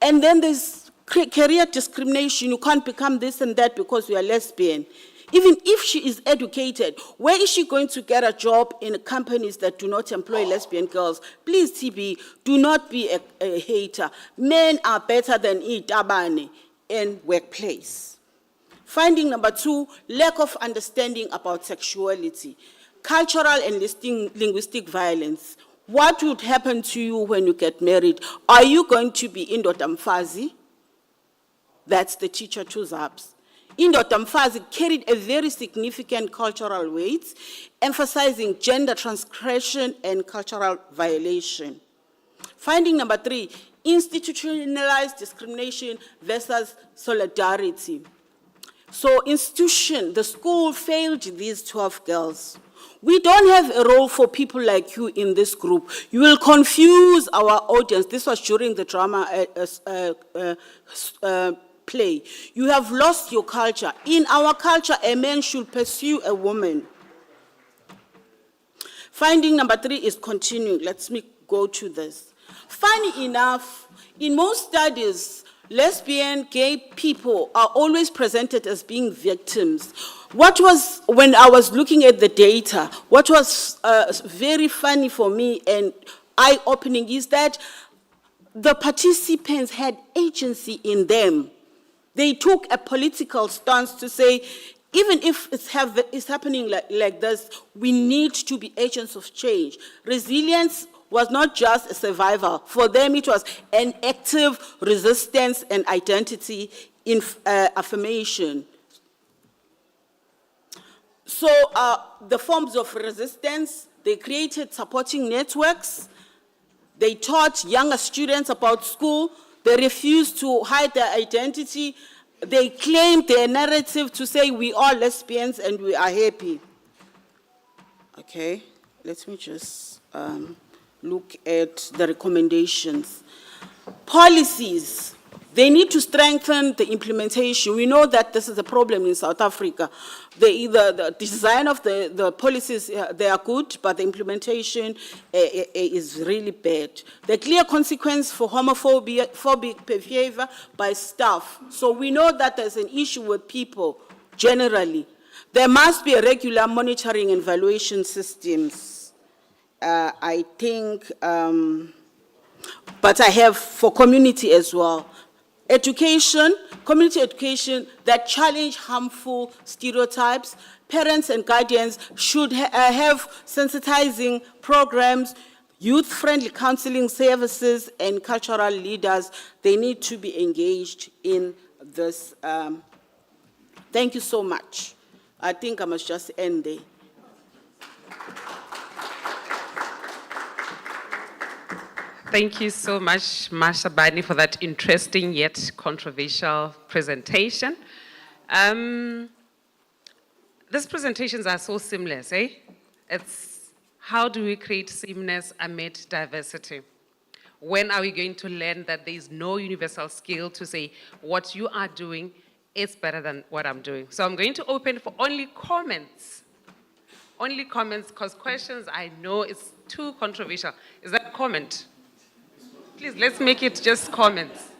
And then there's career discrimination. You can't become this and that because you are lesbian. Even if she is educated, where is she going to get a job in companies that do not employ lesbian girls? Please, TB, do not be a hater. Men are better than itabane in workplace. Finding number 2, lack of understanding about sexuality. Cultural and linguistic violence. What would happen to you when you get married? Are you going to be indoda mfazi? That's the teacher choose ups. Indoda mfazi carried a very significant cultural weight, emphasizing gender transgression and cultural violation. Finding number 3, institutionalized discrimination versus solidarity. So institution, the school failed these 12 girls. We don't have a role for people like you in this group. You will confuse our audience. This was during the drama play. You have lost your culture. In our culture, a man should pursue a woman. Finding number 3 is continuing. Let me go to this. Funny enough, in most studies, lesbian, gay people are always presented as being victims. When I was looking at the data, what was very funny for me and eye-opening is that the participants had agency in them. They took a political stance to say, even if it's happening like this, we need to be agents of change. Resilience was not just a survival. For them, it was an active resistance and identity in affirmation. So the forms of resistance, they created supporting networks. They taught younger students about school. They refused to hide their identity. They claimed their narrative to say we are lesbians and we are happy. Okay, let me just look at the recommendations. Policies, they need to strengthen the implementation. We know that this is a problem in South Africa. The design of the policies, they are good, but the implementation is really bad. The clear consequence for homophobic behavior by staff. So we know that there's an issue with people generally. There must be a regular monitoring and evaluation systems. I think, but I have for community as well. Education, community education that challenge harmful stereotypes. Parents and guardians should have sensitizing programs, youth-friendly counseling services, and cultural leaders. They need to be engaged in this. Thank you so much. I think I must just end there. Thank you so much, Marsha Bani, for that interesting yet controversial presentation. These presentations are so seamless, eh? It's how do we create sameness amid diversity? When are we going to learn that there is no universal scale to say what you are doing is better than what I'm doing? So I'm going to open for only comments. Only comments, because questions I know is too controversial. Is that a comment? Please, let's make it just comments.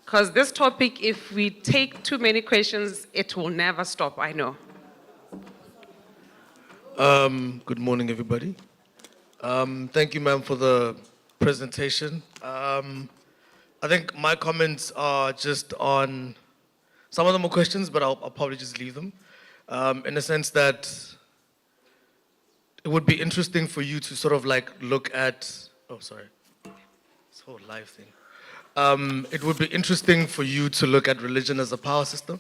Because this topic, if we take too many questions, it will never stop, I know. Good morning, everybody. Thank you, ma'am, for the presentation. I think my comments are just on Some of them are questions, but I'll probably just leave them. In the sense that it would be interesting for you to sort of like look at, oh, sorry, this whole live thing. It would be interesting for you to look at religion as a power system,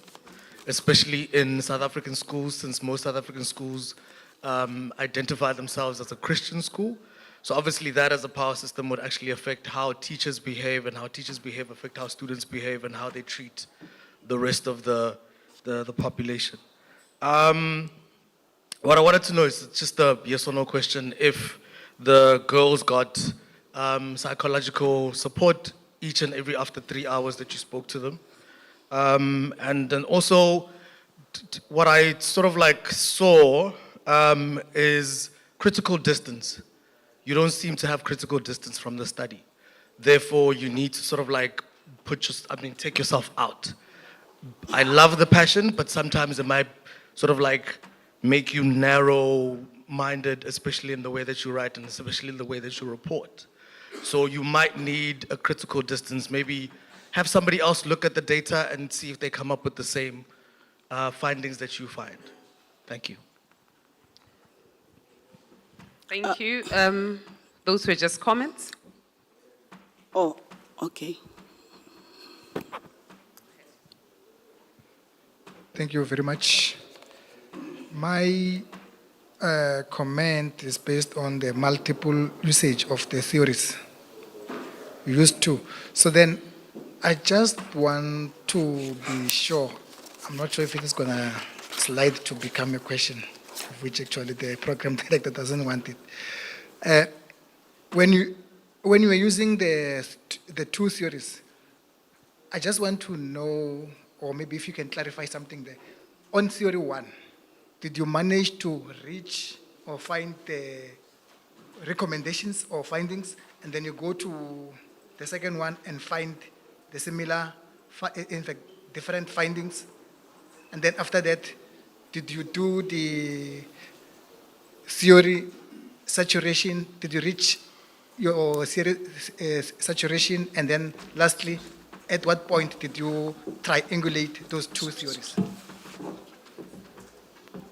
especially in South African schools, since most South African schools identify themselves as a Christian school. So obviously that as a power system would actually affect how teachers behave, and how teachers behave affect how students behave and how they treat the rest of the population. What I wanted to know is just a yes or no question. If the girls got psychological support each and every after 3 hours that you spoke to them. And then also, what I sort of like saw is critical distance. You don't seem to have critical distance from the study. Therefore, you need to sort of like take yourself out. I love the passion, but sometimes it might sort of like make you narrow-minded, especially in the way that you write and especially in the way that you report. So you might need a critical distance, maybe have somebody else look at the data and see if they come up with the same findings that you find. Thank you. Thank you. Those were just comments. Oh, okay. Thank you very much. My comment is based on the multiple usage of the theories used to. So then I just want to be sure. I'm not sure if it is going to slide to become a question, of which actually the program director doesn't want it. When you were using the two theories, I just want to know, or maybe if you can clarify something there. On theory one, did you manage to reach or find the recommendations or findings, and then you go to the second one and find the similar, in fact, different findings? And then after that, did you do the theory saturation? Did you reach your theory saturation? And then lastly, at what point did you triangulate those two theories?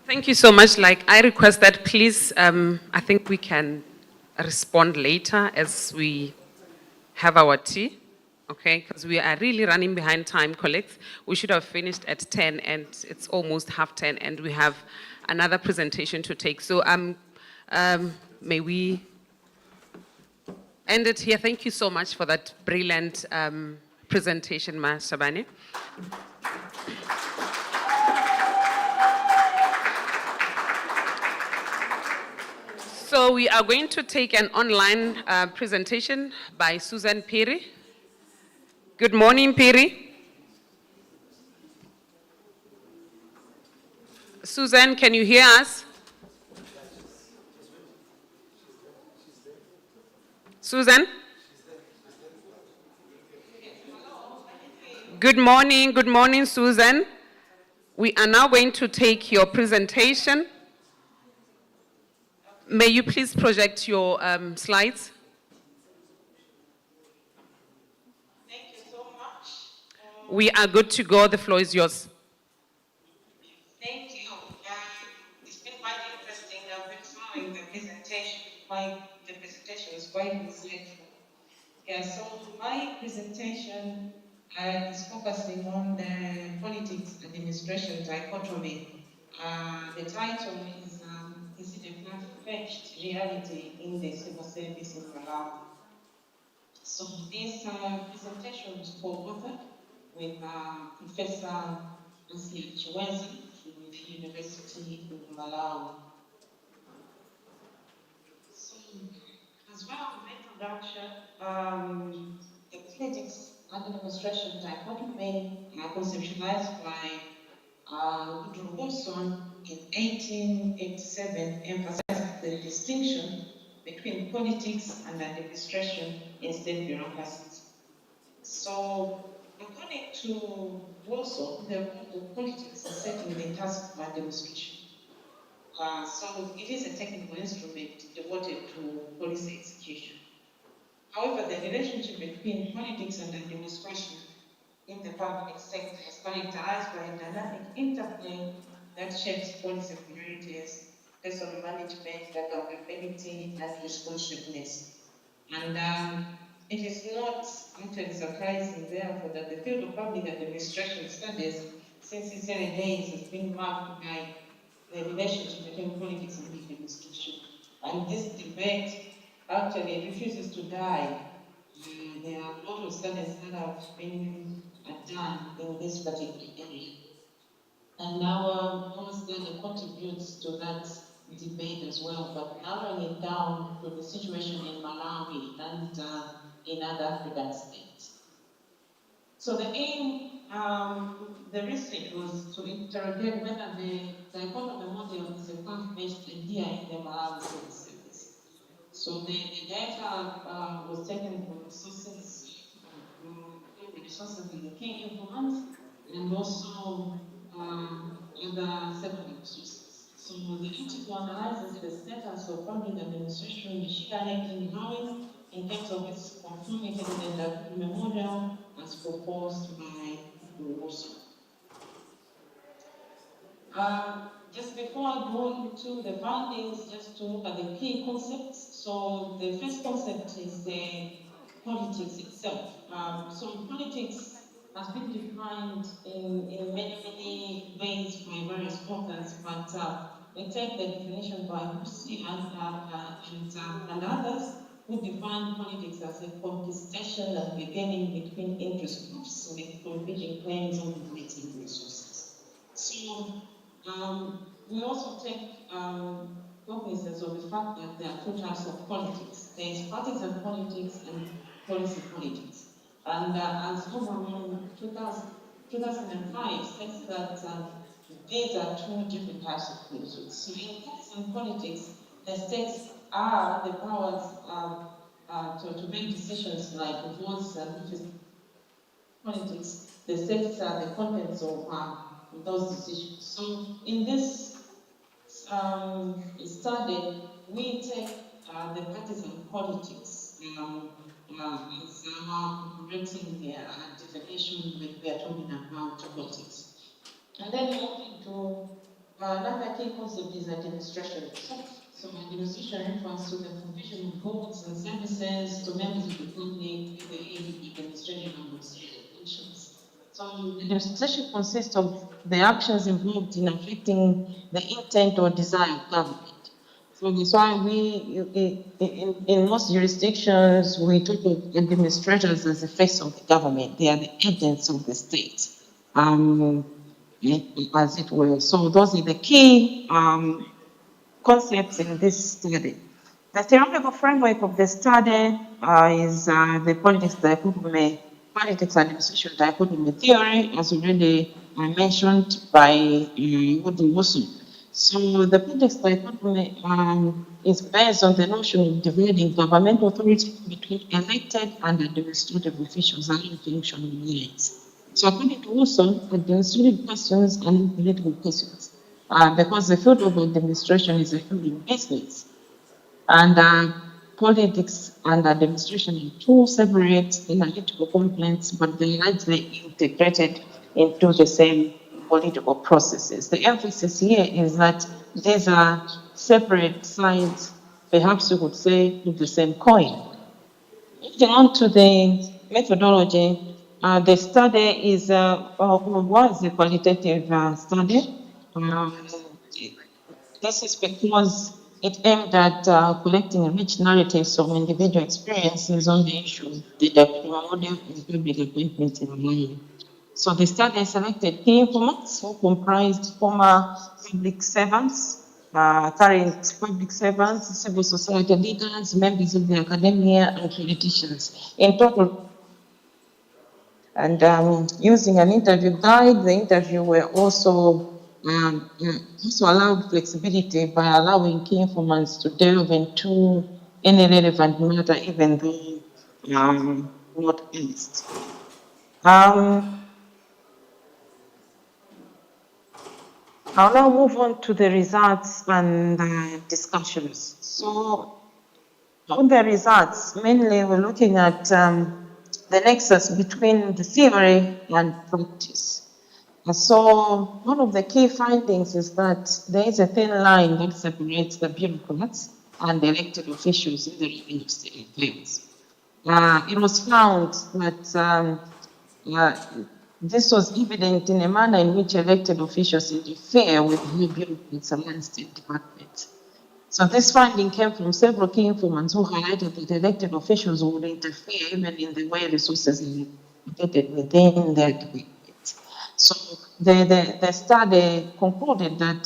Thank you so much. I request that please, I think we can respond later as we have our tea, okay? Because we are really running behind time, colleagues. We should have finished at 10 and it's almost 10:30 and we have another presentation to take. So may we end it here. Thank you so much for that brilliant presentation, Ma Shabane. So we are going to take an online presentation by Susan Piri. Good morning, Piri. Susan, can you hear us? Susan? Good morning, Susan. We are now going to take your presentation. May you please project your slides? Thank you so much. We are good to go. The floor is yours. Thank you. It's been quite interesting. I've been following the presentation. The presentation is quite insightful. Yeah, so my presentation is focusing on the politics administration dichotomy. The title is it a far-fetched reality in the civil service in Malawi? So this presentation was co-authored with Professor Lucia Chiweza from the University of Malawi. So as well as the introduction, the politics and administration dichotomy conceptualized by Woodrow Wilson in 1887 emphasizes the distinction between politics and administration in state bureaucracies. So, according to Wilson, the role of politics is setting the task of administration. So, it is a technical instrument devoted to policy execution. However, the relationship between politics and administration in the public sector is characterized by a dynamic interplay that shapes policy priorities, personal management, accountability, and responsiveness. And it is not actually surprising, therefore, that the field of public administration studies, since its early days, has been marked by the relationship between politics and administration. And this debate actually refuses to die. There are a lot of studies that have been done in this particular area. And our study contributes to that debate as well, but narrowing it down to the situation in Malawi and in other African states. So the aim, the research was to interrogate whether the dichotomy model is a fact-based idea in the Malawi civil service. So the data was taken from sources, resources in the key informants, and also other secondary sources. So the article analyzes the status of public administration machinery in Malawi in terms of its conformity to the dichotomy model as proposed by Wilson. Just before I go into the findings, just to look at the key concepts. So the first concept is the politics itself. So politics has been defined in many ways by various authors, but we take the definition by Hussey and others who define politics as a contestation and bargaining between interest groups with competing claims on the rights and resources. So we also take cognizance of the fact that there are two types of politics. There is partisan politics and policy politics. And as overall 2005 says that these are two different types of politics. So in partisan politics, the states are the powers to make decisions like votes and politics. The states are the contents of those decisions. So in this study, we take the partisan politics as our operating definition when we are talking about politics. And then moving to another key concept is administration itself. So administration refers to the provision of goods and services to members of the public with the aid of administrative and administrative functions. So the administration consists of the actions involved in affecting the intent or desire of government. So that's why in most jurisdictions, we talk of administrators as the face of the government. They are the agents of the state, as it were. So those are the key concepts in this study. The theoretical framework of the study is the politics administration dichotomy theory, as already mentioned by Woody Wilson. So the politics dichotomy is based on the notion of dividing governmental authority between elected and administrative officials and functional units. So according to Wilson, administrative questions and political questions, because the field of administration is a field of business, and politics and administration are two separate analytical components, but they're largely integrated into the same political processes. The emphasis here is that these are separate sides, perhaps you could say, of the same coin. Moving on to the methodology, the study was a qualitative study. This is because it aimed at collecting rich narratives of individual experiences on the issue of the model of public appointment in Malawi. So the study selected key informants who comprised former public servants, current public servants, civil society leaders, members of the academia, and politicians. In total, and using an interview guide, the interview were also allowed flexibility by allowing key informants to delve into any relevant matter, even though not asked. I'll now move on to the results and discussions. So on the results, mainly we're looking at the nexus between the theory and practice. And so one of the key findings is that there is a thin line that separates the bureaucrats and the elected officials in the running of state affairs. It was found that this was evident in a manner in which elected officials interfere with the bureaucrats and state departments. So this finding came from several key informants who highlighted that elected officials would interfere even in the way resources are allocated within their departments. So the study concluded that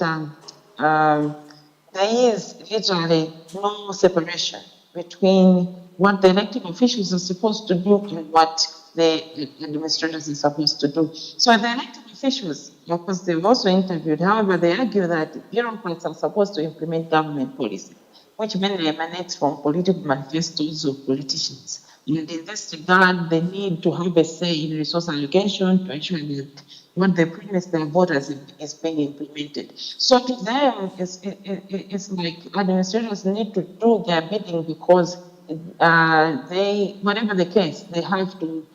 there is literally no separation between what the elected officials are supposed to do and what the administrators are supposed to do. So the elected officials, of course, they've also interviewed, however, they argue that bureaucrats are supposed to implement government policy, which mainly emanates from political manifestos of politicians. And in this regard, they need to have a say in resource allocation to ensure that what they promise their voters is being implemented. So to them, it's like administrators need to do their bidding because they, whatever the case, they have to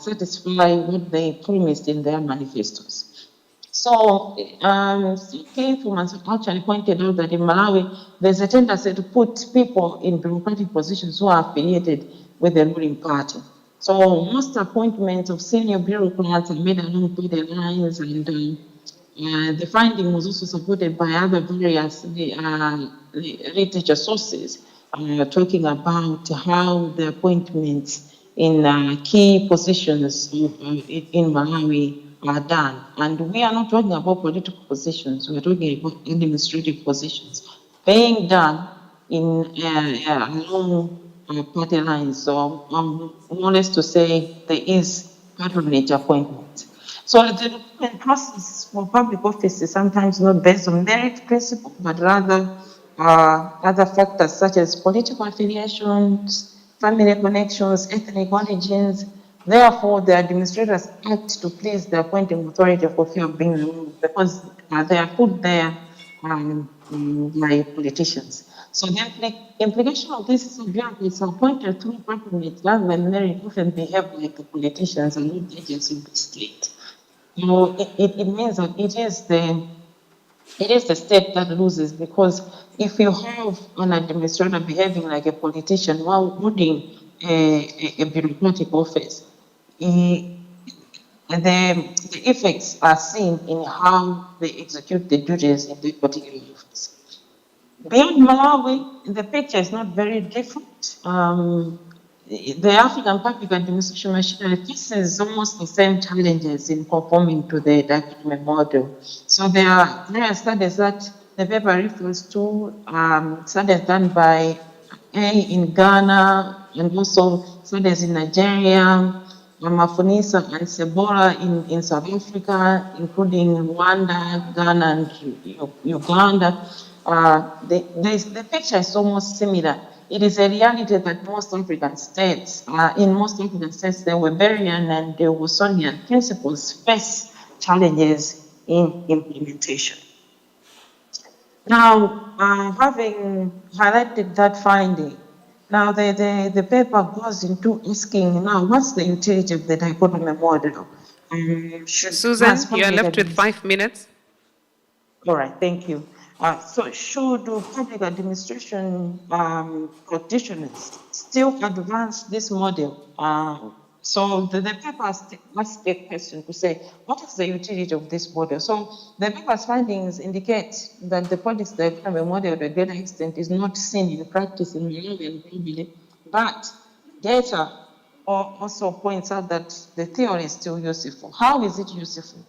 satisfy what they promised in their manifestos. So, key informants actually pointed out that in Malawi, there's a tendency to put people in bureaucratic positions who are affiliated with the ruling party. So, most appointments of senior bureaucrats are made along party lines, and the finding was also supported by other various literature sources talking about how the appointments in key positions in Malawi are done. And we are not talking about political positions, we're talking about administrative positions being done in along party lines. So more or less to say there is patronage appointment. So the recruitment process for public office is sometimes not based on merit principle, but rather other factors such as political affiliations, family connections, ethnic origins. Therefore, the administrators act to please the appointing authority for fear of being removed because they are put there by politicians. So the implication of this is that bureaucrats are appointed through patronage rather than merit, often behave like the politicians and not agents of the state. You know, it means that it is the state that loses, because if you have an administrator behaving like a politician while holding a bureaucratic office, the effects are seen in how they execute the duties in the particular office. Beyond Malawi, the picture is not very different. The African public administration machinery faces almost the same challenges in conforming to the document model. So there are various studies that the paper refers to, studies done by in Ghana and also studies in Nigeria, Mafunisa and Sebola in South Africa, including Rwanda, Ghana, and Uganda. The picture is almost similar. It is a reality that most African states, in most African states, the Weberian and the Wilsonian principles face challenges in implementation. Now, having highlighted that finding, now the paper goes into asking now, what's the utility of the dichotomy model? Susan, you are left with 5 minutes. All right, thank you. So should public administration practitioners still advance this model? So the paper asked a question to say, what is the utility of this model? So the paper's findings indicate that the politics dichotomy model to a greater extent is not seen in practice in Malawi and globally, but data also points out that the theory is still useful. How is it useful?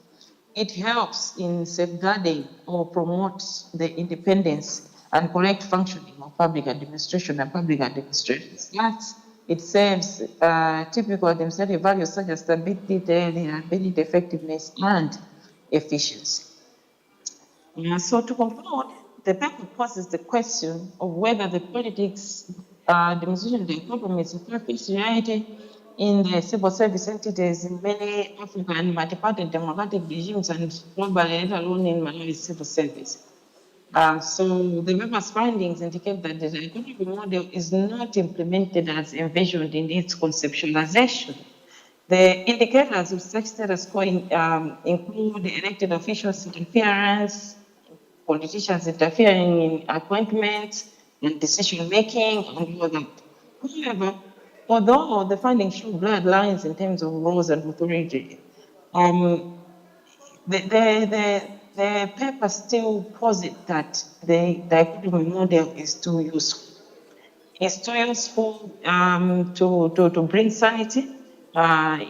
It helps in safeguarding or promotes the independence and correct functioning of public administration and public administrators. That it serves typical administrative values such as stability, reliability, effectiveness, and efficiency. So to conclude, the paper poses the question of whether the politics administration dichotomy is a practice reality in the civil service entities in many African multi-party democratic regimes and globally, let alone in Malawi civil service. So the paper's findings indicate that the dichotomy model is not implemented as envisioned in its conceptualization The indicators of such status quo include elected officials' interference, politicians interfering in appointments and decision-making, and all that. However, although the findings show blurred lines in terms of roles and authority, the paper still posits that the dichotomy model is too useful. It's too useful to bring sanity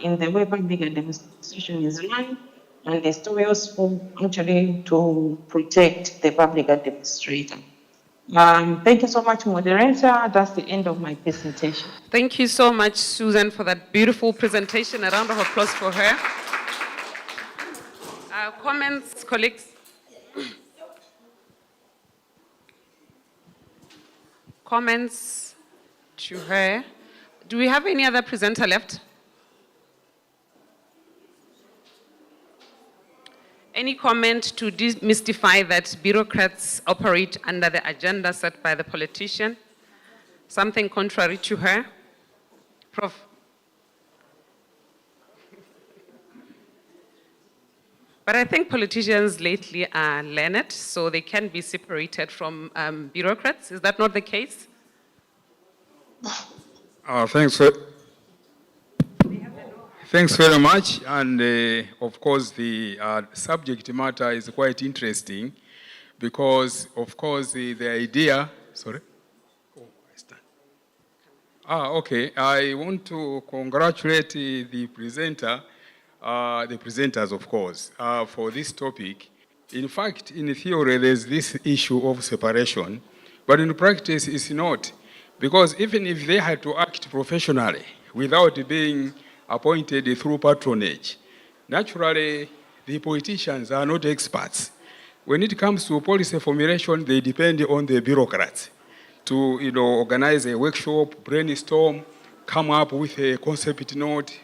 in the way public administration is run, and it's too useful actually to protect the public administrator. Thank you so much, moderator. That's the end of my presentation. Thank you so much, Susan, for that beautiful presentation. A round of applause for her. Comments, colleagues? Comments to her? Do we have any other presenter left? Any comment to demystify that bureaucrats operate under the agenda set by the politician? Something contrary to her? Prof. But I think politicians lately are learned, so they can be separated from bureaucrats. Is that not the case? Thanks very much. And of course, the subject matter is quite interesting because, of course, the idea, sorry? Okay. I want to congratulate the presenter, the presenters, of course, for this topic. In fact, in theory, there's this issue of separation, but in practice, it's not. Because even if they had to act professionally without being appointed through patronage, naturally, the politicians are not experts. When it comes to policy formulation, they depend on the bureaucrats to organize a workshop, brainstorm, come up with a concept note,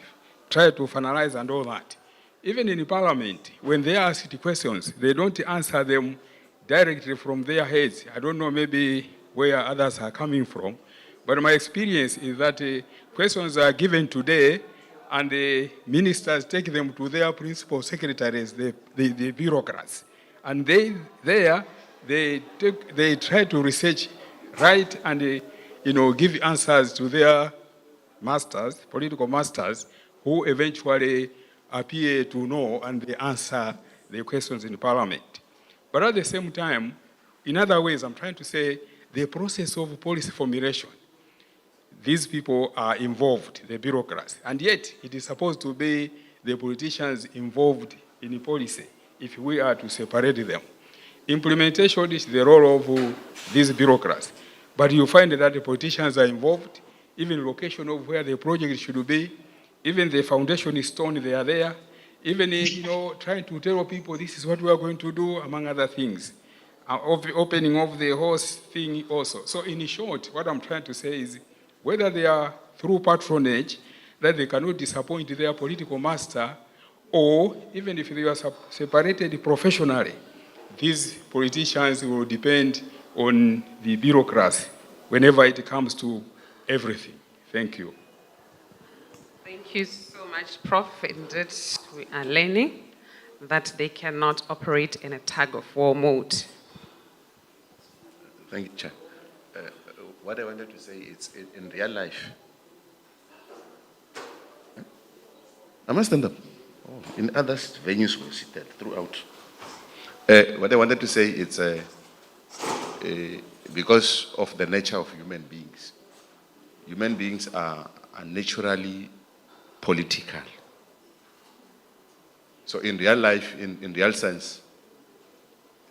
try to finalize and all that. Even in Parliament, when they are asked questions, they don't answer them directly from their heads. I don't know maybe where others are coming from, but my experience is that questions are given today and the ministers take them to their principal secretaries, the bureaucrats. And they try to research, write, and give answers to their masters, political masters, who eventually appear to know and they answer the questions in Parliament. But at the same time, in other ways, I'm trying to say the process of policy formulation, these people are involved, the bureaucrats, and yet it is supposed to be the politicians involved in policy if we are to separate them. Implementation is the role of these bureaucrats, but you find that the politicians are involved, even location of where the project should be, even the foundation stone, they are there, even trying to tell people this is what we are going to do, among other things. Opening of the whole thing also. So in short, what I'm trying to say is, whether they are through patronage, that they cannot disappoint their political master, or even if they are separated professionally, these politicians will depend on the bureaucrats whenever it comes to everything. Thank you. Thank you so much, Prof. Indeed, we are learning that they cannot operate in a tug-of-war mode. Thank you, Chair. What I wanted to say is, in real life, I must stand up. Oh, in other venues, we'll sit there throughout. What I wanted to say is, because of the nature of human beings are naturally political. So in real life, in real sense,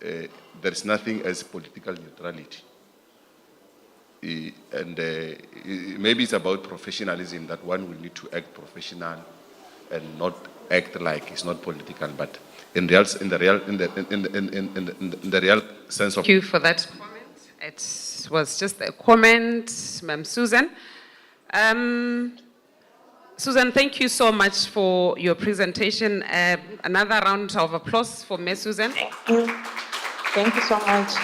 there is nothing as political neutrality. And maybe it's about professionalism, that one will need to act professional and not act like it's not political, but in the real sense of. Thank you for that comment. It was just a comment, Ma'am Susan. Susan, thank you so much for your presentation. Another round of applause for Ms. Susan. Thank you. Thank you so much.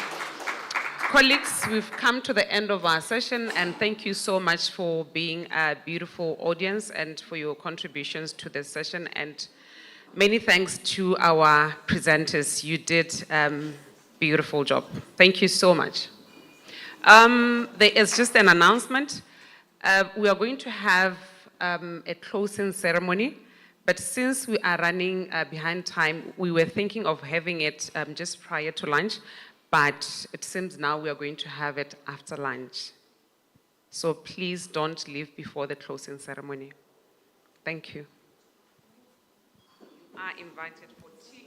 Colleagues, we've come to the end of our session, and thank you so much for being a beautiful audience and for your contributions to this session. And many thanks to our presenters. You did beautiful job. Thank you so much. There is just an announcement. We are going to have a closing ceremony, but since we are running behind time, we were thinking of having it just prior to lunch, but it seems now we are going to have it after lunch. So please don't leave before the closing ceremony. Thank you. Are invited for tea.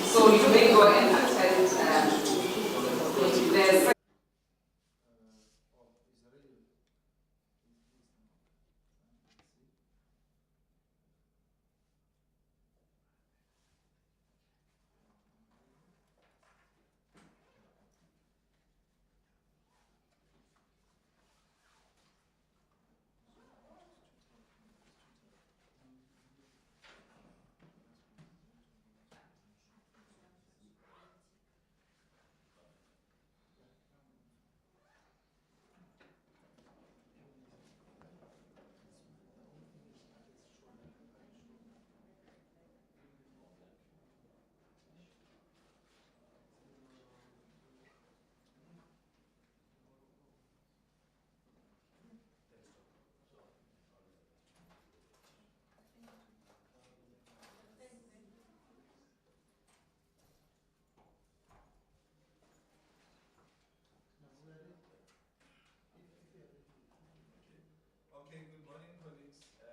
So you may go and attend the Okay, good morning, colleagues. We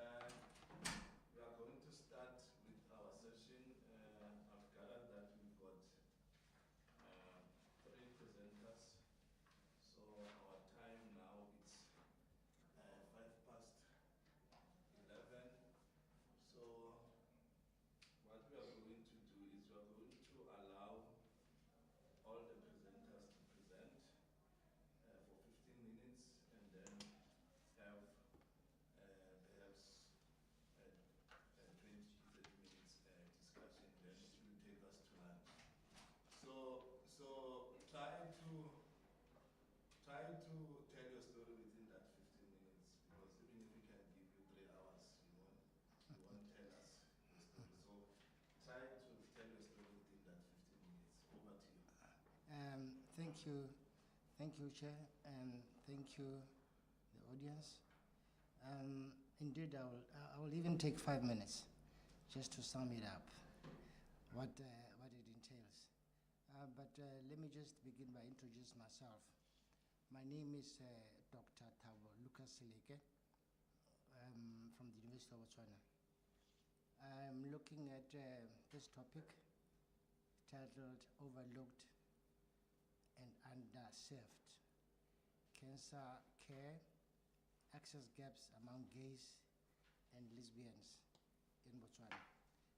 are going to start with our session. I've gathered that we've got 3 presenters. So our time now is 11:05. So what we are going to do is we are going to allow all the presenters to present for 15 minutes and then have perhaps 20 to 30 minutes discussion, then it will take us to lunch. So try to tell your story within that 15 minutes, because even if we can give you 3 hours, you won't tell us your story. So try to tell your story within that 15 minutes. Over to you. Thank you, Chair, and thank you, the audience. Indeed, I will even take 5 minutes just to sum it up, what it entails. But let me just begin by introducing myself. My name is Dr. Thabo Lucas Sileke from the University of Botswana. I'm looking at this topic titled Overlooked and Underserved: Cancer Care, Access Gaps Among Gays and Lesbians in Botswana.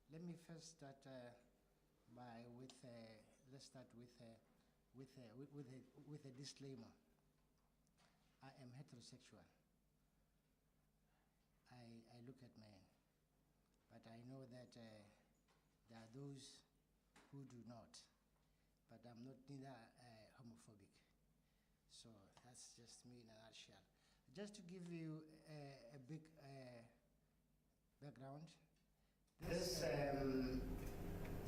Let me first start with a disclaimer. I am heterosexual. I look at men, but I know that there are those who do not. But I'm not neither homophobic. So that's just me in a nutshell. Just to give you a big background, this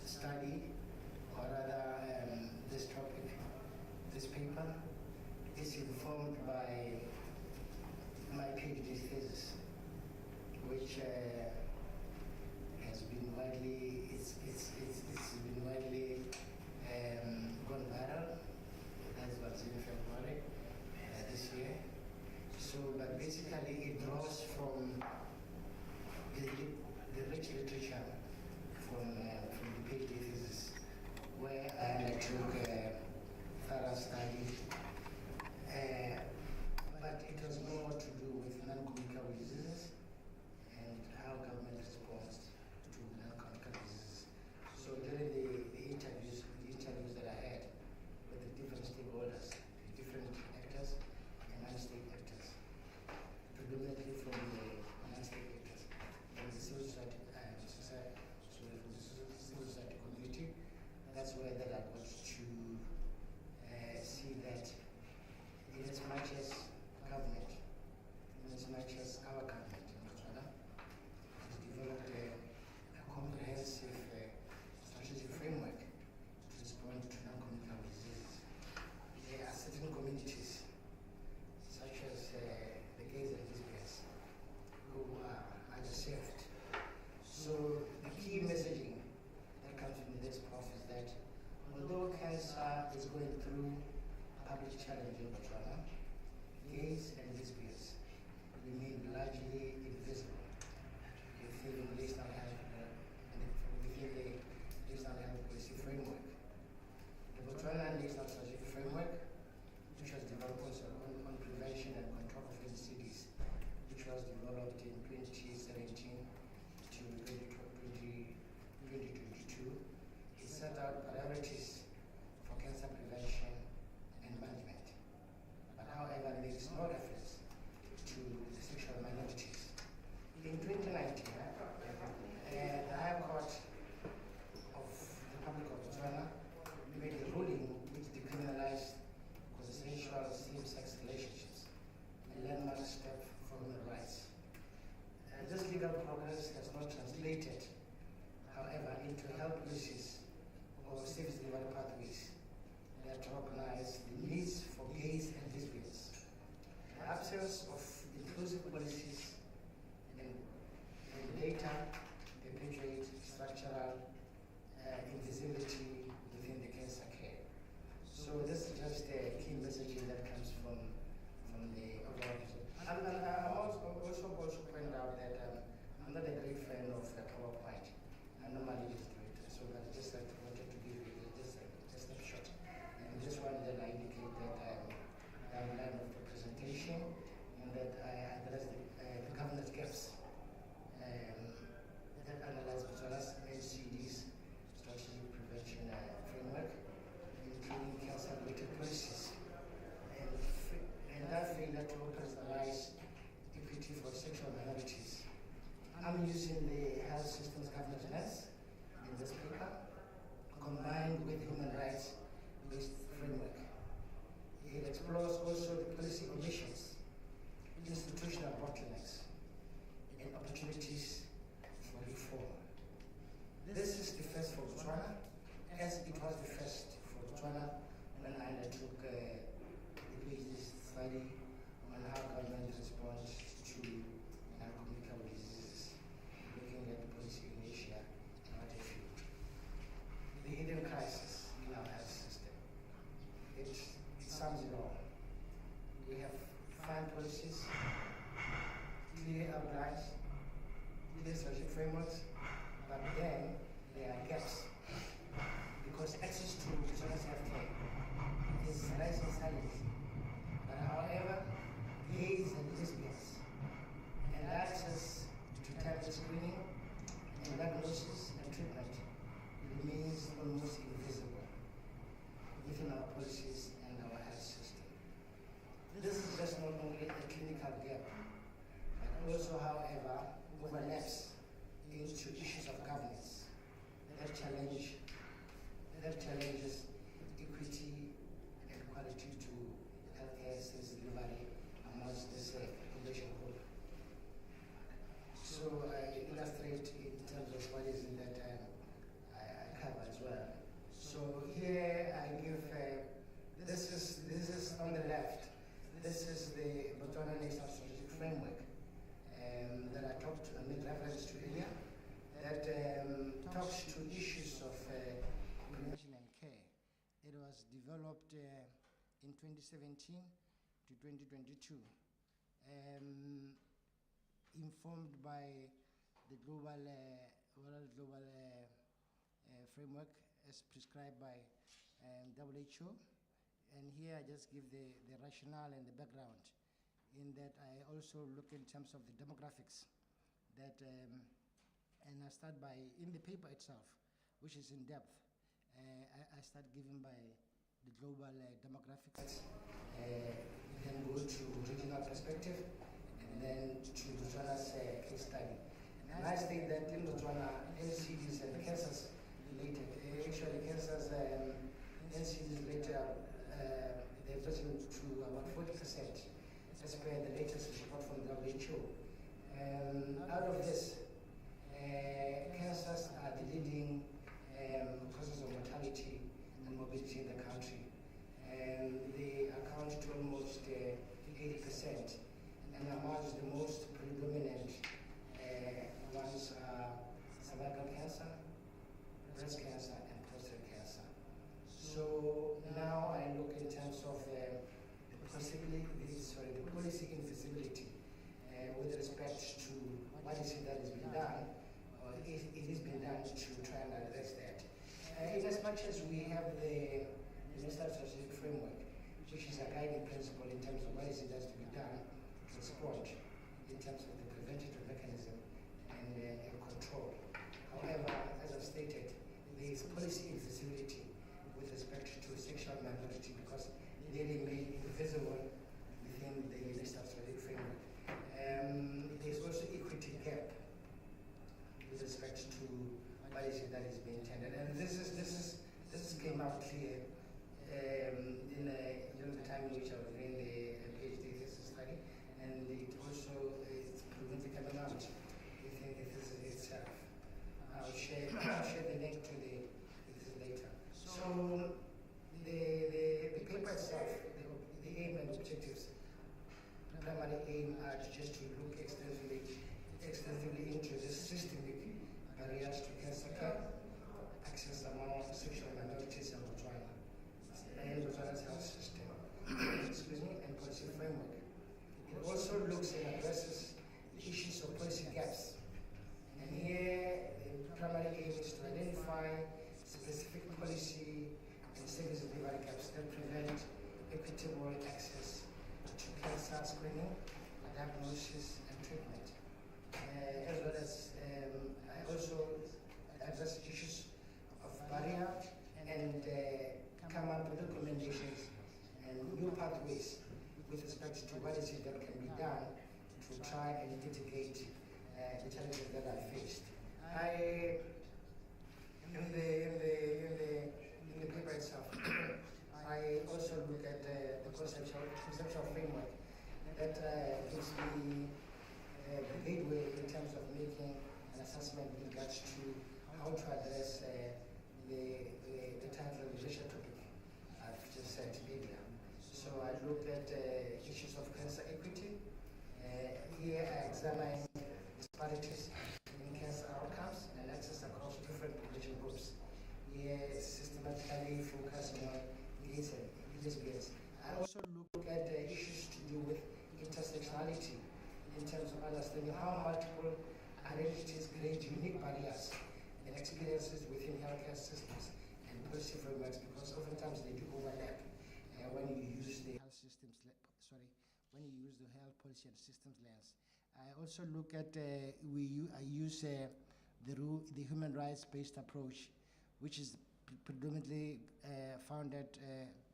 study, or rather this topic, this paper, is informed by my PhD thesis, which has been widely, it's been widely gone viral. That was in February this year. So, but basically it draws from the rich literature from the PhD thesis, where I undertook a thorough study. But it was more to do with non-communicable diseases and how government responds to non-communicable diseases. So during the interviews cancer is going through a public challenge in Botswana. Gays and lesbians remain largely invisible within the national health policy framework. The Botswana National Strategic Framework, which was developed also on prevention and control of STDs, which was developed in 2017 to 2022, it set out priorities for cancer prevention and management, but however makes no reference to the sexual minorities. In 2019, the High Court of the Republic of Botswana made a ruling which decriminalized consensual same-sex relationships, a landmark step for human rights. This legal progress has not translated, however, into health policies or service delivery pathways that recognize the needs for gays and lesbians. The absence of inclusive policies and data perpetuate structural invisibility within the cancer care. So this is just a key messaging that comes from the overall. And I also point out that I'm not a great fan of PowerPoint. I normally just do it, so I just wanted to give you just a snapshot. And this one that I indicate that the outline of the presentation and that I address the governance gaps that analyze Botswana's NCD's strategic prevention framework, including cancer-related policies, and that failure to operationalize equity for sexual minorities. I'm using the health systems governance lens in this paper, combined with human rights-based framework. It explores also the policy omissions, institutional bottlenecks, and opportunities for reform. This is the first for Botswana, as it was the first for Botswana when I undertook the PhD study on how government responds to non-communicable diseases, looking at the policy in Asia and what have you. The hidden crisis in our health system. It sums it all. We have fine policies, clear outlines, clear strategic frameworks, but then there are gaps because access to Botswana's healthcare is rising silently. But however, gays and lesbians and access to timely screening and diagnosis and treatment remains almost invisible within our policies and our health system. This is just not only a clinical gap, but also, however, overlaps into issues of governance that challenges equity and quality to healthcare service delivery amongst this population group. So I illustrate in terms of what is it that I cover as well. So here I give, this is on the left, this is the Botswana National Strategic Framework that I made reference to earlier, that talks to issues of prevention and care. It was developed in 2017 to 2022, informed by the World Global Framework as prescribed by WHO. And here I just give the rationale and the background, in that I also look in terms of the demographics that, and I start by, in the paper itself, which is in depth, I start giving by the global demographics, then go to regional perspective, and then to Botswana's case study. And I state that in Botswana, NCDs and cancers related, actually cancers and NCDs related, they're reaching to about 40%, as per the latest report from WHO. Out of this, cancers are the leading causes of mortality and morbidity in the country. And they account to almost 80%. And amongst the most predominant ones are cervical cancer, breast cancer, and prostate cancer. So it is being done to try and address that. In as much as we have the National Strategic Framework, which is a guiding principle in terms of what is it has to be done to respond in terms of the preventative mechanism and control. However, as I've stated, there is policy invisibility with respect to sexual minority because they remain invisible within the National Strategic Framework. There's also equity gap with respect to what is it that is being intended, and this came out clear during the time in which I was doing the PhD thesis study, and it also is proven coming out within the thesis itself. I'll share the link to the thesis later. So the paper itself, the aim and objectives, primary aim are just to look extensively into the systemic barriers to cancer care, access among sexual minorities in Botswana, and Botswana's health system, and policy framework. It also looks and addresses the issues of policy gaps. And here, the primary aim is to identify specific policy and service delivery gaps that prevent equitable access to cancer screening, diagnosis, and treatment. As well as I also address issues of barrier and come up with recommendations and new pathways with respect to what is it that can be done to try and mitigate the challenges that are faced. In the paper itself, I also look at the conceptual framework that gives me the gateway in terms of making an assessment with regards to how to address the title leadership topic I've just said earlier. So I looked at issues of cancer equity. Here I examined disparities in cancer outcomes and access across different population groups. Here systematically focusing on gays and lesbians. I also look at issues to do with intersectionality in terms of understanding how multiple identities create unique barriers and experiences within healthcare systems and policy frameworks, because oftentimes they do overlap when you use the health systems. When you use the health policy and systems lens. I also look at I use the human rights-based approach, which is predominantly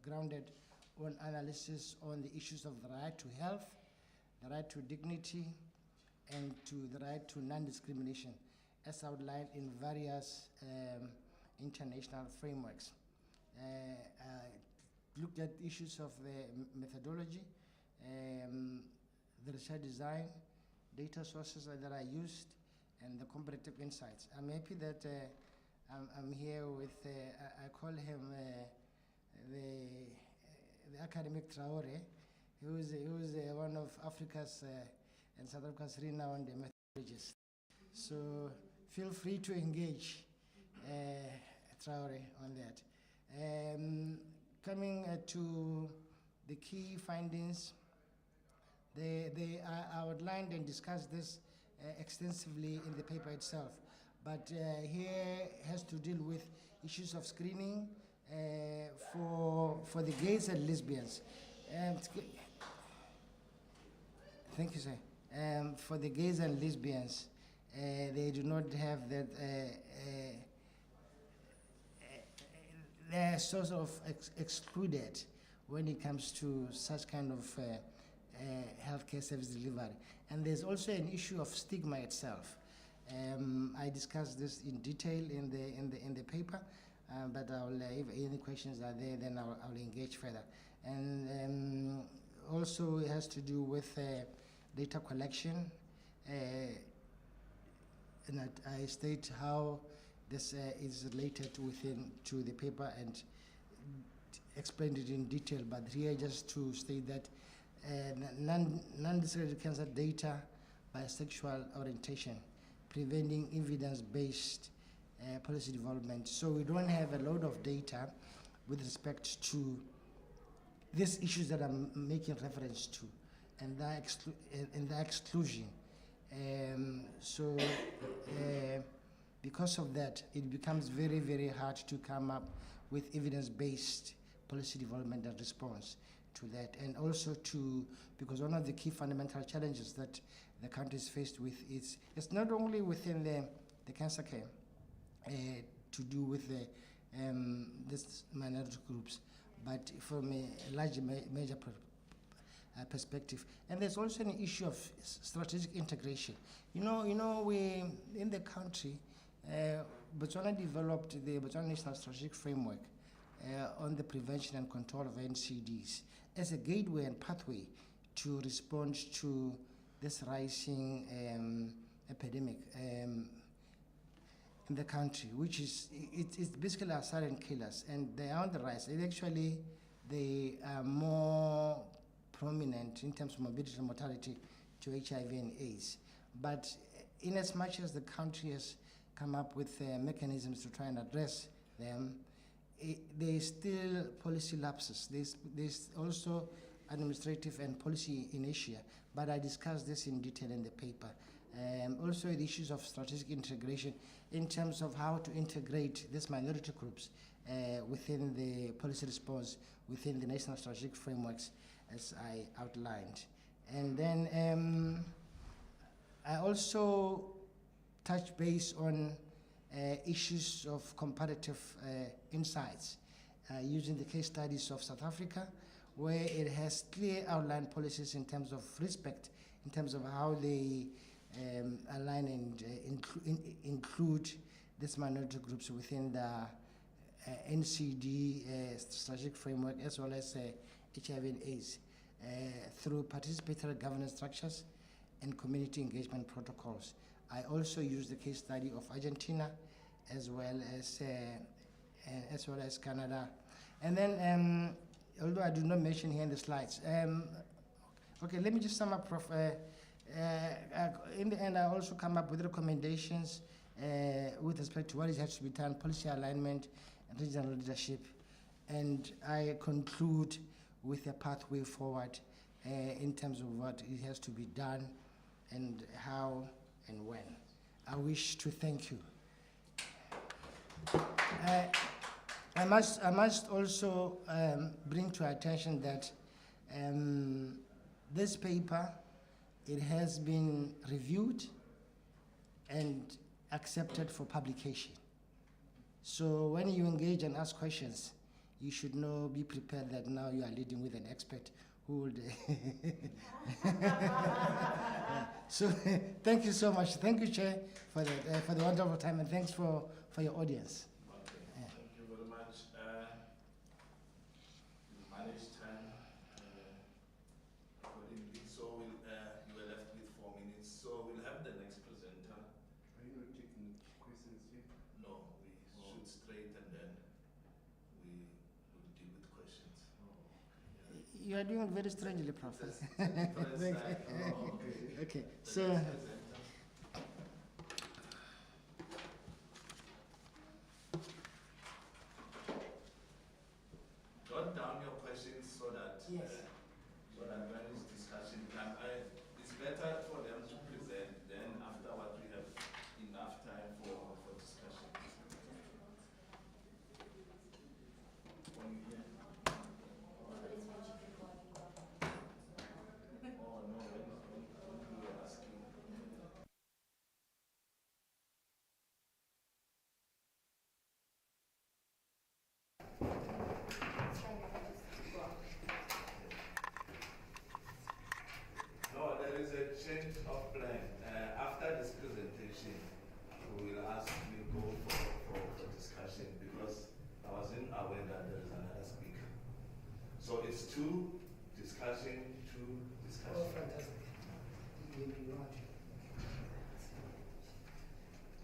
grounded on analysis on the issues of the right to health, the right to dignity, and to the right to non-discrimination, as outlined in various international frameworks. Looked at issues of the methodology, the research design, data sources that I used, and the comparative insights. I'm happy that I'm here with, I call him the academic Traore, who is one of Africa's and South Africa's renowned methodologists. So feel free to engage Traore on that. Coming to the key findings, they are outlined and discussed this extensively in the paper itself. But here has to deal with issues of screening for the gays and lesbians. Thank you, sir. For the gays and lesbians, they do not have that. They're sort of excluded when it comes to such kind of healthcare service delivery. And there's also an issue of stigma itself. I discussed this in detail in the paper, but if any questions are there, then I'll engage further. And also it has to do with data collection, and I state how this is related to the paper and explained it in detail, but here just to state that non-discriminated cancer data by sexual orientation, preventing evidence-based policy development. So we don't have a lot of data with respect to these issues that I'm making reference to, and the exclusion. Because of that, it becomes very, very hard to come up with evidence-based policy development and response to that. And also because one of the key fundamental challenges that the country is faced with is, it's not only within the cancer care, to do with this minority groups, but from a large major perspective. And there's also an issue of strategic integration. You know, we in the country, Botswana developed the Botswana National Strategic Framework on the prevention and control of NCDs as a gateway and pathway to respond to this rising epidemic in the country, which is, it's basically our silent killers, and they are on the rise. They are more prominent in terms of morbidity and mortality to HIV and AIDS. But in as much as the country has come up with mechanisms to try and address them, there's still policy lapses. There's also administrative and policy inertia, but I discussed this in detail in the paper. Also the issues of strategic integration in terms of how to integrate these minority groups within the policy response, within the national strategic frameworks, as I outlined. And then I also touched base on issues of comparative insights using the case studies of South Africa, where it has clear outlined policies in terms of respect, in terms of how they align and include these minority groups within the NCD strategic framework, as well as HIV and AIDS, through participatory governance structures and community engagement protocols. I also used the case study of Argentina, as well as Canada. And then, although I do not mention here in the slides, okay, let me just sum up, Prof. In the end, I also come up with recommendations with respect to what has to be done, policy alignment, and regional leadership. And I conclude with a pathway forward in terms of what it has to be done and how and when. I wish to thank you. I must also bring to attention that this paper, it has been reviewed and accepted for publication. So when you engage and ask questions, you should be prepared that now you are leading with an expert who would. So thank you so much. Thank you, Chair, for the wonderful time, and thanks for your audience. Thank you very much. You managed time accordingly, so you were left with 4 minutes. So we'll have the next presenter. Are you not taking questions here? No, we shoot straight and then we will deal with questions. You are doing very strangely, Prof. Okay, so. Jot down your questions so that yes. So that when it's discussion time, it's better for them to present. Then afterward we have enough time for discussion. Oh no, when you were asking. No, there is a change of plan. After this presentation, we will ask you go for discussion because I wasn't aware that there is another speaker. So it's two discussion, two discussion. Oh, fantastic.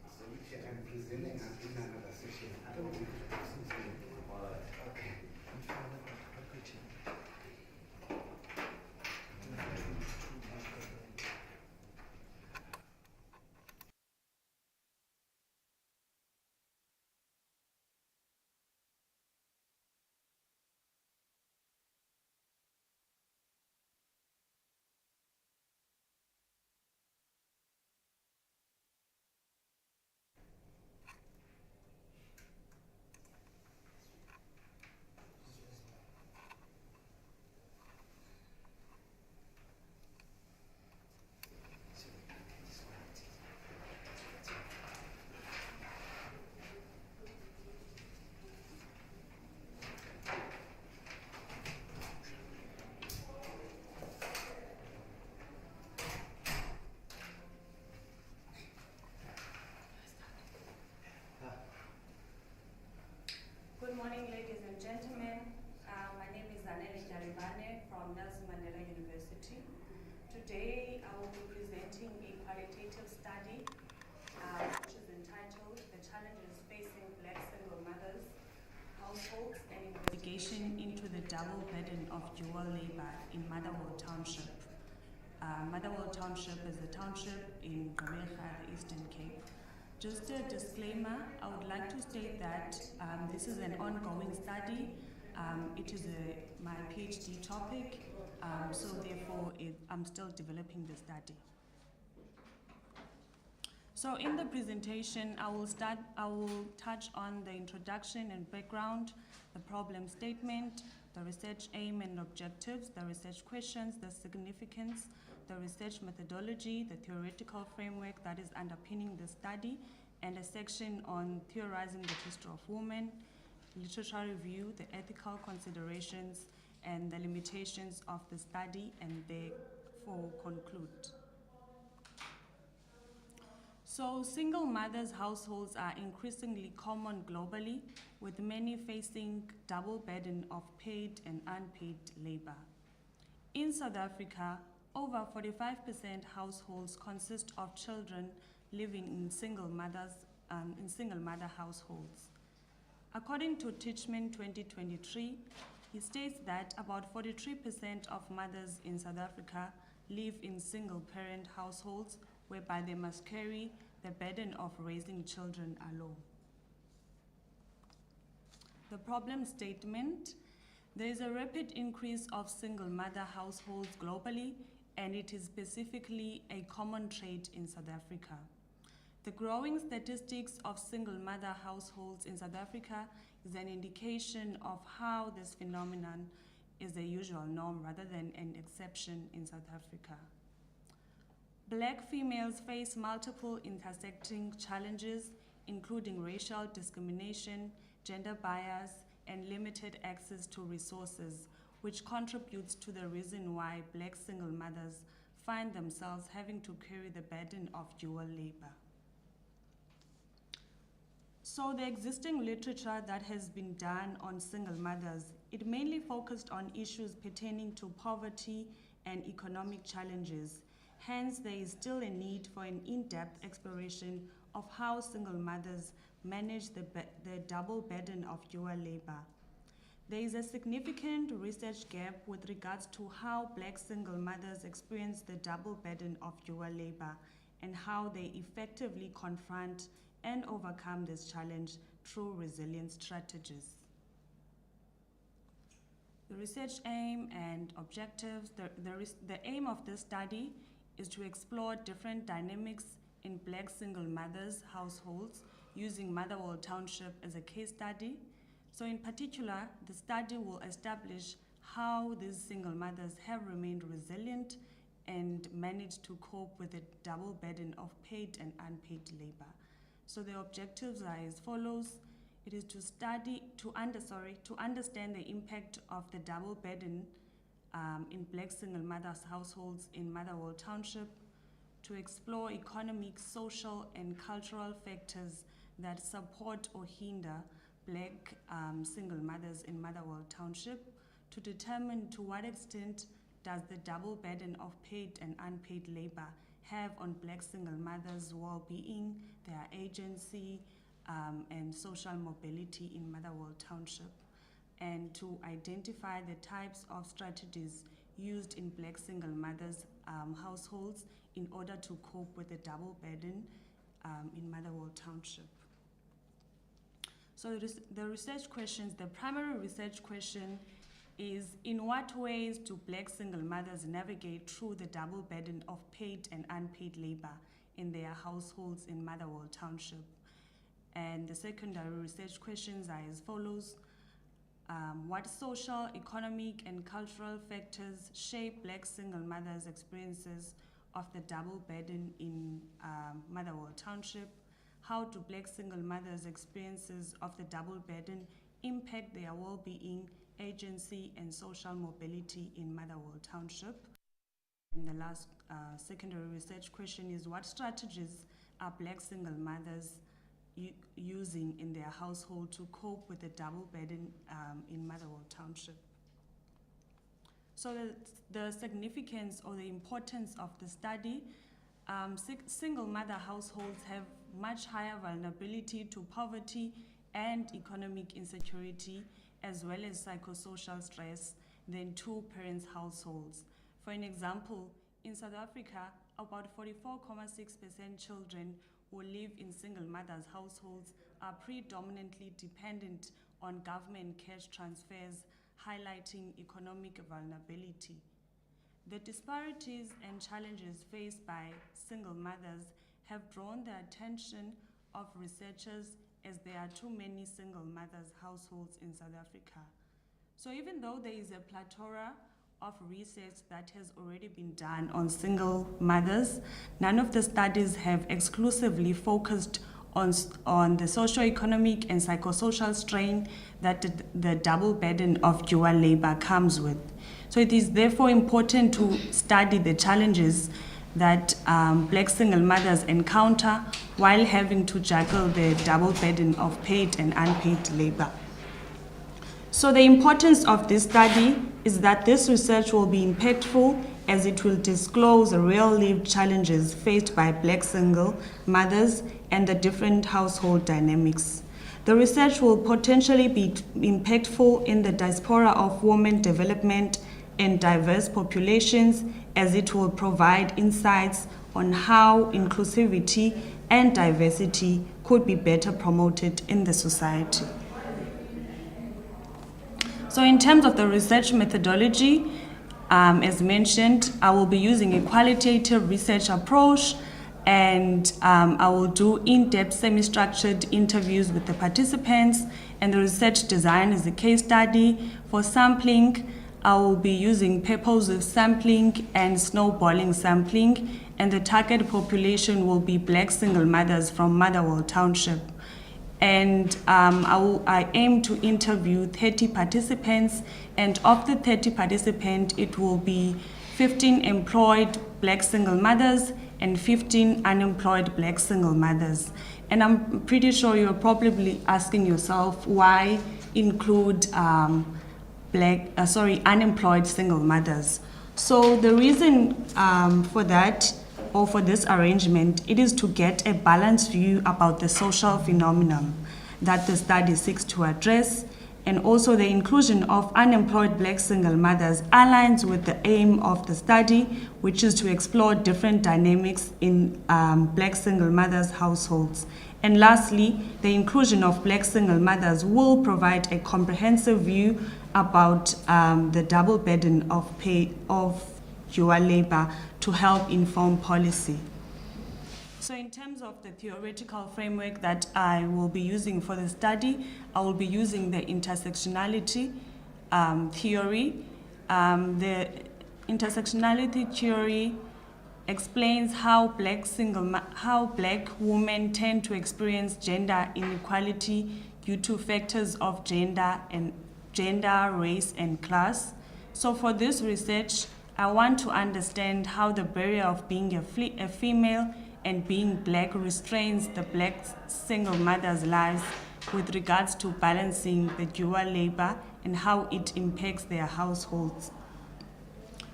So which I'm presenting in another session. All right. Okay. morning, ladies and gentlemen. My name is Aneli Jaribane from Nelson Mandela University. Today, I will be presenting a qualitative study which is entitled The Challenges Facing Black Single Mothers, Households and Investigation into the Double Burden of Dual Labor in Motherwell Township. Motherwell Township is a township in Gala, the Eastern Cape. Just a disclaimer, I would like to state that this is an ongoing study. It is my PhD topic, so therefore I'm still developing the study. So in the presentation, I will touch on the introduction and background, the problem statement, the research aim and objectives, the research questions, the significance, the research methodology, the theoretical framework that is underpinning the study, and a section on theorizing the history of women, literature review, the ethical considerations, and the limitations of the study, and therefore conclude. So single mothers' households are increasingly common globally, with many facing double burden of paid and unpaid labor. In South Africa, over 45% households consist of children living in single mother households. According to Teachman 2023, he states that about 43% of mothers in South Africa live in single-parent households, whereby they must carry the burden of raising children alone. The problem statement: there is a rapid increase of single mother households globally, and it is specifically a common trait in South Africa. The growing statistics of single mother households in South Africa is an indication of how this phenomenon is the usual norm rather than an exception in South Africa. Black females face multiple intersecting challenges, including racial discrimination, gender bias, and limited access to resources, which contributes to the reason why Black single mothers find themselves having to carry the burden of dual labor. So the existing literature that has been done on single mothers, it mainly focused on issues pertaining to poverty and economic challenges. Hence, there is still a need for an in-depth exploration of how single mothers manage the double burden of dual labor. There is a significant research gap with regards to how Black single mothers experience the double burden of dual labor and how they effectively confront and overcome this challenge through resilient strategies. The research aim and objectives. The aim of this study is to explore different dynamics in Black single mothers' households using Motherwell Township as a case study. So in particular, the study will establish how these single mothers have remained resilient and managed to cope with the double burden of paid and unpaid labor. So the objectives are as follows. It is to understand the impact of the double burden in Black single mothers households in Motherwell Township, to explore economic, social, and cultural factors that support or hinder Black single mothers in Motherwell Township, to determine to what extent does the double burden of paid and unpaid labor have on Black single mothers' well-being, their agency, and social mobility in Motherwell Township, and to identify the types of strategies used in Black single mothers' households in order to cope with the double burden in Motherwell Township. So the research questions, the primary research question is, in what ways do Black single mothers navigate through the double burden of paid and unpaid labor in their households in Motherwell Township? And the secondary research questions are as follows. What social, economic, and cultural factors shape Black single mothers' experiences of the double burden in Motherwell Township? How do Black single mothers' experiences of the double burden impact their well-being, agency, and social mobility in Motherwell Township? And the last secondary research question is, what strategies are Black single mothers using in their household to cope with the double burden in Motherwell Township. So the significance or the importance of the study, single mother households have much higher vulnerability to poverty and economic insecurity, as well as psychosocial stress, than two parents households. For an example, in South Africa, about 44.6% children who live in single mothers households are predominantly dependent on government cash transfers, highlighting economic vulnerability. The disparities and challenges faced by single mothers have drawn the attention of researchers, as there are too many single mothers households in South Africa. So even though there is a plethora of research that has already been done on single mothers, none of the studies have exclusively focused on the socio-economic and psychosocial strain that the double burden of dual labor comes with. So it is therefore important to study the challenges that Black single mothers encounter while having to juggle the double burden of paid and unpaid labor. So the importance of this study is that this research will be impactful, as it will disclose the real-lived challenges faced by Black single mothers and the different household dynamics. The research will potentially be impactful in the diaspora of women development and diverse populations, as it will provide insights on how inclusivity and diversity could be better promoted in the society. So in terms of the research methodology, as mentioned, I will be using a qualitative research approach, and I will do in-depth semi-structured interviews with the participants, and the research design is a case study. For sampling, I will be using purposive sampling and snowballing sampling, and the target population will be Black single mothers from Motherwell Township. And I aim to interview 30 participants, and of the 30 participants, it will be 15 employed Black single mothers and 15 unemployed Black single mothers. And I'm pretty sure you're probably asking yourself, why include unemployed single mothers? So the reason for that, or for this arrangement, it is to get a balanced view about the social phenomenon that the study seeks to address, and also the inclusion of unemployed Black single mothers aligns with the aim of the study, which is to explore different dynamics in Black single mothers households. And lastly, the inclusion of Black single mothers will provide a comprehensive view about the double burden of dual labor to help inform policy. So in terms of the theoretical framework that I will be using for the study, I will be using the intersectionality theory. The intersectionality theory explains how Black women tend to experience gender inequality due to factors of gender, race, and class. So for this research, I want to understand how the barrier of being a female and being Black restrains the Black single mothers' lives with regards to balancing the dual labor and how it impacts their households.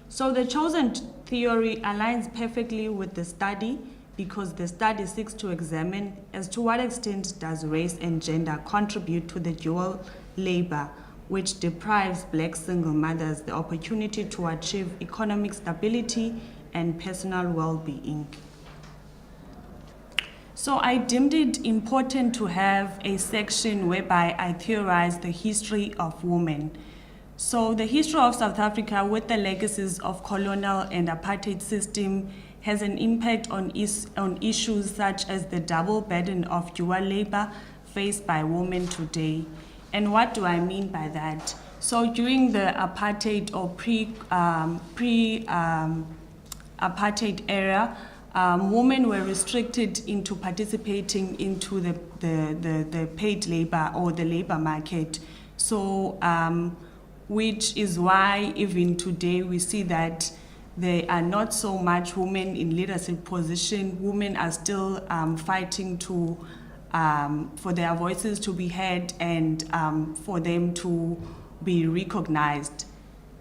So the chosen theory aligns perfectly with the study, because the study seeks to examine as to what extent does race and gender contribute to the dual labor, which deprives Black single mothers the opportunity to achieve economic stability and personal well-being. So I deemed it important to have a section whereby I theorize the history of women. So the history of South Africa, with the legacies of colonial and apartheid system, has an impact on issues such as the double burden of dual labor faced by women today. And what do I mean by that? So during the apartheid or pre-apartheid era, women were restricted into participating into the paid labor or the labor market. So, which is why even today we see that there are not so much women in leadership position. Women are still fighting to for their voices to be heard and for them to be recognized.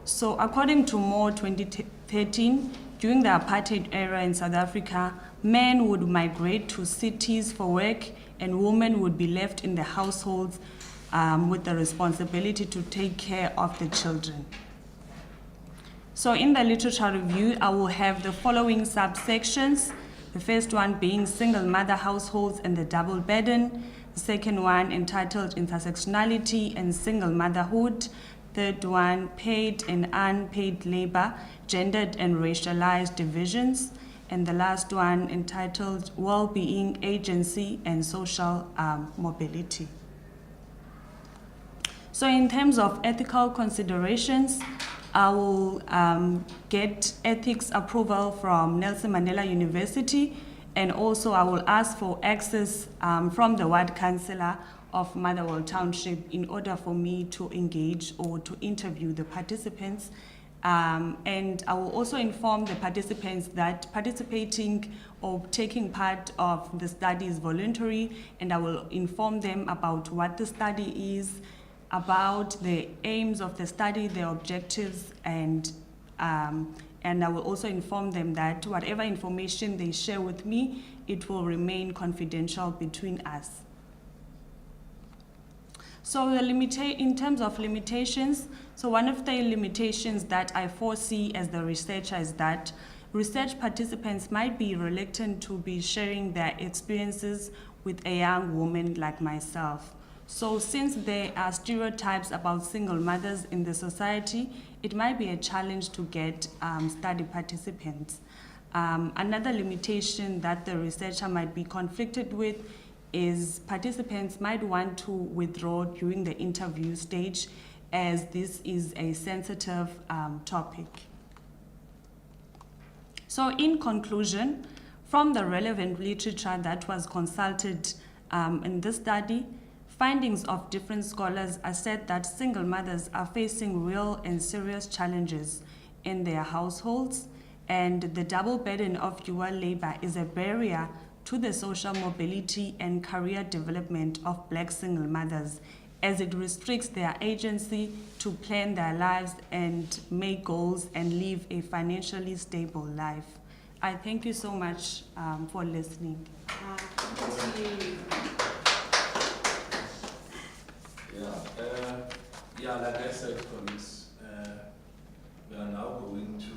So according to Moore 2013, during the apartheid era in South Africa, men would migrate to cities for work and women would be left in the households with the responsibility to take care of the children. So in the literature review, I will have the following subsections. The first one being single mother households and the double burden. The second one entitled intersectionality and single motherhood. Third one, paid and unpaid labor, gendered and racialized divisions. And the last one entitled well-being, agency, and social mobility. So in terms of ethical considerations, I will get ethics approval from Nelson Mandela University, and also I will ask for access from the ward councillor of Motherwell Township in order for me to engage or to interview the participants. And I will also inform the participants that participating or taking part of the study is voluntary, and I will inform them about what the study is, about the aims of the study, the objectives, and I will also inform them that whatever information they share with me, it will remain confidential between us. So in terms of limitations, so one of the limitations that I foresee as the researcher is that research participants might be reluctant to be sharing their experiences with a young woman like myself. So since there are stereotypes about single mothers in the society, it might be a challenge to get study participants. Another limitation that the researcher might be conflicted with is participants might want to withdraw during the interview stage, as this is a sensitive topic. So in conclusion, from the relevant literature that was consulted in this study, findings of different scholars assert that single mothers are facing real and serious challenges in their households, and the double burden of dual labor is a barrier to the social mobility and career development of Black single mothers, as it restricts their agency to plan their lives and make goals and live a financially stable life. I thank you so much for listening. Like I said, colleagues, we are now going to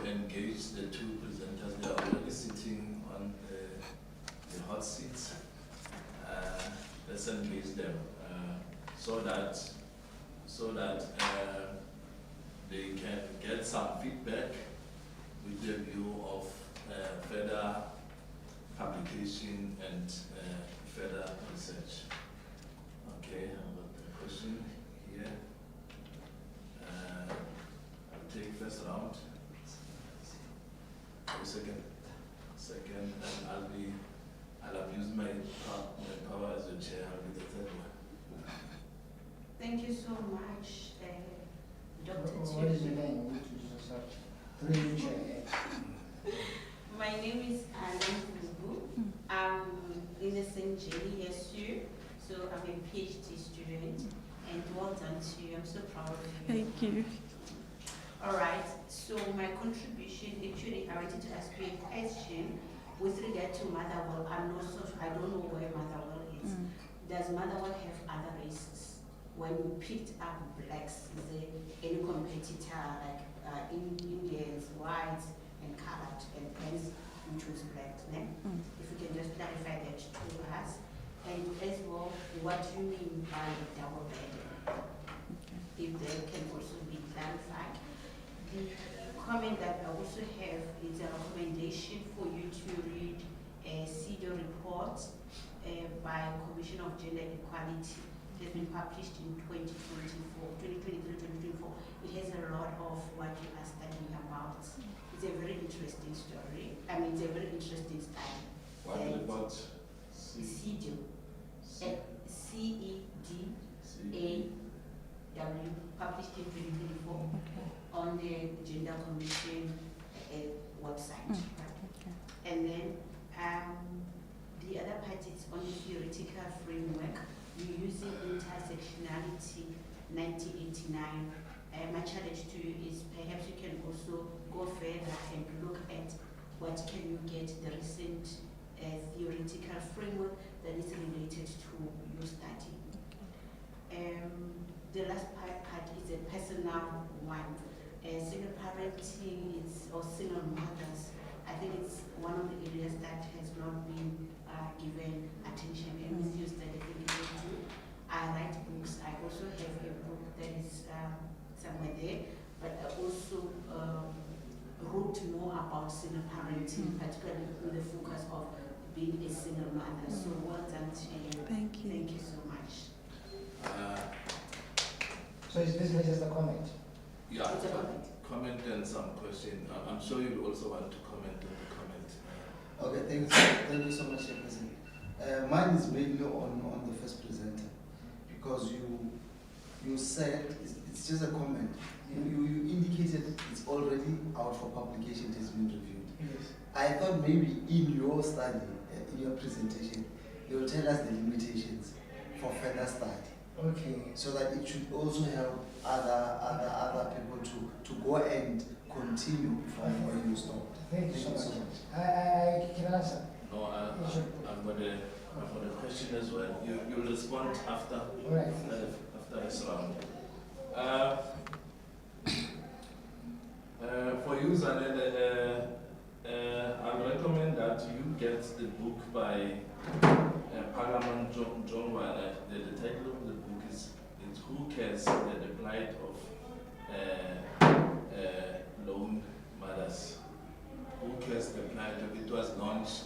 engage the two presenters. They are already sitting on the hot seats. Let's engage them so that they can get some feedback with the view of further publication and further research. Okay, I've got a question here. I'll take first round. Second, and I'll abuse my power as your chair. I'll be the third one. Thank you so much, Dr. What is your name? My name is Alan Fubu. I'm in the St. Jelly, yes, sir. So I'm a PhD student, and well done to you. I'm so proud of you. Thank you. All right, so my contribution, actually, I wanted to ask you a question with regard to Motherwell. I don't know where Motherwell is. Does Motherwell have other races? When you picked up Blacks, is there any competitor like Indians, whites, and colored, and hence you choose Blacks? If you can just clarify that to us. And as well, what do you mean by the double burden? If that can also be clarified. The comment that I also have is a recommendation for you to read a CEDAW report by Commission of Gender Equality. It has been published in 2023-2024. It has a lot of what you are studying about. It's a very interesting story. I mean, it's a very interesting study. What report? CEDAW. CEDAW, published in 2024 on the Gender Commission website. And then the The other part is on the theoretical framework. You're using intersectionality 1989. My challenge to you is perhaps you can also go further and look at what can you get the recent theoretical framework that is related to your study. The last part is a personal one. Single parenting or single mothers. I think it's one of the areas that has not been given attention, and with your study, I think it will do. I write books. I also have a book that is somewhere there, but I also wrote more about single parenting, particularly with the focus of being a single mother. So well done to you. Thank you. Thank you so much. So it's basically just a comment? Yeah, It's a comment. Comment and some question. I'm sure you also want to comment on the comment. Okay, thank you so much, President. Mine is mainly on the first presenter, because you said it's just a comment. You indicated it's already out for publication, it has been reviewed. Yes. I thought maybe in your study, in your presentation, you will tell us the limitations for further study. Okay. So that it should also help other people to go and continue from where you stopped. Thank you so much. I can answer. No, I've got a question as well. You'll respond after, right. After this round. For you, Zanele, I recommend that you get the book by Parliament John Wyatt. The title of the book is Who Cares? The Plight of Lone Mothers. Who Cares? The Plight of, it was launched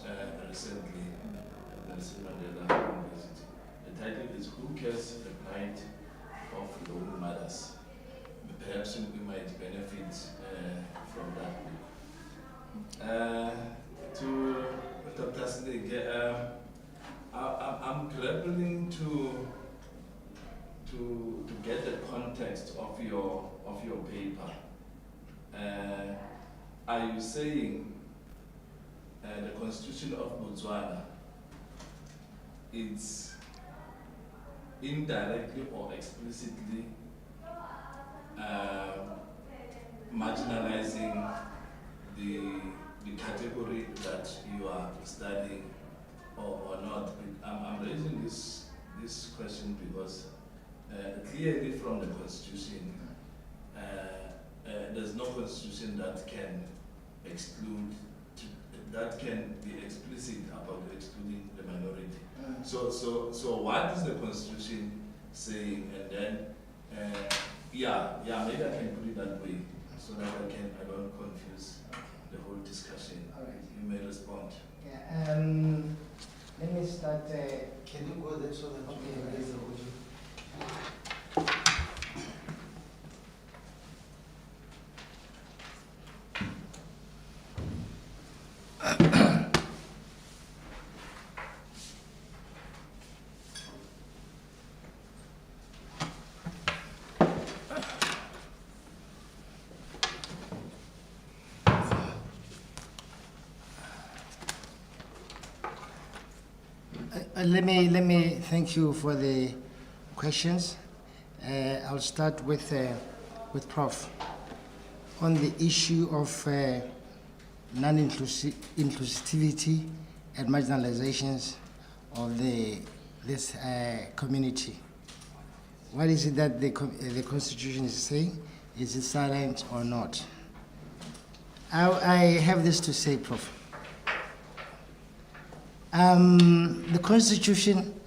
recently at Nelson Mandela University. The title is Who Cares? The Plight of Lone Mothers. Perhaps we might benefit from that book. To Dr. Snig, I'm grappling to get the context of your paper. Are you saying the Constitution of Botswana is indirectly or explicitly marginalizing the category that you are studying or not? I'm raising this question because clearly from the Constitution, there's no Constitution that can exclude, that can be explicit about excluding the minority. So what is the Constitution saying? And then, maybe I can put it that way so that I don't confuse the whole discussion. All right. You may respond. Yeah. Let me start. Can you go there so that you can raise the audio? Let me thank you for the questions. I'll start with Prof. On the issue of non-inclusivity and marginalizations of this community. What is it that the Constitution is saying? Is it silent or not? I have this to say, Prof. The Constitution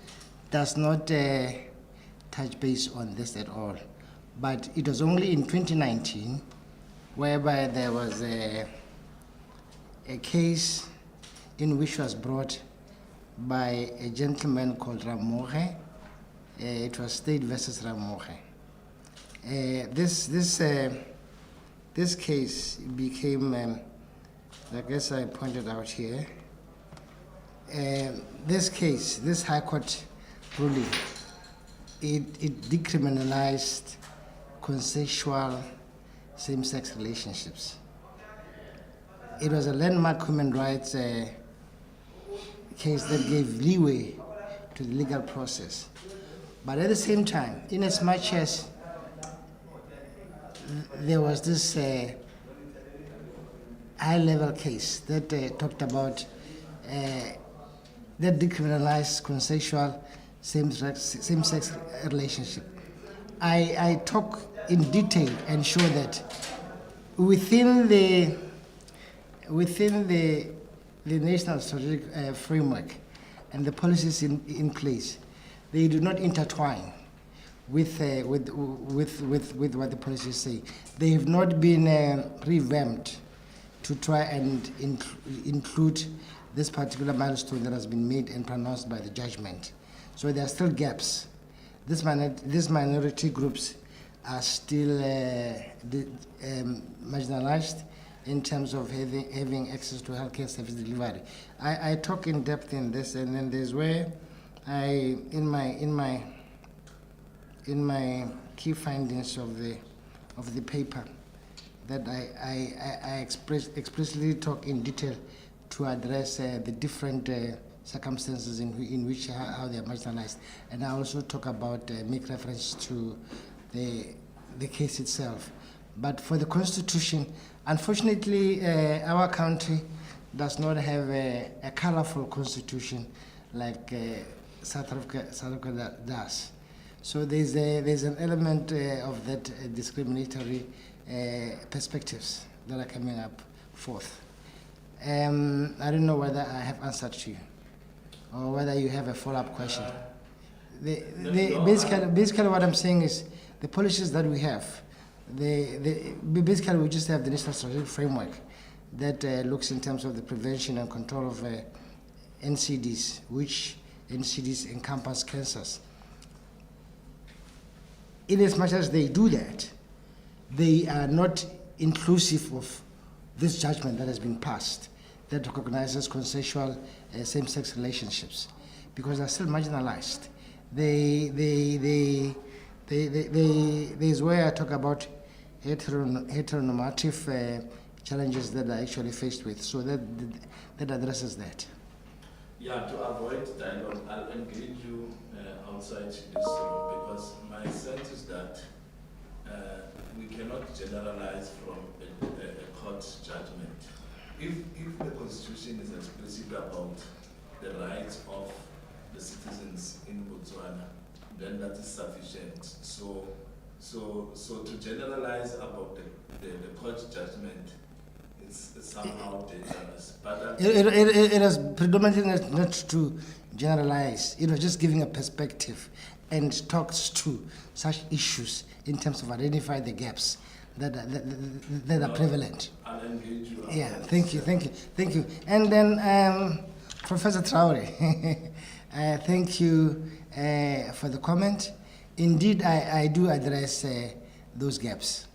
does not touch base on this at all, but it was only in 2019 whereby there was a case in which was brought by a gentleman called Ramoge. It was State versus Ramoge. This case became, I guess I pointed out here, this case, this High Court ruling, it decriminalized consensual same-sex relationships. It was a landmark human rights case that gave leeway to the legal process. But at the same time, in as much as there was this high-level case that talked about that decriminalized consensual same-sex relationship, I talk in detail and show that within the national strategic framework and the policies in place, they do not intertwine with what the policies say. They have not been revamped to try and include this particular milestone that has been made and pronounced by the judgment. So there are still gaps. These minority groups are still marginalized in terms of having access to healthcare service delivery. I talk in depth in this, and then there's where in my key findings of the paper that I explicitly talk in detail to address the different circumstances in which how they are marginalized, and I also talk about make reference to the case itself. But for the Constitution, unfortunately, our country does not have a colorful Constitution like South Africa does. So there's an element of that discriminatory perspectives that are coming up forth. I don't know whether I have answered to you or whether you have a follow-up question. Basically what I'm saying is the policies that we have, basically we just have the national strategic framework that looks in terms of the prevention and control of NCDs, which NCDs encompass cancers. In as much as they do that, they are not inclusive of this judgment that has been passed that recognizes consensual same-sex relationships, because they're still marginalized. There's where I talk about heteronormative challenges that are actually faced with, so that addresses that. Yeah, to avoid dialogue, I'll engage you outside this room, because my sense is that we cannot generalize from a court judgment. If the Constitution is explicit about the rights of the citizens in Botswana, then that is sufficient. So to generalize about the court judgment, it's somehow dangerous. But it is predominantly not to generalize. It was just giving a perspective and talks to such issues in terms of identify the gaps that are prevalent. I'll engage you. Yeah, thank you. And then Professor Traore, thank you for the comment. Indeed, I do address those gaps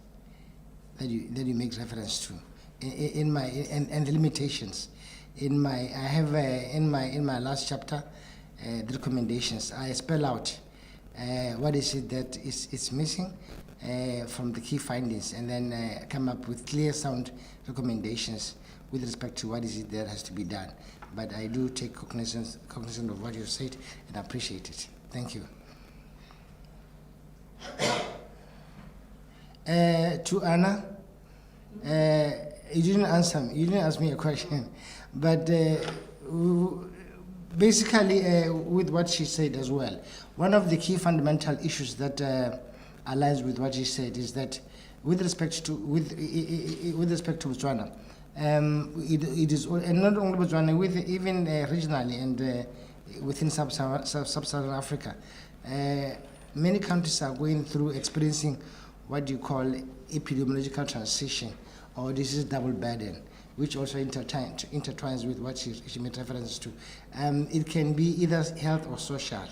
that you make reference to in my and the limitations. In my last chapter, the recommendations, I spell out what is it that is missing from the key findings, and then come up with clear, sound recommendations with respect to what is it that has to be done. But I do take cognizance of what you've said, and I appreciate it. Thank you. To Anna, you didn't answer me. You didn't ask me a question, but basically, with what she said as well, one of the key fundamental issues that aligns with what she said is that with respect to Botswana, it is, and not only Botswana, even regionally and within sub-Saharan Africa, many countries are going through experiencing what you call epidemiological transition, or this is double burden, which also intertwines with what she made reference to. It can be either health or social,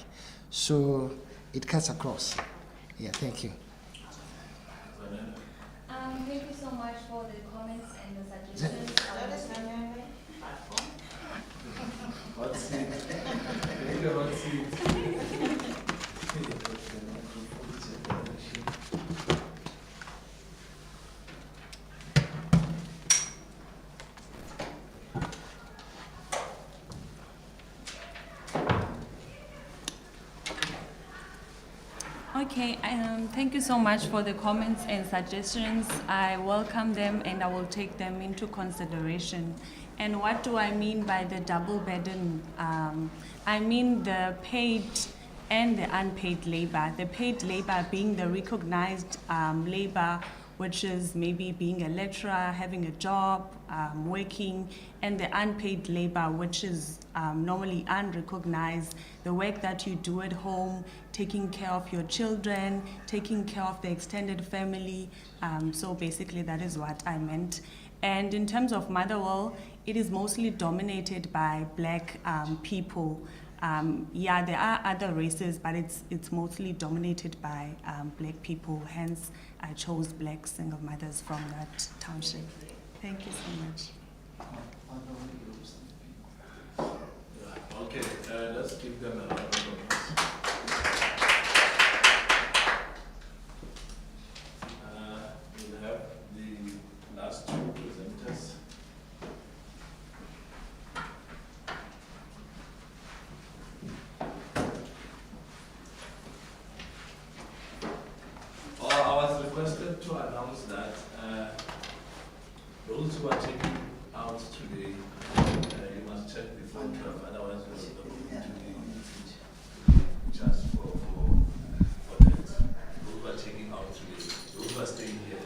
so it cuts across. Yeah, thank you. Thank you so much for the comments and the suggestions. Hot seat. Take a hot seat. Okay, thank you so much for the comments and suggestions. I welcome them and I will take them into consideration. And what do I mean by the double burden? I mean the paid and the unpaid labor. The paid labor being the recognized labor, which is maybe being a lecturer, having a job, working, and the unpaid labor, which is normally unrecognized, the work that you do at home, taking care of your children, taking care of the extended family. So basically that is what I meant. And in terms of Motherwell, it is mostly dominated by Black people. Yeah, there are other races, but it's mostly dominated by Black people. Hence, I chose Black single mothers from that township. Thank you so much. Okay, let's give them a round of applause. We'll have the last two presenters. I was requested to announce that those who are taking out today, you must check before 12, otherwise we will go to the just for that. Those who are taking out today, those who are staying here.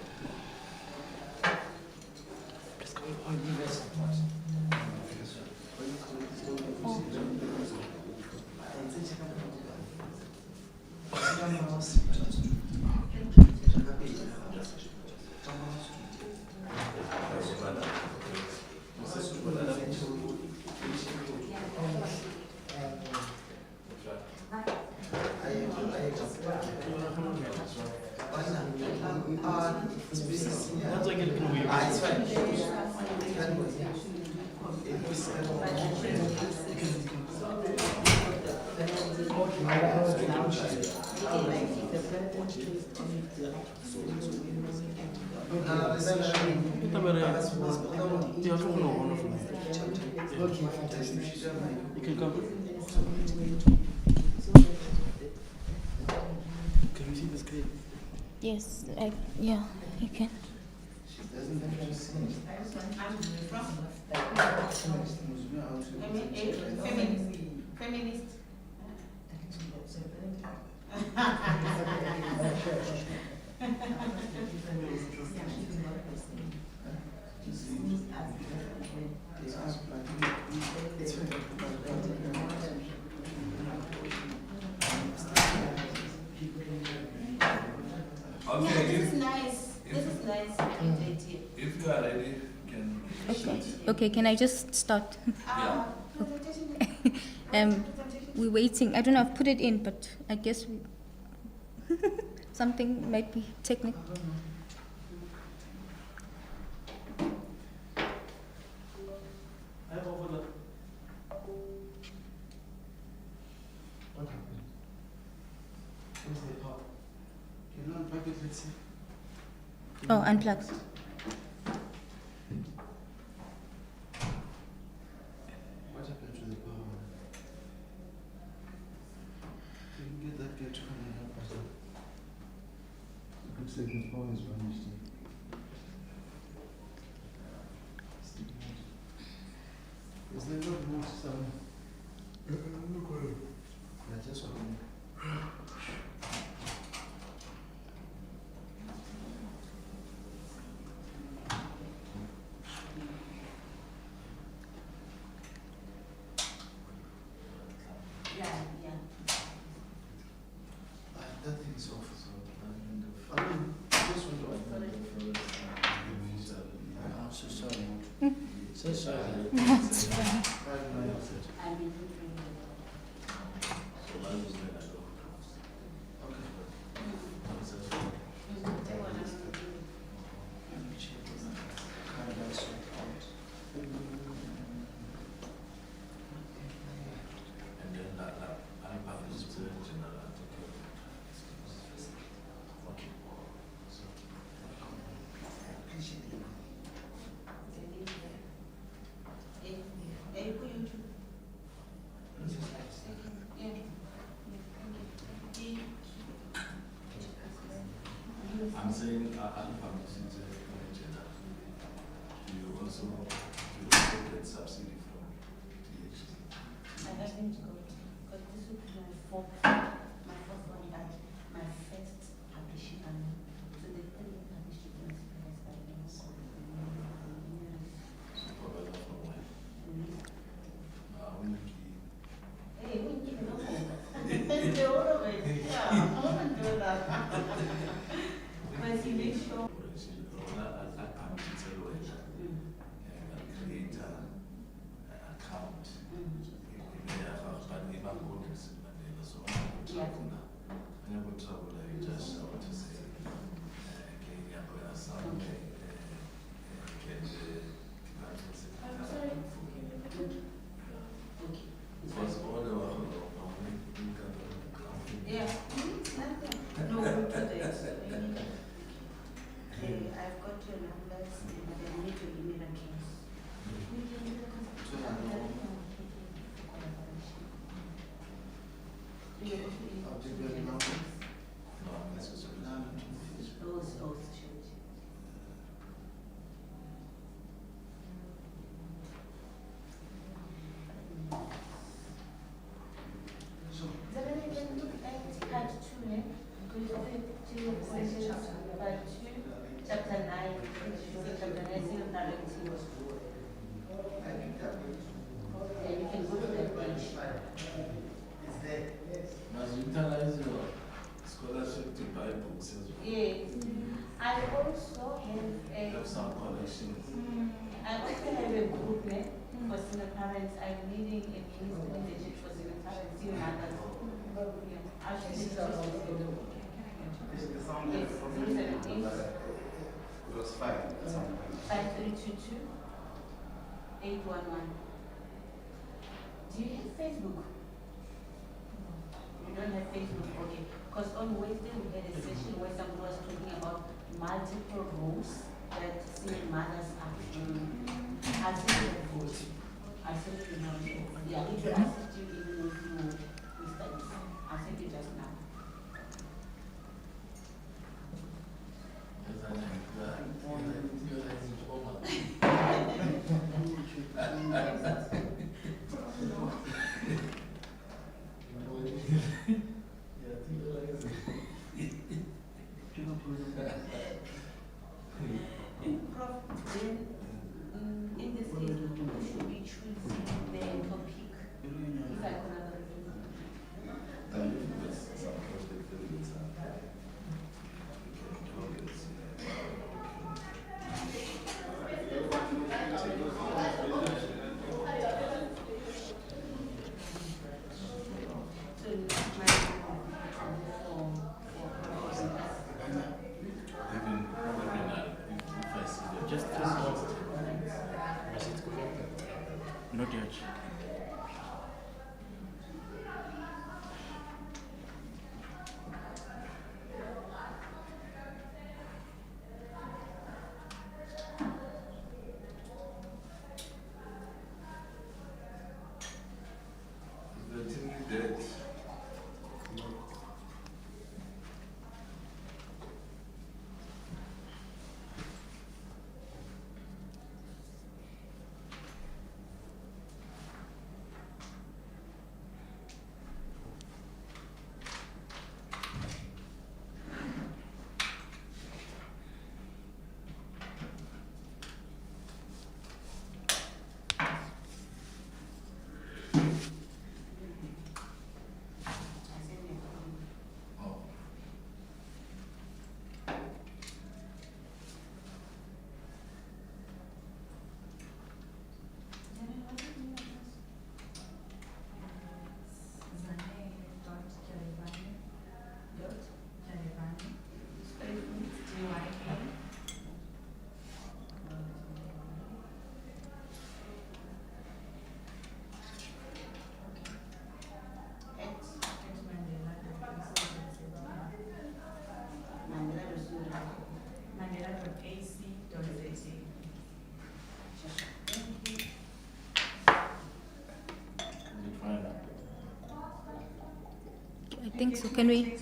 You can come. Can you see the screen? Yes, yeah, you can. Feminist. Okay, Yeah, this is nice. This is nice. If you are ready, you can Okay. Okay, can I just start? Yeah. We're waiting. I don't know, I've put it in, but I guess something might be technical. Oh, unplugged. What happened to the power? Can you get that guy to come and help us? Looks like the power is vanished. Is there not more sound? Yeah, just one. That thing is off, so I just want to I'm so sorry. So sorry. That's fine. Okay. And then unpack this to the general article. Okay. I'm saying, permission to gender. Do you also get subsidy from DHC? I haven't got, because this would be my fourth one, but my first publishing. So the three publishing ones, Supervisor from when? Hey, we keep it on. The all of it, yeah, I want to do that. But you make sure. I'm to tell you, create an account. But if I'm going to sit my neighbor, so I'm travel now. I'm going to travel, I just want to say, can you have a sound? Can I'm sorry. because all the work Yeah, nothing. No, we'll do that. I've got your numbers, but I need your email address. We can do Chapter 9, chapter 9, yeah, you can go to that page. must utilize your scholarship to buy books as well. Yeah. I also have some collections. I also have a group for single parents. I'm leading a ministry leadership for single parents, single mothers. Yeah. I'll show you the Yes, 078. It was 5322 811. Do you have Facebook? You don't have Facebook, okay. Because on Wednesday we had a session where somebody was talking about multiple roles that single mothers are doing. I think I said you know, yeah, it will assist you even with your studies. I said you just now. In this case, you should be choosing the topic. If I Not yet. The thing dead. I think so. Can we?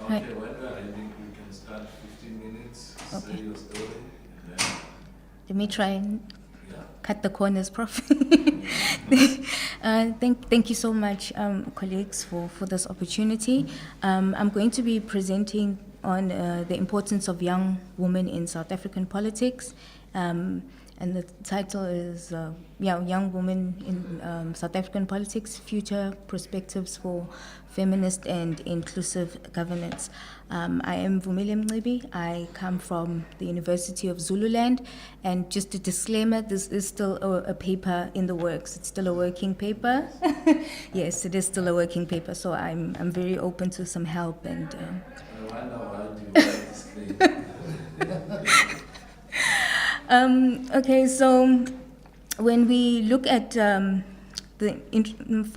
Okay, Right. when we are ready, we can start 15 minutes, Okay. say your story, and then, Let me try and yeah. cut the corners, Prof. Thank you so much, colleagues, for this opportunity. I'm going to be presenting on the importance of young women in South African politics. And the title is Young Women in South African Politics, Future Perspectives for Feminist and Inclusive Governance. I am Vumile Mncibi. I come from the University of Zululand. And just a disclaimer, this is still a paper in the works. It's still a working paper. Yes, it is still a working paper. So I'm very open to some help. And I wonder why do you write this claim? Okay, so when we look at for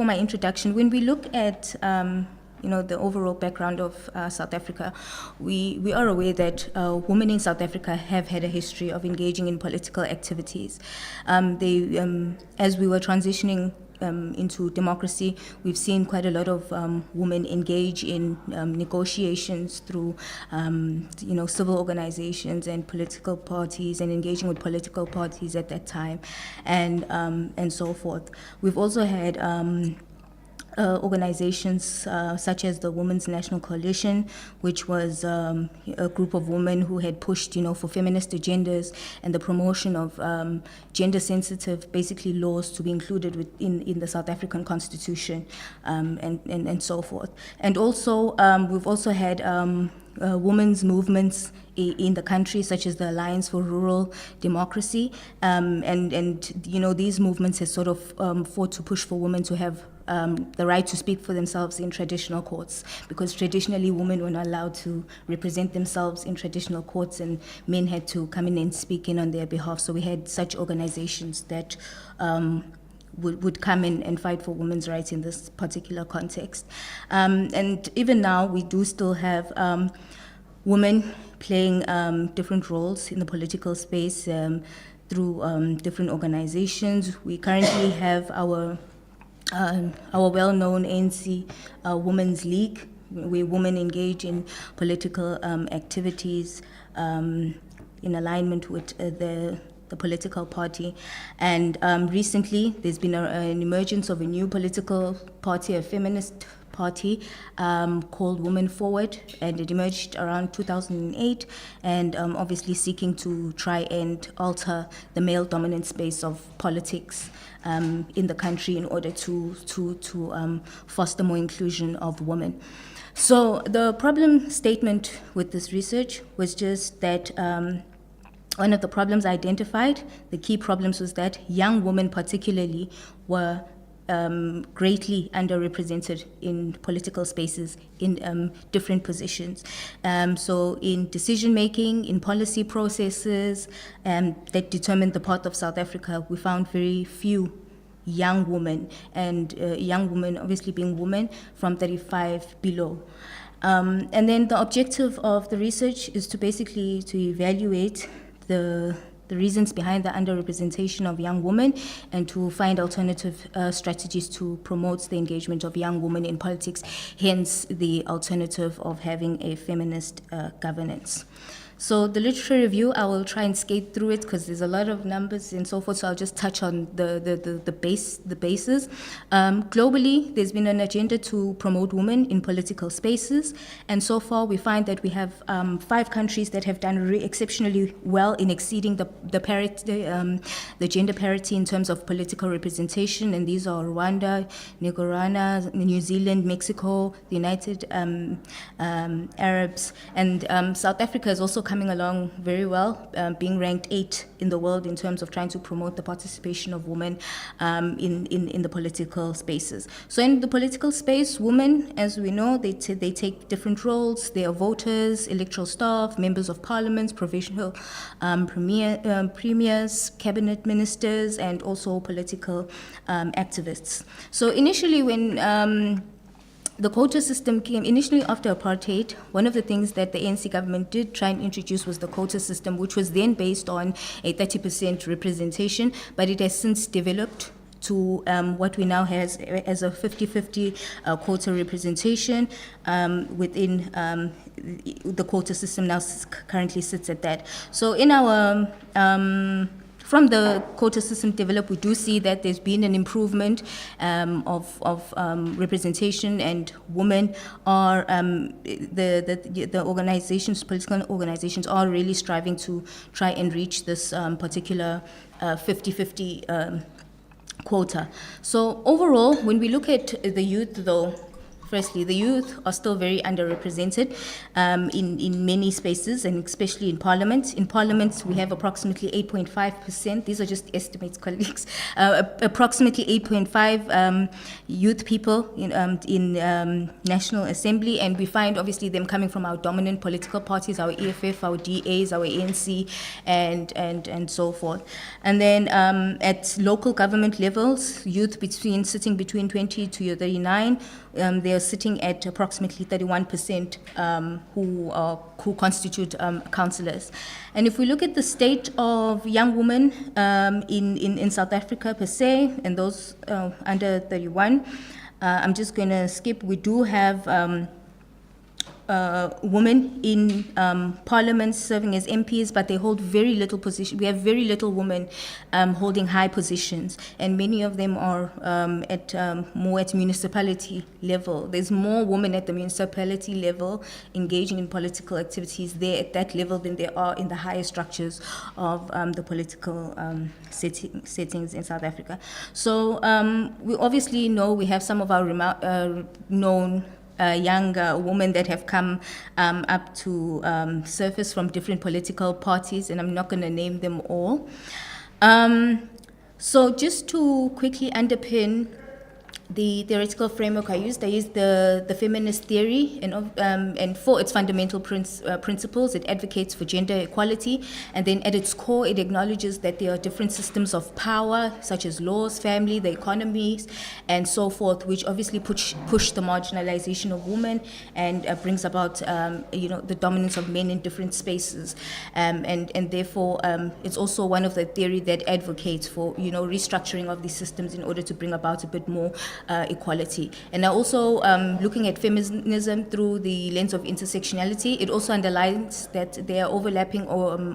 my introduction, when we look at the overall background of South Africa, we are aware that women in South Africa have had a history of engaging in political activities. As we were transitioning into democracy, we've seen quite a lot of women engage in negotiations through, civil organizations and political parties, and engaging with political parties at that time, and so forth. We've also had organizations such as the Women's National Coalition, which was a group of women who had pushed, for feminist agendas and the promotion of gender-sensitive, basically, laws to be included in the South African Constitution, and so forth. And also, we've also had women's movements in the country, such as the Alliance for Rural Democracy, and these movements have sort of fought to push for women to have the right to speak for themselves in traditional courts, because traditionally women were not allowed to represent themselves in traditional courts, and men had to come in and speak in on their behalf. So we had such organizations that would come in and fight for women's rights in this particular context. And even now, we do still have women playing different roles in the political space through different organizations. We currently have our well-known ANC Women's League, where women engage in political activities in alignment with the political party. And recently, there's been an emergence of a new political party, a feminist party called Women Forward, and it emerged around 2008, and obviously seeking to try and alter the male-dominant space of politics in the country in order to foster more inclusion of women. So the problem statement with this research was just that one of the problems identified, the key problems, was that young women particularly were greatly underrepresented in political spaces in different positions. So in decision-making, in policy processes that determined the path of South Africa, we found very few young women, and young women obviously being women from 35 below. And then the objective of the research is to basically to evaluate the reasons behind the underrepresentation of young women, and to find alternative strategies to promote the engagement of young women in politics, hence the alternative of having a feminist governance. So the literature review, I will try and skate through it because there's a lot of numbers and so forth, so I'll just touch on the bases. Globally, there's been an agenda to promote women in political spaces, and so far we find that we have 5 countries that have done exceptionally well in exceeding the gender parity in terms of political representation, and these are Rwanda, Nicaragua, New Zealand, Mexico, the United Arabs, and South Africa is also coming along very well, being ranked 8 in the world in terms of trying to promote the participation of women in the political spaces. So in the political space, women, as we know, they take different roles. They are voters, electoral staff, members of parliament, provincial premiers, cabinet ministers, and also political activists. So initially when the quota system came, initially after apartheid, one of the things that the ANC government did try and introduce was the quota system, which was then based on a 30% representation, but it has since developed to what we now has as a 50-50 quota representation within the quota system now currently sits at that. So in our from the quota system developed, we do see that there's been an improvement of representation, and women are, the organizations, political organizations are really striving to try and reach this particular 50-50 quota. So overall, when we look at the youth though, firstly, the youth are still very underrepresented in many spaces, and especially in Parliament. In Parliament, we have approximately 8.5%. These are just estimates, colleagues. Approximately 8.5 youth people in National Assembly, and we find obviously them coming from our dominant political parties, our EFF, our DAs, our ANC, and so forth. And then at local government levels, youth sitting between 20 to 39, they are sitting at approximately 31% who constitute councillors. And if we look at the state of young women in South Africa per se, and those under 31, I'm just going to skip. We do have women in Parliament serving as MPs, but they hold very little position. We have very little women holding high positions, and many of them are more at municipality level. There's more women at the municipality level engaging in political activities there at that level than there are in the higher structures of the political settings in South Africa. So we obviously know we have some of our known young women that have come up to surface from different political parties, and I'm not going to name them all. So just to quickly underpin the theoretical framework I used the feminist theory, and for its fundamental principles, it advocates for gender equality, and then at its core, it acknowledges that there are different systems of power, such as laws, family, the economies, and so forth, which obviously push the marginalization of women and brings about, the dominance of men in different spaces, and therefore, it's also one of the theory that advocates for, restructuring of these systems in order to bring about a bit more equality. And also looking at feminism through the lens of intersectionality, it also underlines that there are overlapping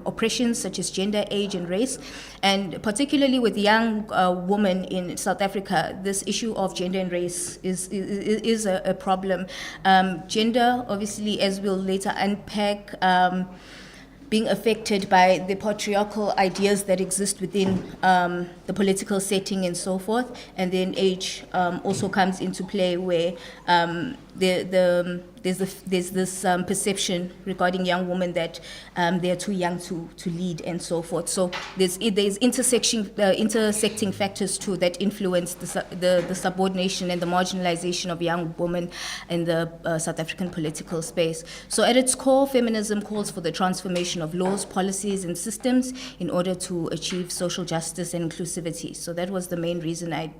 oppressions such as gender, age, and race. And particularly with young women in South Africa, this issue of gender and race is a problem. Gender, obviously, as we'll later unpack, being affected by the patriarchal ideas that exist within the political setting and so forth. And then age also comes into play, where there's this perception regarding young women that they are too young to lead and so forth. So there's intersecting factors too that influence the subordination and the marginalization of young women in the South African political space. So at its core, feminism calls for the transformation of laws, policies, and systems in order to achieve social justice and inclusivity. So that was the main reason I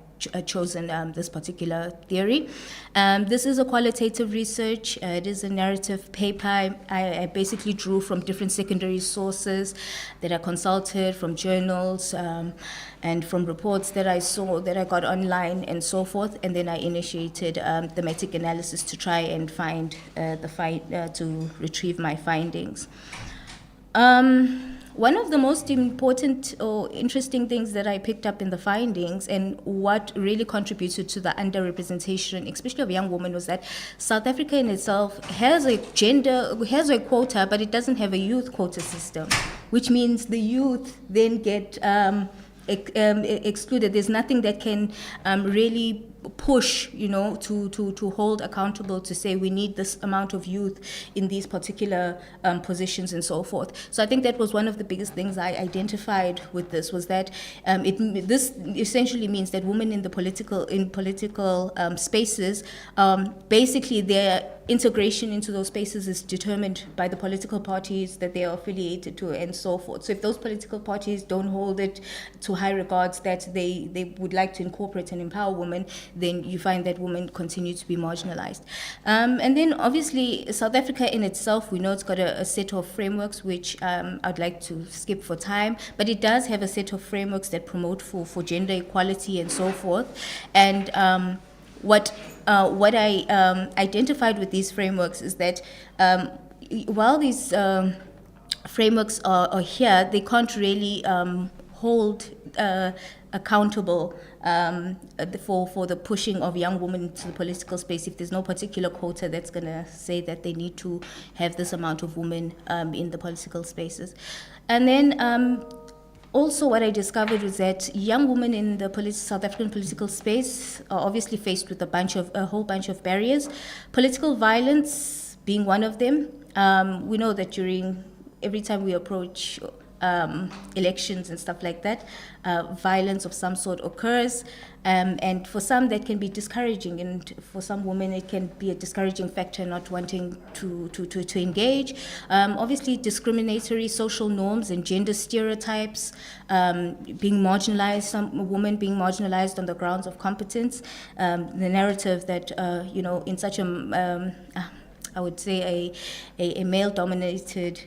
chosen this particular theory. This is a qualitative research. It is a narrative paper. I basically drew from different secondary sources that I consulted, from journals, and from reports that I saw, that I got online and so forth. And then I initiated thematic analysis to try and find to retrieve my findings. One of the most important or interesting things that I picked up in the findings, and what really contributed to the underrepresentation, especially of young women, was that South Africa in itself has a quota, but it doesn't have a youth quota system, which means the youth then get excluded. There's nothing that can really push, to hold accountable, to say we need this amount of youth in these particular positions and so forth. So I think that was one of the biggest things I identified with this, was that this essentially means that women in political spaces, basically their integration into those spaces is determined by the political parties that they are affiliated to and so forth. So if those political parties don't hold it to high regards, that they would like to incorporate and empower women, then then you find that women continue to be marginalized. And then obviously South Africa in itself, we know it's got a set of frameworks which I'd like to skip for time, but it does have a set of frameworks that promote for gender equality and so forth. And what I identified with these frameworks is that while these frameworks are here, they can't really hold accountable for the pushing of young women into the political space if there's no particular quota that's going to say that they need to have this amount of women in the political spaces. And then also what I discovered was that young women in the South African political space are obviously faced with a whole bunch of barriers, political violence being one of them. We know that every time we approach elections and stuff like that, violence of some sort occurs, and for some that can be discouraging, and for some women it can be a discouraging factor not wanting to engage. Obviously discriminatory social norms and gender stereotypes, being marginalized, some women being marginalized on the grounds of competence, the narrative that in such I would say a male-dominated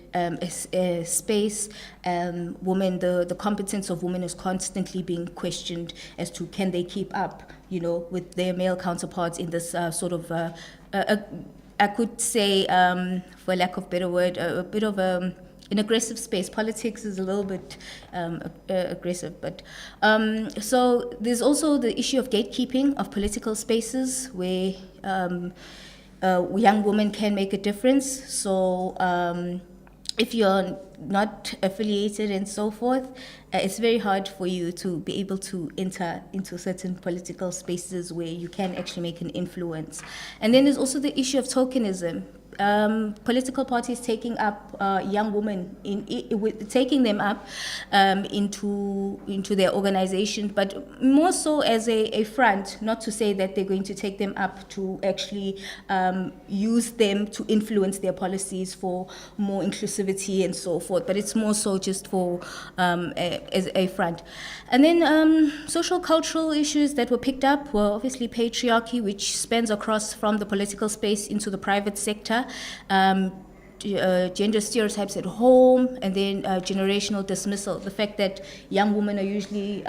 space, the competence of women is constantly being questioned as to can they keep up, with their male counterparts in this sort of, I could say, for lack of a better word, a bit of an aggressive space. Politics is a little bit aggressive, but so there's also the issue of gatekeeping of political spaces where young women can make a difference. So if you're not affiliated and so forth, it's very hard for you to be able to enter into certain political spaces where you can actually make an influence. And then there's also the issue of tokenism. Political parties taking up young women, taking them up into their organization, but more so as a front, not to say that they're going to take them up to actually use them to influence their policies for more inclusivity and so forth, but it's more so just for as a front. And then social cultural issues that were picked up were obviously patriarchy, which spans across from the political space into the private sector, gender stereotypes at home, and then generational dismissal. The fact that young women are usually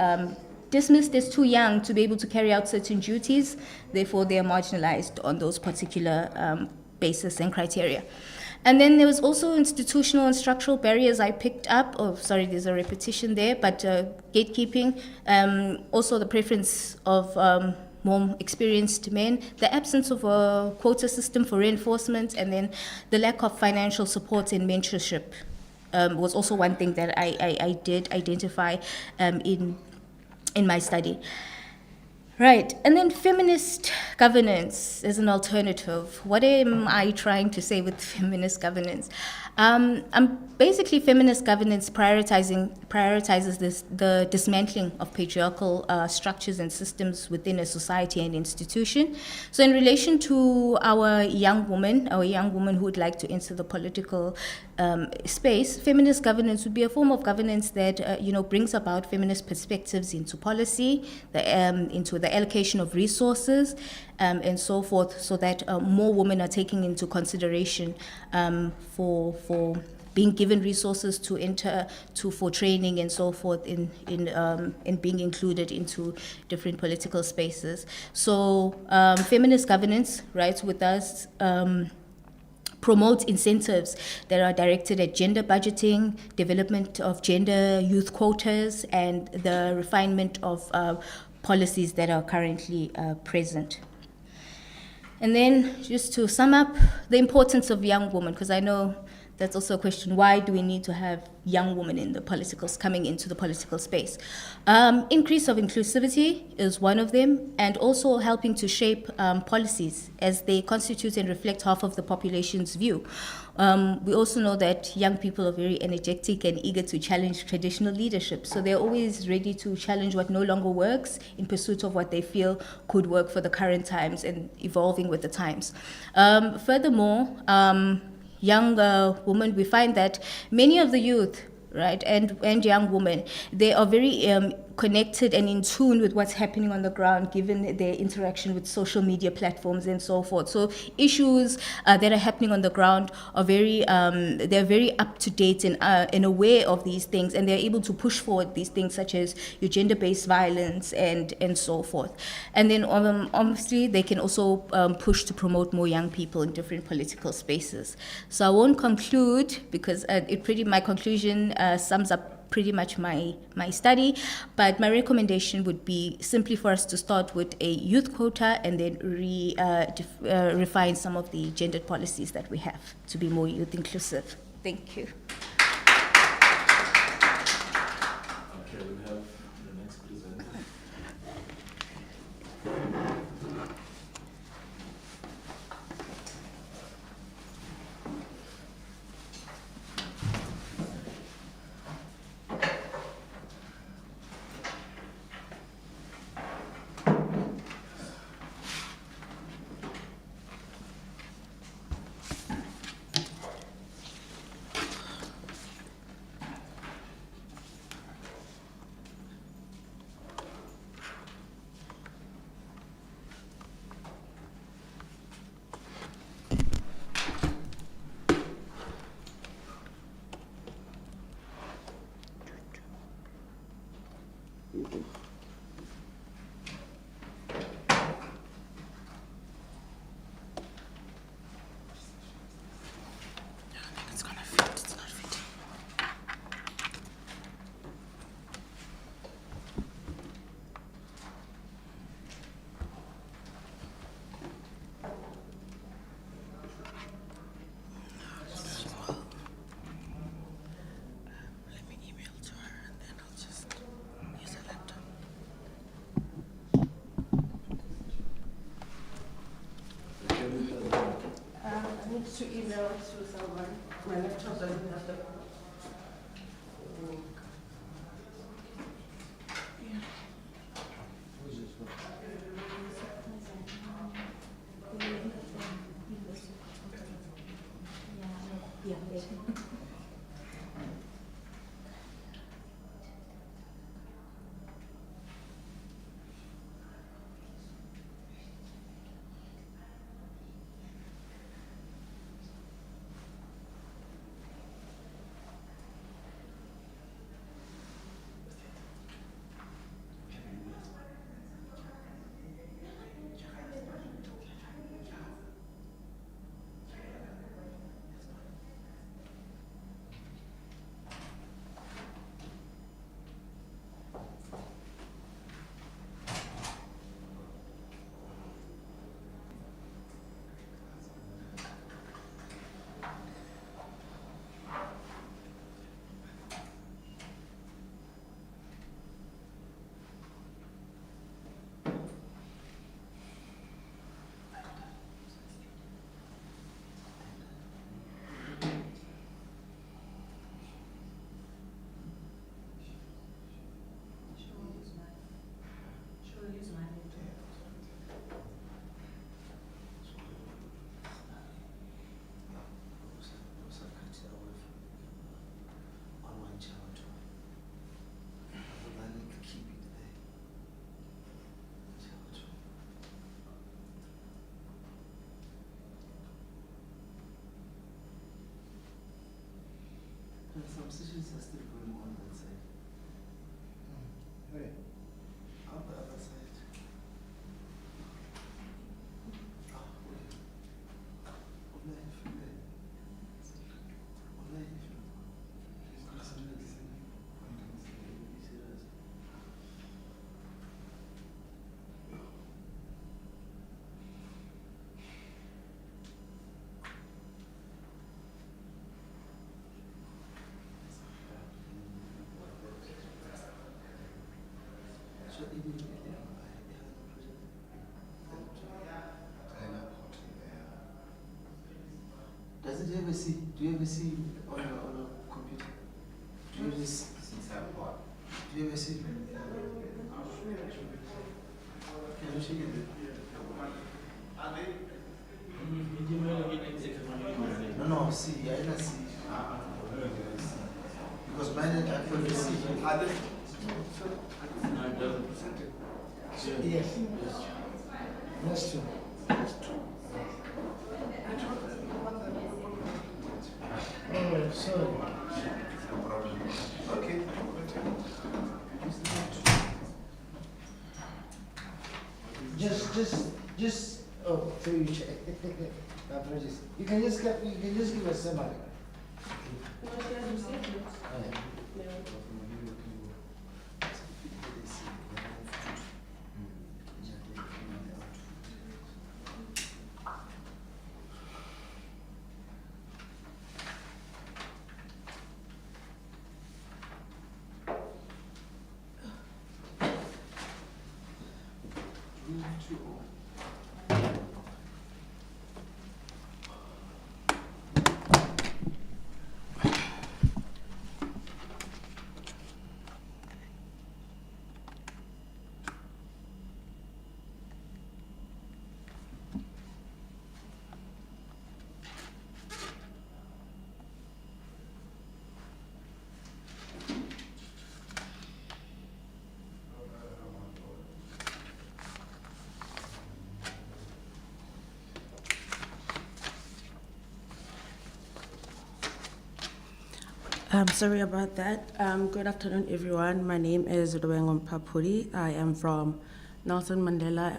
dismissed as too young to be able to carry out certain duties, therefore they are marginalized on those particular basis and criteria. And then there was also institutional and structural barriers I picked up. Oh, sorry, there's a repetition there, but gatekeeping, also the preference of more experienced men, the absence of a quota system for reinforcement, and then the lack of financial support and mentorship was also one thing that I did identify in my study. Right, and then feminist governance as an alternative. What am I trying to say with feminist governance? Basically, feminist governance prioritizes the dismantling of patriarchal structures and systems within a society and institution. So in relation to our young woman who would like to enter the political space, feminist governance would be a form of governance that brings about feminist perspectives into policy, into the allocation of resources, and so forth, so that more women are taken into consideration for being given resources to enter for training and so forth in being included into different political spaces. So feminist governance, right, with us promotes incentives that are directed at gender budgeting, development of gender youth quotas, and the refinement of policies that are currently present. And then just to sum up, the importance of young women, because I know that's also a question, why do we need to have young women in the coming into the political space? Increase of inclusivity is one of them, and also helping to shape policies as they constitute and reflect half of the population's view. We also know that young people are very energetic and eager to challenge traditional leadership, so they're always ready to challenge what no longer works in pursuit of what they feel could work for the current times and evolving with the times. Furthermore, young women, we find that many of the youth, right, and young women, they are very connected and in tune with what's happening on the ground, given their interaction with social media platforms and so forth. So issues that are happening on the ground are they're very up to date and aware of these things, and they're able to push forward these things such as your gender-based violence and so forth. And then obviously they can also push to promote more young people in different political spaces. So I won't conclude because my conclusion sums up pretty much my study, but my recommendation would be simply for us to start with a youth quota and then refine some of the gendered policies that we have to be more youth inclusive. Thank you. Okay, we have the next presenter. To email to someone. My laptop doesn't have the. Some sessions are still going on that side. Where? On the other side. Does it ever see? Do you ever see on a computer? Do you ever see? Do you ever see? Can you see it? No, see, I don't see. Because mine I can see. Yes. That's true. Oh, sorry. Okay. Just, oh, so you check. Apologies. You can just give a summary. I'm sorry about that. Good afternoon, everyone. My name is Rubengo Mpapuri. I am from Nelson Mandela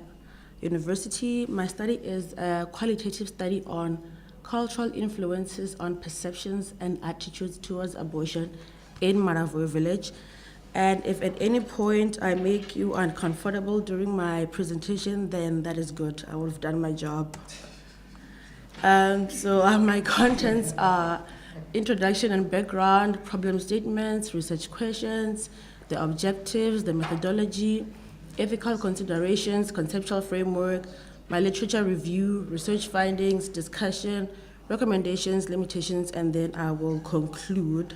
University. My study is a qualitative study on cultural influences on perceptions and attitudes towards abortion in Maravoe village. And if at any point I make you uncomfortable during my presentation, then that is good. I would have done my job. My contents are introduction and background, problem statements, research questions, the objectives, the methodology, ethical considerations, conceptual framework, my literature review, research findings, discussion, recommendations, limitations, and then I will conclude.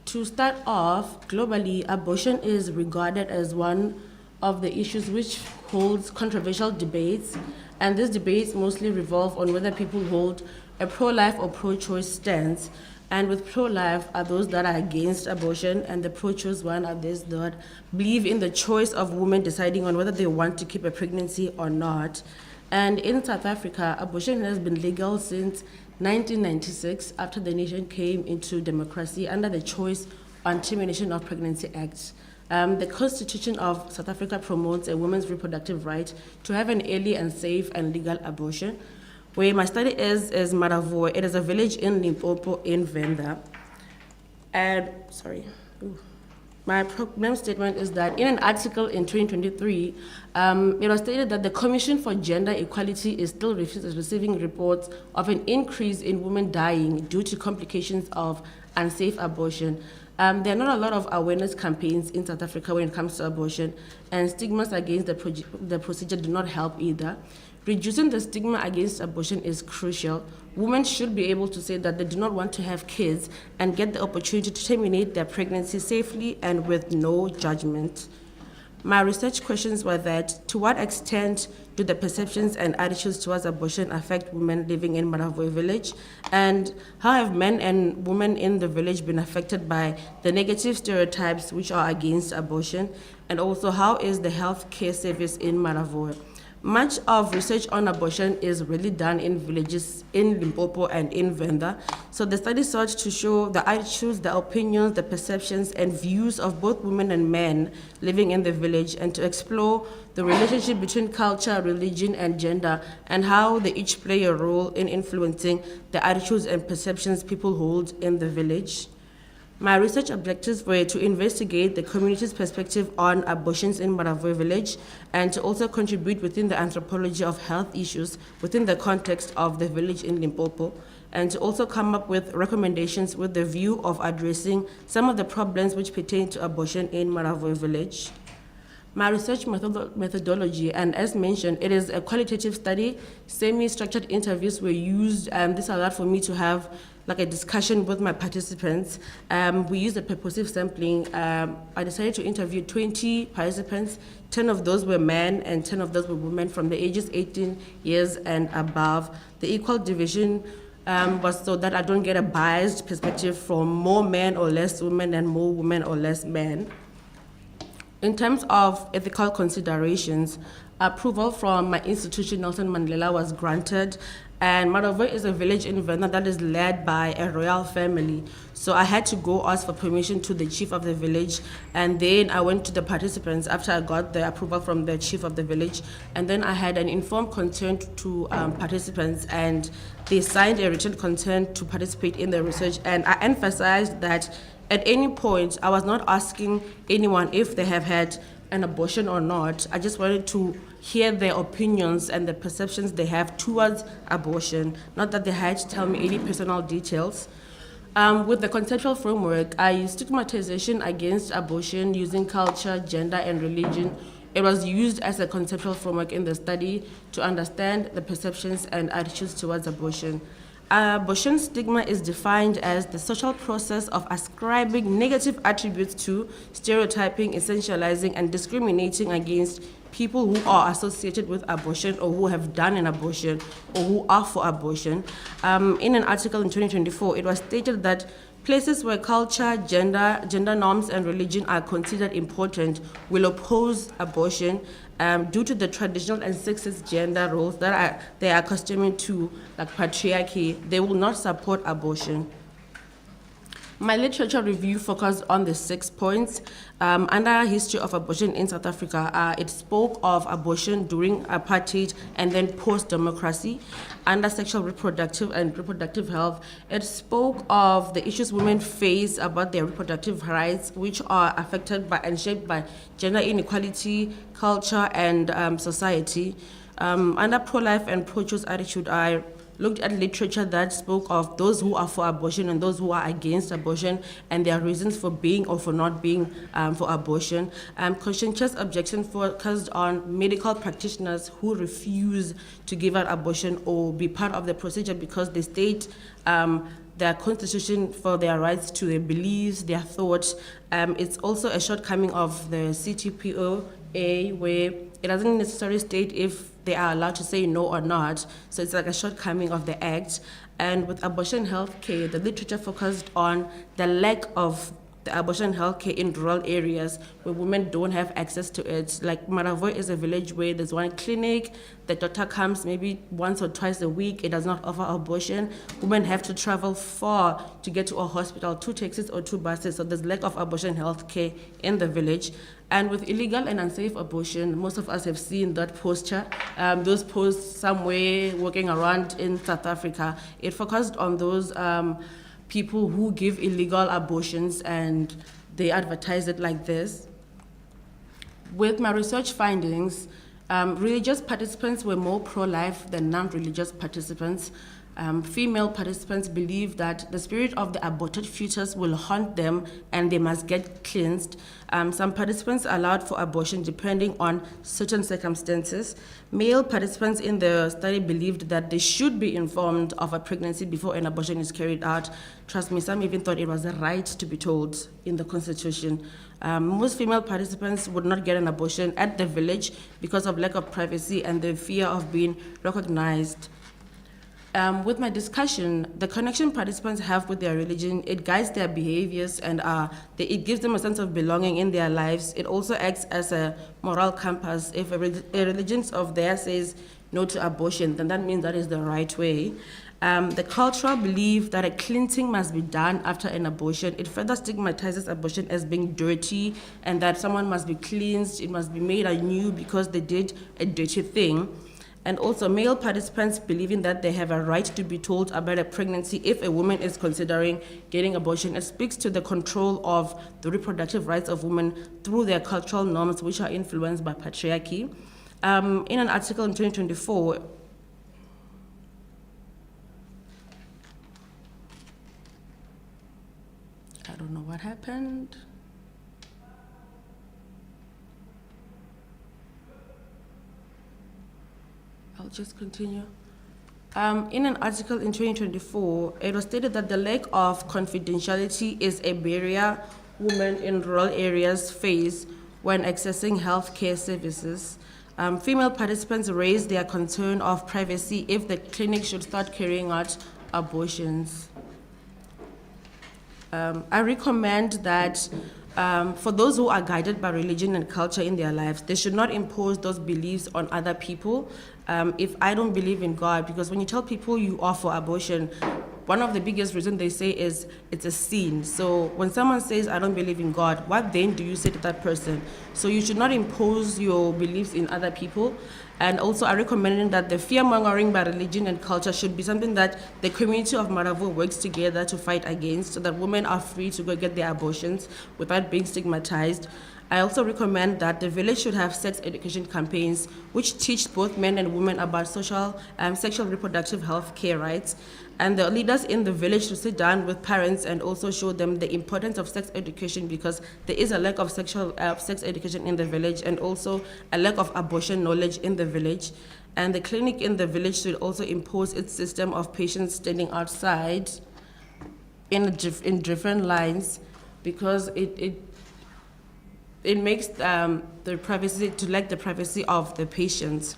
To start off, globally, abortion is regarded as one of the issues which holds controversial debates, and these debates mostly revolve on whether people hold a pro-life or pro-choice stance. And with pro-life are those that are against abortion, and the pro-choice one are those that believe in the choice of women deciding on whether they want to keep a pregnancy or not. And in South Africa, abortion has been legal since 1996 after the nation came into democracy under the Choice on Termination of Pregnancy Act. The Constitution of South Africa promotes a woman's reproductive right to have an early and safe and legal abortion. Where my study is Maravoe. It is a village in Limpopo in Venda. And, my problem statement is that in an article in 2023, it was stated that the Commission for Gender Equality is still receiving reports of an increase in women dying due to complications of unsafe abortion. There are not a lot of awareness campaigns in South Africa when it comes to abortion, and stigmas against the procedure do not help either. Reducing the stigma against abortion is crucial. Women should be able to say that they do not want to have kids and get the opportunity to terminate their pregnancy safely and with no judgment. My research questions were that, to what extent do the perceptions and attitudes towards abortion affect women living in Maravoe village? And how have men and women in the village been affected by the negative stereotypes which are against abortion? And also, how is the health care service in Maravoe? Much of research on abortion is really done in villages in Limpopo and in Venda. So the study sought to show the attitudes, the opinions, the perceptions, and views of both women and men living in the village, and to explore the relationship between culture, religion, and gender, and how they each play a role in influencing the attitudes and perceptions people hold in the village. My research objectives were to investigate the community's perspective on abortions in Maravoe village, and to also contribute within the anthropology of health issues within the context of the village in Limpopo, and to also come up with recommendations with the view of addressing some of the problems which pertain to abortion in Maravoe village. My research methodology, and as mentioned, it is a qualitative study. Semi-structured interviews were used, and this allowed for me to have like a discussion with my participants. We used a purposive sampling. I decided to interview 20 participants. 10 of those were men and 10 of those were women from the ages 18 years and above. The equal division was so that I don't get a biased perspective from more men or less women and more women or less men. In terms of ethical considerations, approval from my institution, Nelson Mandela, was granted, and Maravo is a village in Venda that is led by a royal family. So I had to go ask for permission to the chief of the village, and then I went to the participants after I got the approval from the chief of the village, and then I had an informed consent to participants, and they signed a written consent to participate in the research, and I emphasized that at any point, I was not asking anyone if they have had an abortion or not. I just wanted to hear their opinions and the perceptions they have towards abortion, not that they had to tell me any personal details. With the conceptual framework, I used stigmatization against abortion using culture, gender, and religion. It was used as a conceptual framework in the study to understand the perceptions and attitudes towards abortion. Abortion stigma is defined as the social process of ascribing negative attributes to, stereotyping, essentializing, and discriminating against people who are associated with abortion or who have done an abortion or who are for abortion. In an article in 2024, it was stated that places where culture, gender norms, and religion are considered important will oppose abortion due to the traditional and sexist gender roles that they are accustomed to, like patriarchy. They will not support abortion. My literature review focused on the 6 points. Under history of abortion in South Africa, it spoke of abortion during apartheid and then post-democracy. Under sexual reproductive and reproductive health, it spoke of the issues women face about their reproductive rights, which are affected by and shaped by gender inequality, culture, and society. Under pro-life and pro-choice attitude, I looked at literature that spoke of those who are for abortion and those who are against abortion and their reasons for being or for not being for abortion. Conscientious objection focused on medical practitioners who refuse to give out abortion or be part of the procedure because they state their constitution for their rights to their beliefs, their thoughts. It's also a shortcoming of the CTPOA where it doesn't necessarily state if they are allowed to say no or not. So it's like a shortcoming of the act. And with abortion healthcare, the literature focused on the lack of the abortion healthcare in rural areas where women don't have access to it. Like Maravo is a village where there's one clinic, the doctor comes maybe once or twice a week, it does not offer abortion. Women have to travel far to get to a hospital, 2 taxis or 2 buses, so there's lack of abortion healthcare in the village. And with illegal and unsafe abortion, most of us have seen that posture, those posts somewhere walking around in South Africa. It focused on those people who give illegal abortions and they advertise it like this. With my research findings, religious participants were more pro-life than non-religious participants. Female participants believe that the spirit of the aborted fetus will haunt them and they must get cleansed. Some participants allowed for abortion depending on certain circumstances. Male participants in the study believed that they should be informed of a pregnancy before an abortion is carried out. Trust me, some even thought it was a right to be told in the Constitution. Most female participants would not get an abortion at the village because of lack of privacy and the fear of being recognized. With my discussion, the connection participants have with their religion, it guides their behaviors and it gives them a sense of belonging in their lives. It also acts as a moral compass. If a religion of theirs says no to abortion, then that means that is the right way. The cultural belief that a cleansing must be done after an abortion, it further stigmatizes abortion as being dirty and that someone must be cleansed, it must be made anew because they did a dirty thing. And also male participants believing that they have a right to be told about a pregnancy if a woman is considering getting abortion. It speaks to the control of the reproductive rights of women through their cultural norms, which are influenced by patriarchy. In an article in 2024, I don't know what happened. I'll just continue. In an article in 2024, it was stated that the lack of confidentiality is a barrier women in rural areas face when accessing healthcare services. Female participants raised their concern of privacy if the clinic should start carrying out abortions. I recommend that For those who are guided by religion and culture in their lives, they should not impose those beliefs on other people. If I don't believe in God, because when you tell people you are for abortion, one of the biggest reasons they say is it's a sin. So when someone says, I don't believe in God, what then do you say to that person? So you should not impose your beliefs in other people. And also I recommend that the fear-mongering by religion and culture should be something that the community of Maravo works together to fight against, so that women are free to go get their abortions without being stigmatized. I also recommend that the village should have sex education campaigns which teach both men and women about sexual reproductive health care rights. And the leaders in the village should sit down with parents and also show them the importance of sex education, because there is a lack of sex education in the village, and also a lack of abortion knowledge in the village. And the clinic in the village should also impose its system of patients standing outside in different lines, because it makes the privacy of the patients.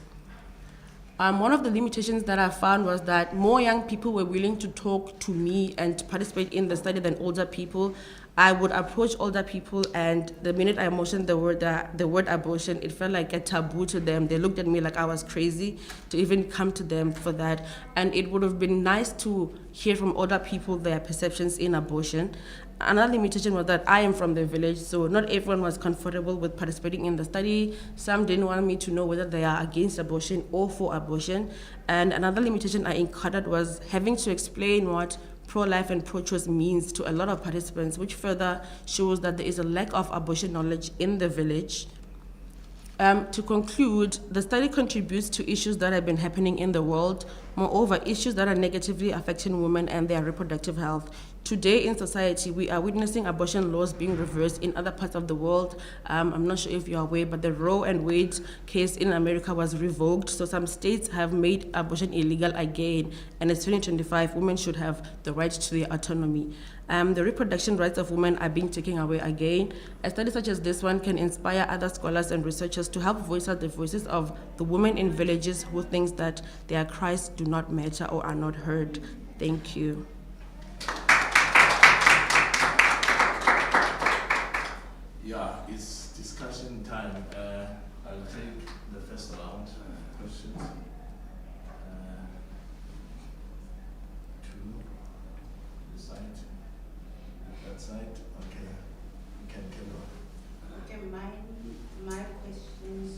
One of the limitations that I found was that more young people were willing to talk to me and to participate in the study than older people. I would approach older people, and the minute I mentioned the word abortion, it felt like a taboo to them. They looked at me like I was crazy to even come to them for that. And it would have been nice to hear from older people their perceptions in abortion. Another limitation was that I am from the village, so not everyone was comfortable with participating in the study. Some didn't want me to know whether they are against abortion or for abortion. And another limitation I encountered was having to explain what pro-life and pro-choice means to a lot of participants, which further shows that there is a lack of abortion knowledge in the village. To conclude, the study contributes to issues that have been happening in the world, moreover, issues that are negatively affecting women and their reproductive health. Today in society, we are witnessing abortion laws being reversed in other parts of the world. I'm not sure if you're aware, but the Roe and Wade case in America was revoked, so some states have made abortion illegal again, and it's 2025, women should have the right to their autonomy. The reproduction rights of women are being taken away again. A study such as this one can inspire other scholars and researchers to help voice out the voices of the women in villages who think that their cries do not matter or are not heard. Thank you. Yeah, it's discussion time. I'll take the first round of questions. To the side, that side. Okay, you can carry on. Okay, my questions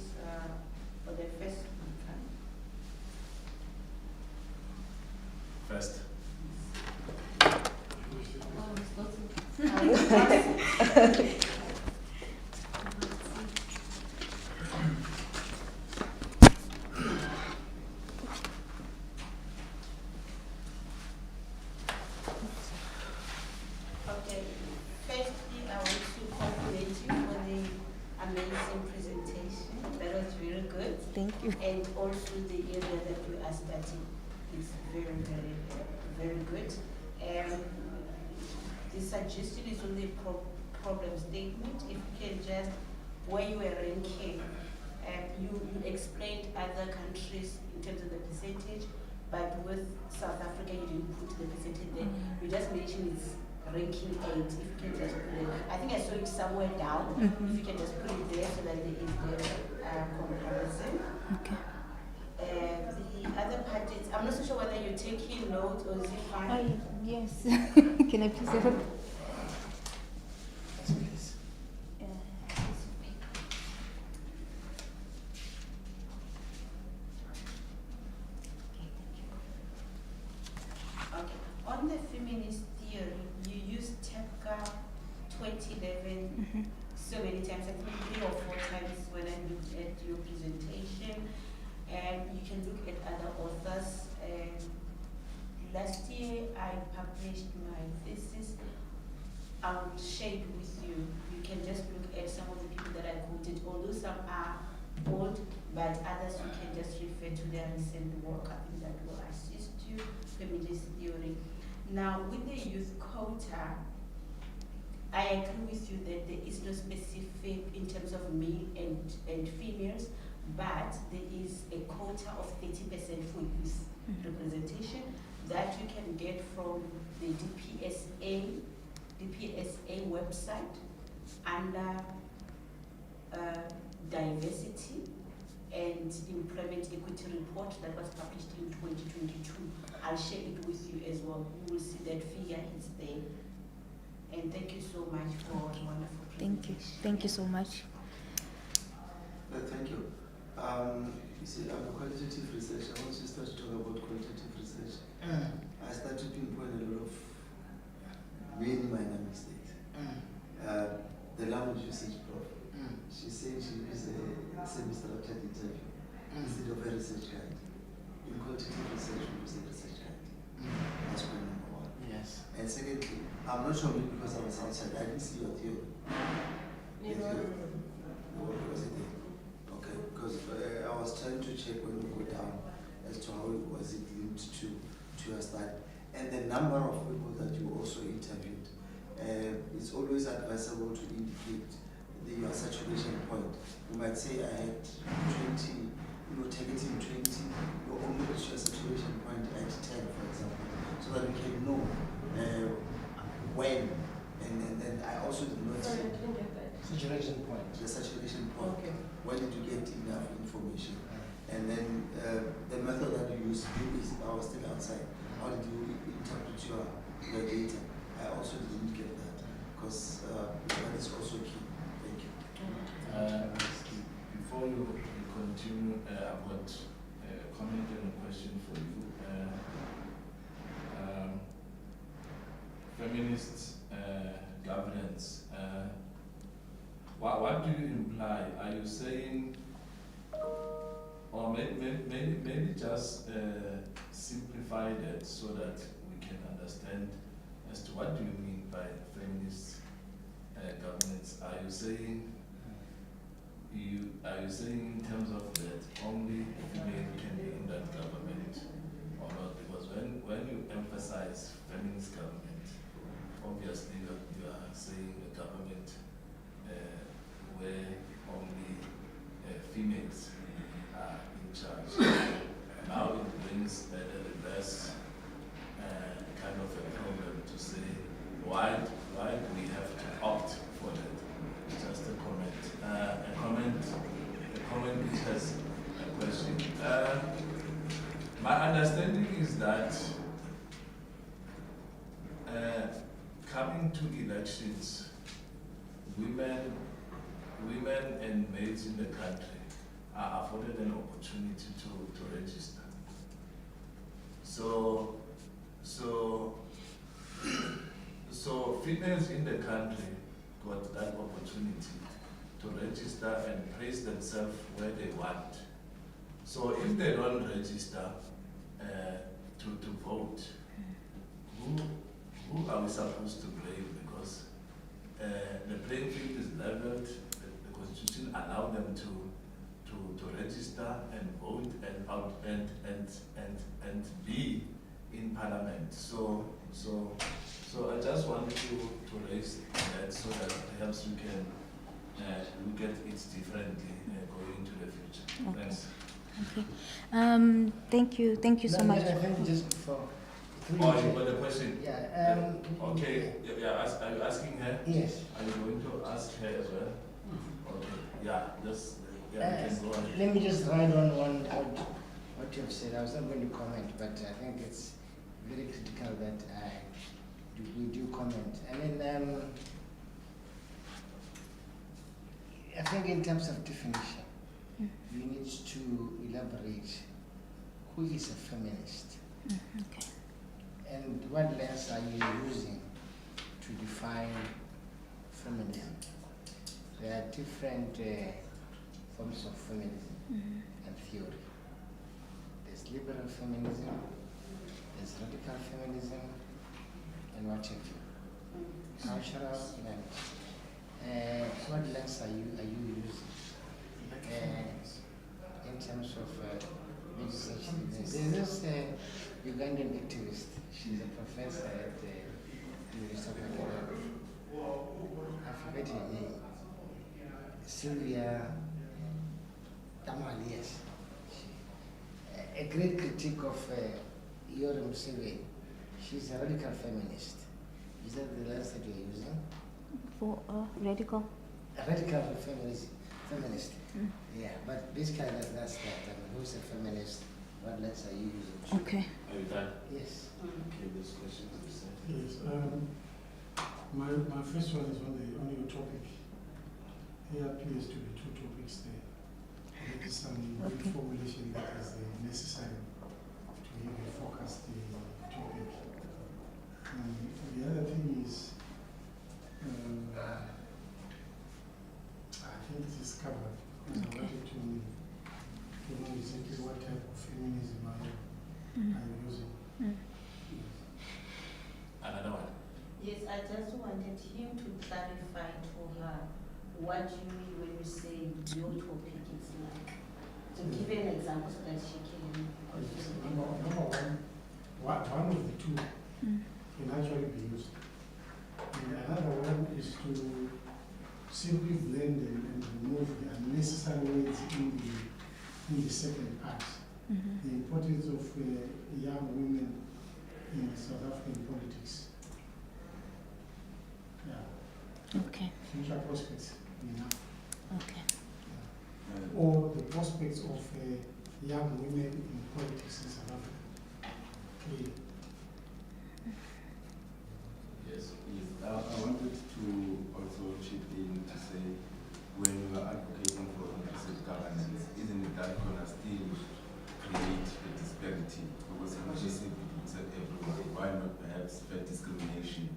for the first speaker. First. Okay, firstly, I want to compliment you for the amazing presentation. That was very good. Thank you. And also the area that you are studying is very, very, very good. The suggestion is on the problem statement. If you can just, where you were ranking, you explained other countries in terms of the percentage, but with South Africa, you didn't put the percentage there. You just mentioned it's ranking 8. If you can just put it, I think I saw it somewhere down. If you can just put it there so that there is the comparison. Okay. The other part is, I'm not so sure whether you're taking notes or is it fine? Yes. Can I please have a... On the feminist theory, you used TEPCA 2011 so many times, I think 3 or 4 times when I looked at your presentation, and you can look at other authors. Last year I published my thesis. I will share it with you. You can just look at some of the people that I quoted, although some are old, but others you can just refer to their recent work. I think that will assist you, feminist theory. Now, with the youth quota, I agree with you that there is no specific in terms of male and females, but there is a quota of 30% for youth representation that you can get from the DPSA website. under diversity and employment equity report that was published in 2022. I'll share it with you as well. You will see that figure is there. And thank you so much for a wonderful presentation. Thank you so much. Thank you. You see, I'm a qualitative researcher. Once you start to talk about qualitative research, I start to pinpoint a lot of many minor mistakes. The language usage prof. She said she used a semi-structured interview instead of a research guide. In qualitative research, we use a research guide. That's point number one. Yes. And secondly, I'm not sure because I was outside, I didn't see your theory. What was it there? Okay, because I was trying to check when we go down as to how it was it linked to your study. And the number of people that you also interviewed. It's always advisable to indicate your saturation point. You might say I had 20, you were targeting 20, you only reach your saturation point at 10, for example, so that we can know when. And then I also did not Sorry, I didn't get that. Saturation point. The saturation point. Okay. When did you get enough information? And then the method that you used, I was still outside. How did you interpret your data? I also didn't get that because that is also key. Thank you. Before you continue, I've got a comment and a question for you. Feminist governance. What do you imply? Are you saying, or maybe just simplify that so that we can understand as to what do you mean by feminist governance? Are you saying in terms of that only female can be in that government or not? Because when you emphasize feminist government, obviously you are saying a government where only females are in charge. Now it brings the reverse kind of a problem to say why do we have to opt for that? Just a comment. A comment which has a question. My understanding is that coming to elections, women and males in the country are afforded an opportunity to register. So females in the country got that opportunity to register and place themselves where they want. So if they don't register to vote, who are we supposed to blame? Because the playing field is leveled. The Constitution allows them to register and vote and be in Parliament. So I just wanted to raise that so that perhaps we can look at it differently going into the future. Okay. Thanks. Okay. Thank you so much. I think just before. Oh, you got a question? Yeah. Okay. Yeah. Are you asking her? Yes. Are you going to ask her as well? Okay. Yeah. Just we can go on. Let me just write on what you have said. I was not going to comment, but I think it's very critical that we do comment. I mean, I think in terms of definition, you need to elaborate who is a feminist. Okay. And what lens are you using to define feminism? There are different forms of feminism and theory. There's liberal feminism, there's radical feminism, and what have you. Cultural and what lens are you using in terms of legislation? There's this Ugandan activist. She's a professor at the University of Gala. I forget her name. Sylvia Tamale, yes. A great critique of Yoweri Museveni. She's a radical feminist. Is that the lens that you're using? for radical. A radical feminist. Yeah, but basically that's that. I mean, who's a feminist? What letters are you using? Okay. Are you done? Yes. Okay, this question is Yes. My first one is on your topic. There appears to be two topics there. There is some formulation that is necessary to even focus the topic. The other thing is, I think it is covered because I wanted to know exactly what type of feminism are you using. Another one. Yes, I just wanted him to clarify to her what you mean when you say your topic is like. To give an example so that she can. Number one of the two can actually be used. And another one is to simply blend and remove the unnecessary words in the second part. The importance of young women in South African politics. Yeah. Okay. Future prospects. Okay. Or the prospects of young women in politics in South Africa. Yeah. Yes, please. I wanted to also chip in to say, when you are advocating for inclusive governance, isn't it that going to still create a disparity? Because inclusive looks at everyone. Why not perhaps fair discrimination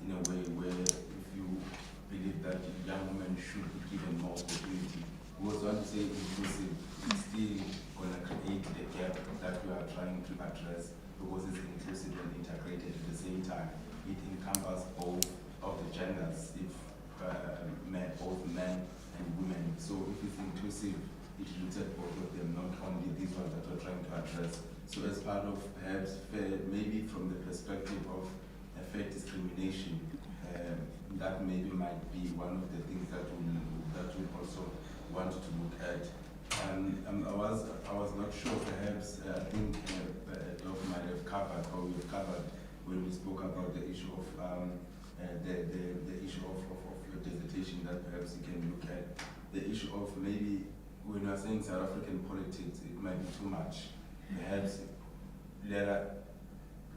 in a way where if you believe that young women should be given more opportunity? Because when you say inclusive, it's still going to create the gap that we are trying to address, because it's inclusive and integrated at the same time. It encompasses both of the genders, if both men and women. So if it's inclusive, it looks at both of them, not only these ones that we're trying to address. So as part of perhaps fair, maybe from the perspective of fair discrimination, that maybe might be one of the things that we also want to look at. I was not sure, perhaps I think Doc might have covered, or we've covered when we spoke about the issue of the issue of your dissertation, that perhaps you can look at the issue of maybe when you are saying South African politics, it might be too much. Perhaps let us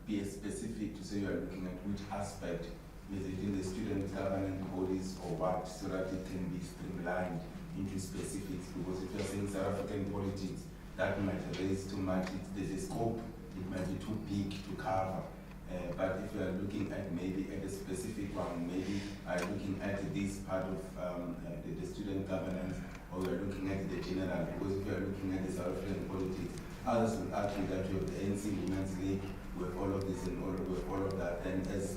be specific to say you are looking at which aspect, is it in the student government bodies or what, so that it can be streamlined into specifics. Because if you're saying South African politics, that might raise too much. The scope, it might be too big to cover. But if you are looking at maybe at a specific one, maybe looking at this part of the student governance, or we are looking at the general, because if you are looking at the South African politics, others will argue that you have the ANC Women's League with all of this and with all of that. And as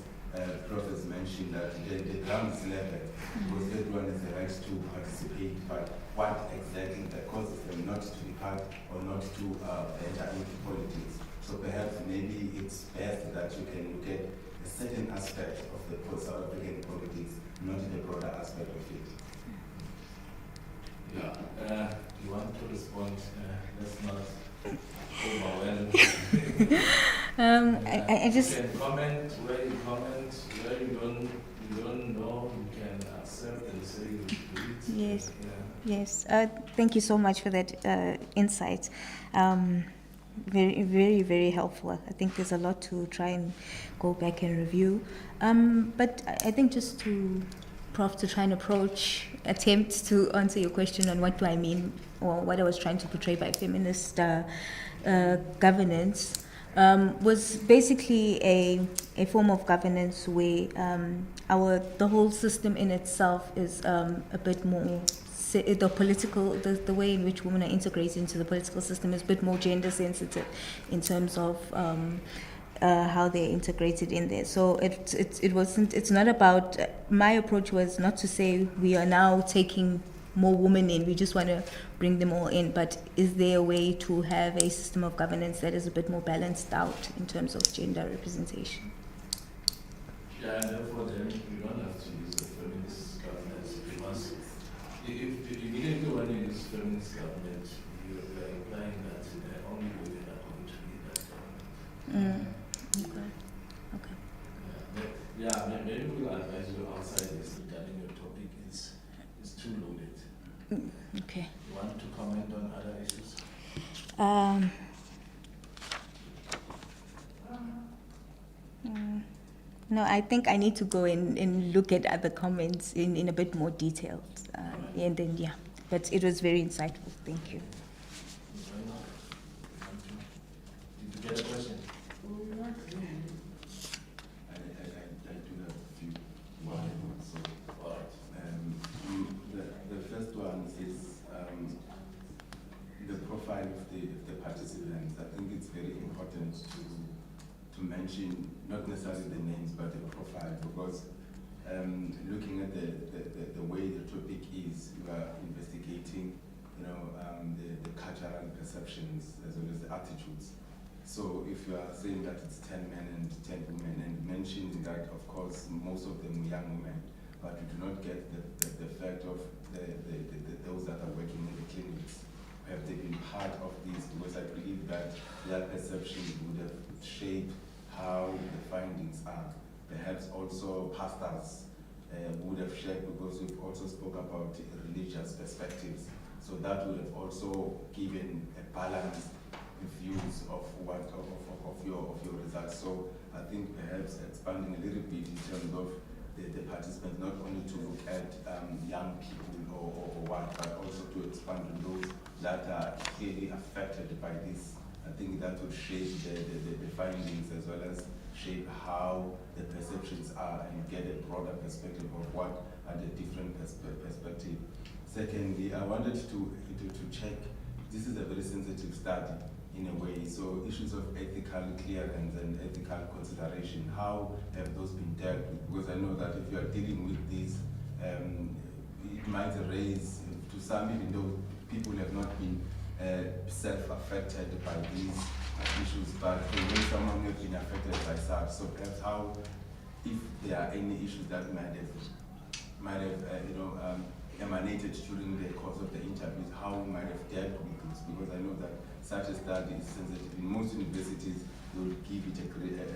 Prof has mentioned, that the ground is level, because everyone has the right to participate, but what exactly that causes them not to be part or not to enter into politics. So perhaps maybe it's best that you can look at a certain aspect of the South African politics, not the broader aspect of it. Yeah. You want to respond? Let's not overwhelm. I just. You can comment where you comment, where you don't know, you can accept and say you do it. Yes. Yeah. Yes. Thank you so much for that insight. Very, very, very helpful. I think there's a lot to try and go back and review. But I think just to try and attempt to answer your question on what do I mean, or what I was trying to portray by feminist governance, was basically a form of governance where the whole system in itself is a bit more. The way in which women are integrated into the political system is a bit more gender sensitive in terms of how they're integrated in there. So it's not about, my approach was not to say we are now taking more women in, we just want to bring them all in, but is there a way to have a system of governance that is a bit more balanced out in terms of gender representation? Yeah, and therefore then you don't have to use the feminist governance. You must, if immediately when you use feminist government, you are implying that only women are going to be that government. Okay. Yeah, maybe we'll advise you outside this comment on other issues? No, I think I need to go and look at other comments in a bit more detail. And then, yeah, but it was very insightful. Thank you. Did you get a question? I do have a few. So, all right. The first one is the profile of the participants. I think it's very important to mention not necessarily the names but the profile, because looking at the way the topic is, you are investigating, the cultural perceptions as well as the attitudes. So if you are saying that it's 10 men and 10 women, and mentioning that, of course, most of them are young women, but you do not get the fact of those that are working in the clinics. Have they been part of this? Because I believe that their perception would have shaped how the findings are. Perhaps also pastors would have shared, because we've also spoke about religious perspectives. So that would have also given a balanced views of your results. So I think perhaps expanding a little bit in terms of the participants, not only to look at young people or what, but also to expand on those that are clearly affected by this. I think that would shape the findings as well as shape how the perceptions are, and get a broader perspective of what are the different perspectives. Secondly, I wanted to check, this is a very sensitive study in a way, so issues of ethical clearance and ethical consideration, how have those been dealt with? Because I know that if you are dealing with this, it might raise, to some, even though people have not been self-affected by these issues, but when someone has been affected by such, so perhaps how, if there are any issues that might have emanated during the course of the interviews, how we might have dealt with this, because I know that such a study is sensitive. In most universities, they will give it a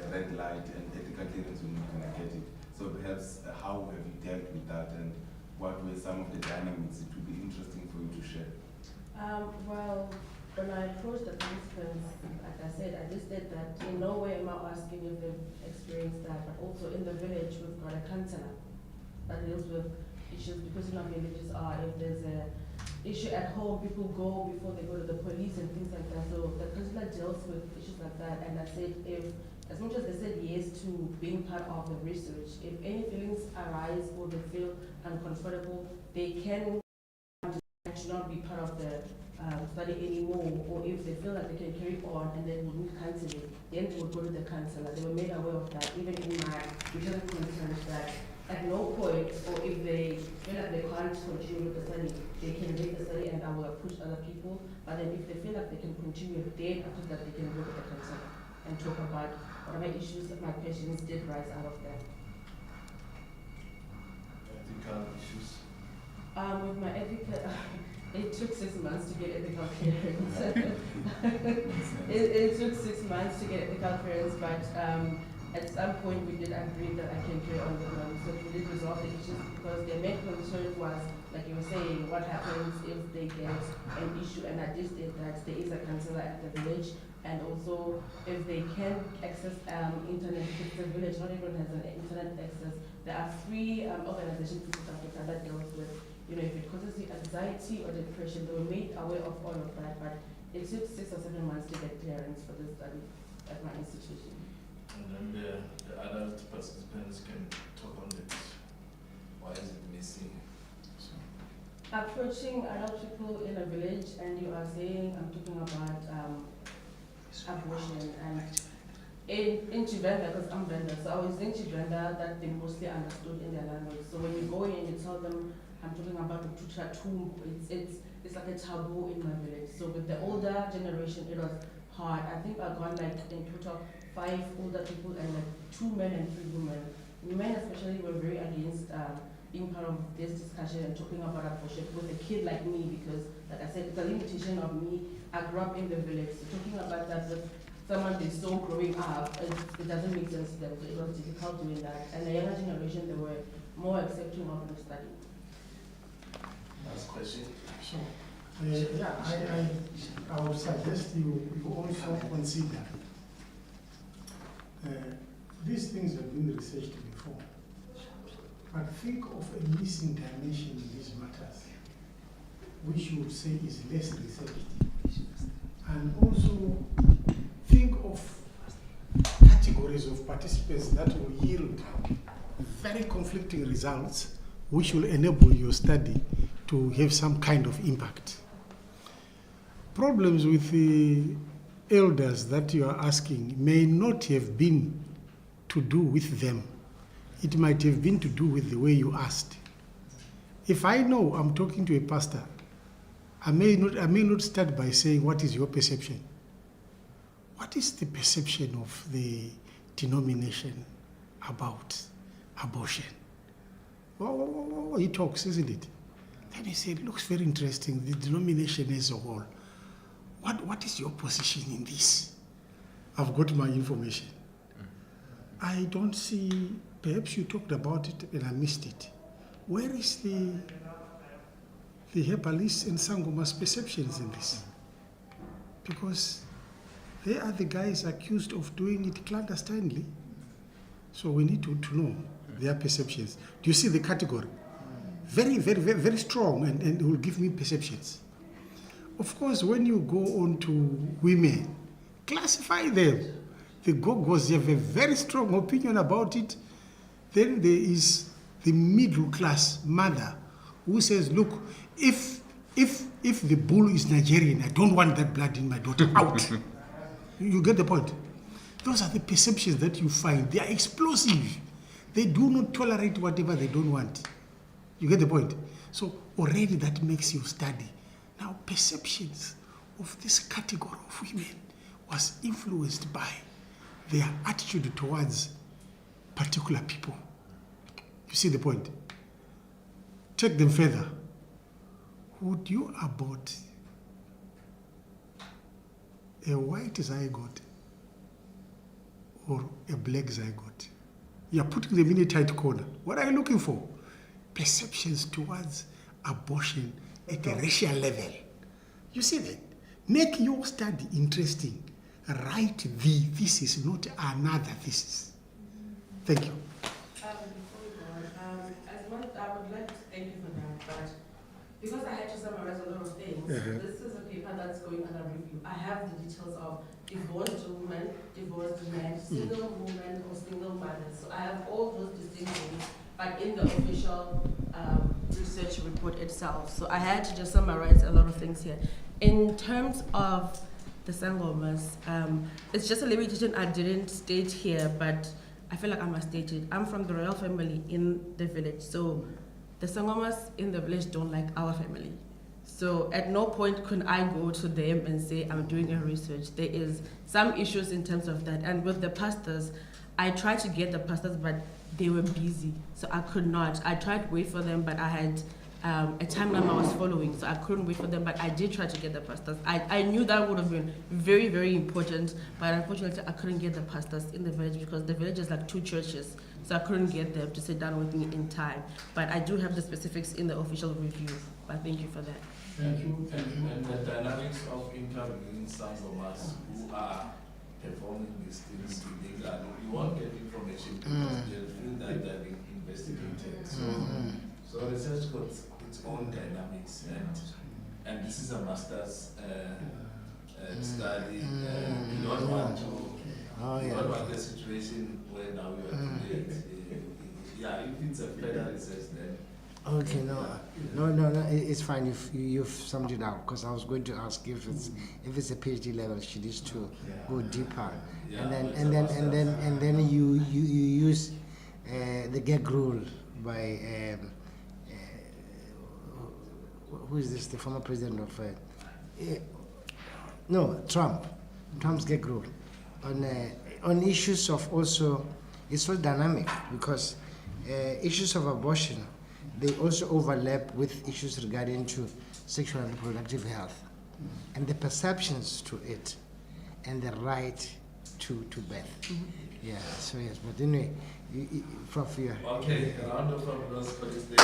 red light, and ethical clearance will not gonna get it. So perhaps how have you dealt with that, and what were some of the dynamics? It would be interesting for you to share. Well, when I approached the participants, like I said, I just said that in no way am I asking if they've experienced that, but also in the village we've got a counselor that deals with issues, because in our villages are, if there's a issue at home, people go before they go to the police and things like that. So the counselor deals with issues like that, and I said if, as much as they said yes to being part of the research, if any feelings arise or they feel uncomfortable, they can not be part of the study anymore, or if they feel like they can carry on and then will need counseling, then they will go to the counselor. They were made aware of that, even in my return concerns, that at no point, or if they feel like they can't continue with the study, they can leave the study and I will approach other people. But then if they feel like they can continue, then after that they can go to the counselor and talk about whatever issues that my patients did rise out of that. Ethical issues? With my ethical, it took 6 months to get ethical clearance. it took 6 months to get ethical clearance, but at some point we did agree that I can carry on with my research. We did resolve the issues, because their main concern was, like you were saying, what happens if they get an issue, and I did state that there is a counselor at the village, and also if they can access internet, because the village not everyone has an internet access. There are 3 organizations in South Africa that deals with, if it causes you anxiety or depression. They were made aware of all of that, but it took 6 or 7 months to get clearance for this study at my institution. And then the adult participants can talk on it. Why is it missing? So. Approaching adult people in a village, and you are saying, I'm talking about abortion, and in Chivenda, because I'm Venda, so I was in Chivenda that they mostly understood in their language. So when you go in and you tell them, I'm talking about the Tuchatum, it's like a taboo in my village. So with the older generation, it was hard. I think I got like in total 5 older people and like 2 men and 3 women. Men especially were very against being part of this discussion and talking about abortion with a kid like me, because like I said, it's a limitation of me. I grew up in the village, so talking about that with someone they saw growing up, it doesn't make sense to them. So it was difficult doing that. And the younger generation, they were more accepting of the study. Last question. So, I would suggest you also consider these things have been researched before, but think of a missing dimension in these matters, which you would say is less researched. And also think of categories of participants that will yield very conflicting results, which will enable your study to have some kind of impact. Problems with the elders that you are asking may not have been to do with them. It might have been to do with the way you asked. If I know I'm talking to a pastor, I may not start by saying, what is your perception? What is the perception of the denomination about abortion? Well, he talks, isn't it? Then he said, looks very interesting, the denomination as a whole. What is your position in this? I've got my information. I don't see, perhaps you talked about it and I missed it. Where is the Herbalists and Sangoma's perceptions in this? Because they are the guys accused of doing it clandestinely. So we need to know their perceptions. Do you see the category? Very, very, very, very strong, and it will give me perceptions. Of course, when you go on to women, classify them. The Gogos have a very strong opinion about it. Then there is the middle class mother who says, look, if the bull is Nigerian, I don't want that blood in my daughter, out. You get the point? Those are the perceptions that you find. They are explosive. They do not tolerate whatever they don't want. You get the point? So already that makes you study. Now, perceptions of this category of women was influenced by their attitude towards particular people. You see the point? Take them further. Would you abort a white zygote or a black zygote? You are putting them in a tight corner. What are you looking for? Perceptions towards abortion at a racial level. You see that? Make your study interesting. Write the thesis, not another thesis. Thank you. Before we go on, I would like to thank you for that, but because I had to summarize a lot of things, this is a paper that's going under review. I have the details of divorced women, divorced men, single women, or single mothers. So I have all those distinctions, but in the official research report itself. So I had to just summarize a lot of things here. In terms of the Sangomas, it's just a limitation I didn't state here, but I feel like I must state it. I'm from the royal family in the village, so the Sangomas in the village don't like our family. So at no point could I go to them and say, I'm doing a research. There is some issues in terms of that. And with the pastors, I tried to get the pastors, but they were busy, so I could not. I tried to wait for them, but I had a timeline I was following, so I couldn't wait for them, but I did try to get the pastors. I knew that would have been very, very important, but unfortunately I couldn't get the pastors in the village because the village is like 2 churches, so I couldn't get them to sit down with me in time. But I do have the specifics in the official review, but thank you for that. Thank you. And the dynamics of interviewing Sangomas who are performing these things in Gala, you won't get information because they'll feel that they're being investigated. So research got its own dynamics, and this is a master's study. You don't want to. You don't want the situation where now you are too late. Yeah, if it's a further research, then. Okay, no, it's fine. You've summed it out, because I was going to ask if it's a PhD level, she needs to go deeper, and then you use the gag rule by who is this? The former president of Trump's gag rule on issues of also. It's so dynamic because issues of abortion, they also overlap with issues regarding to sexual and reproductive health and the perceptions to it and the right to birth. Yeah, so yes, but anyway, Prof, yeah. Okay, a round of applause for this day.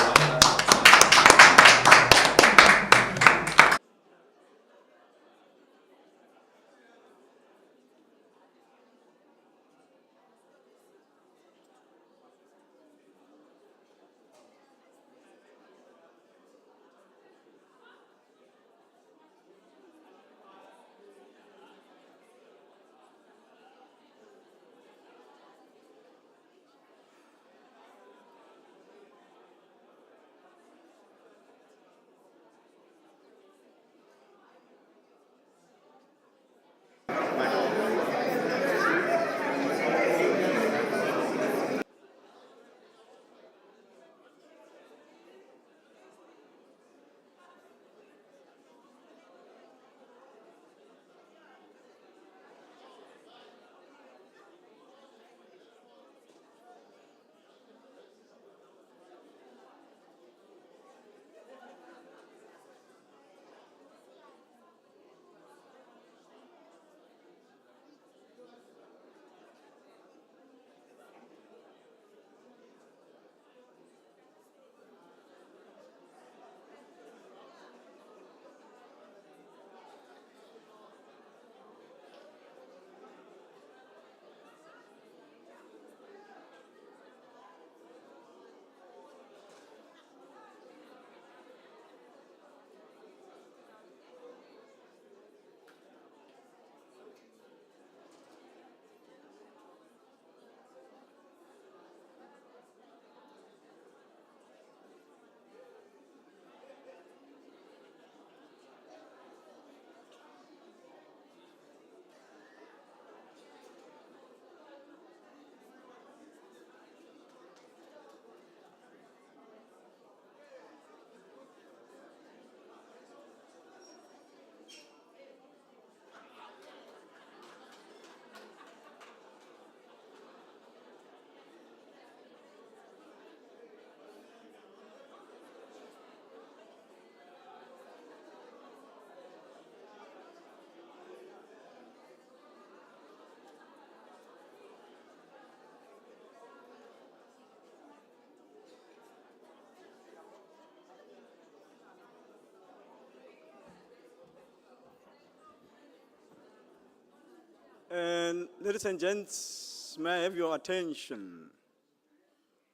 Ladies and gents, may I have your attention?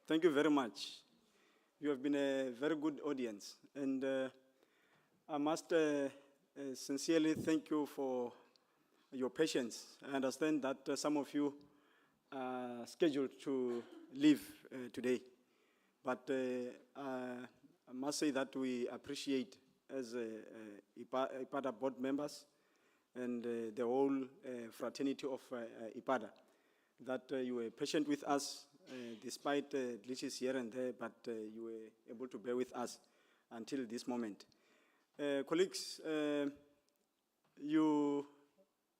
Thank you very much. You have been a very good audience, and I must sincerely thank you for your patience. I understand that some of you are scheduled to leave today, but I must say that we appreciate as IPADA board members and the whole fraternity of IPADA that you were patient with us despite glitches here and there, but you were able to bear with us until this moment. Colleagues, you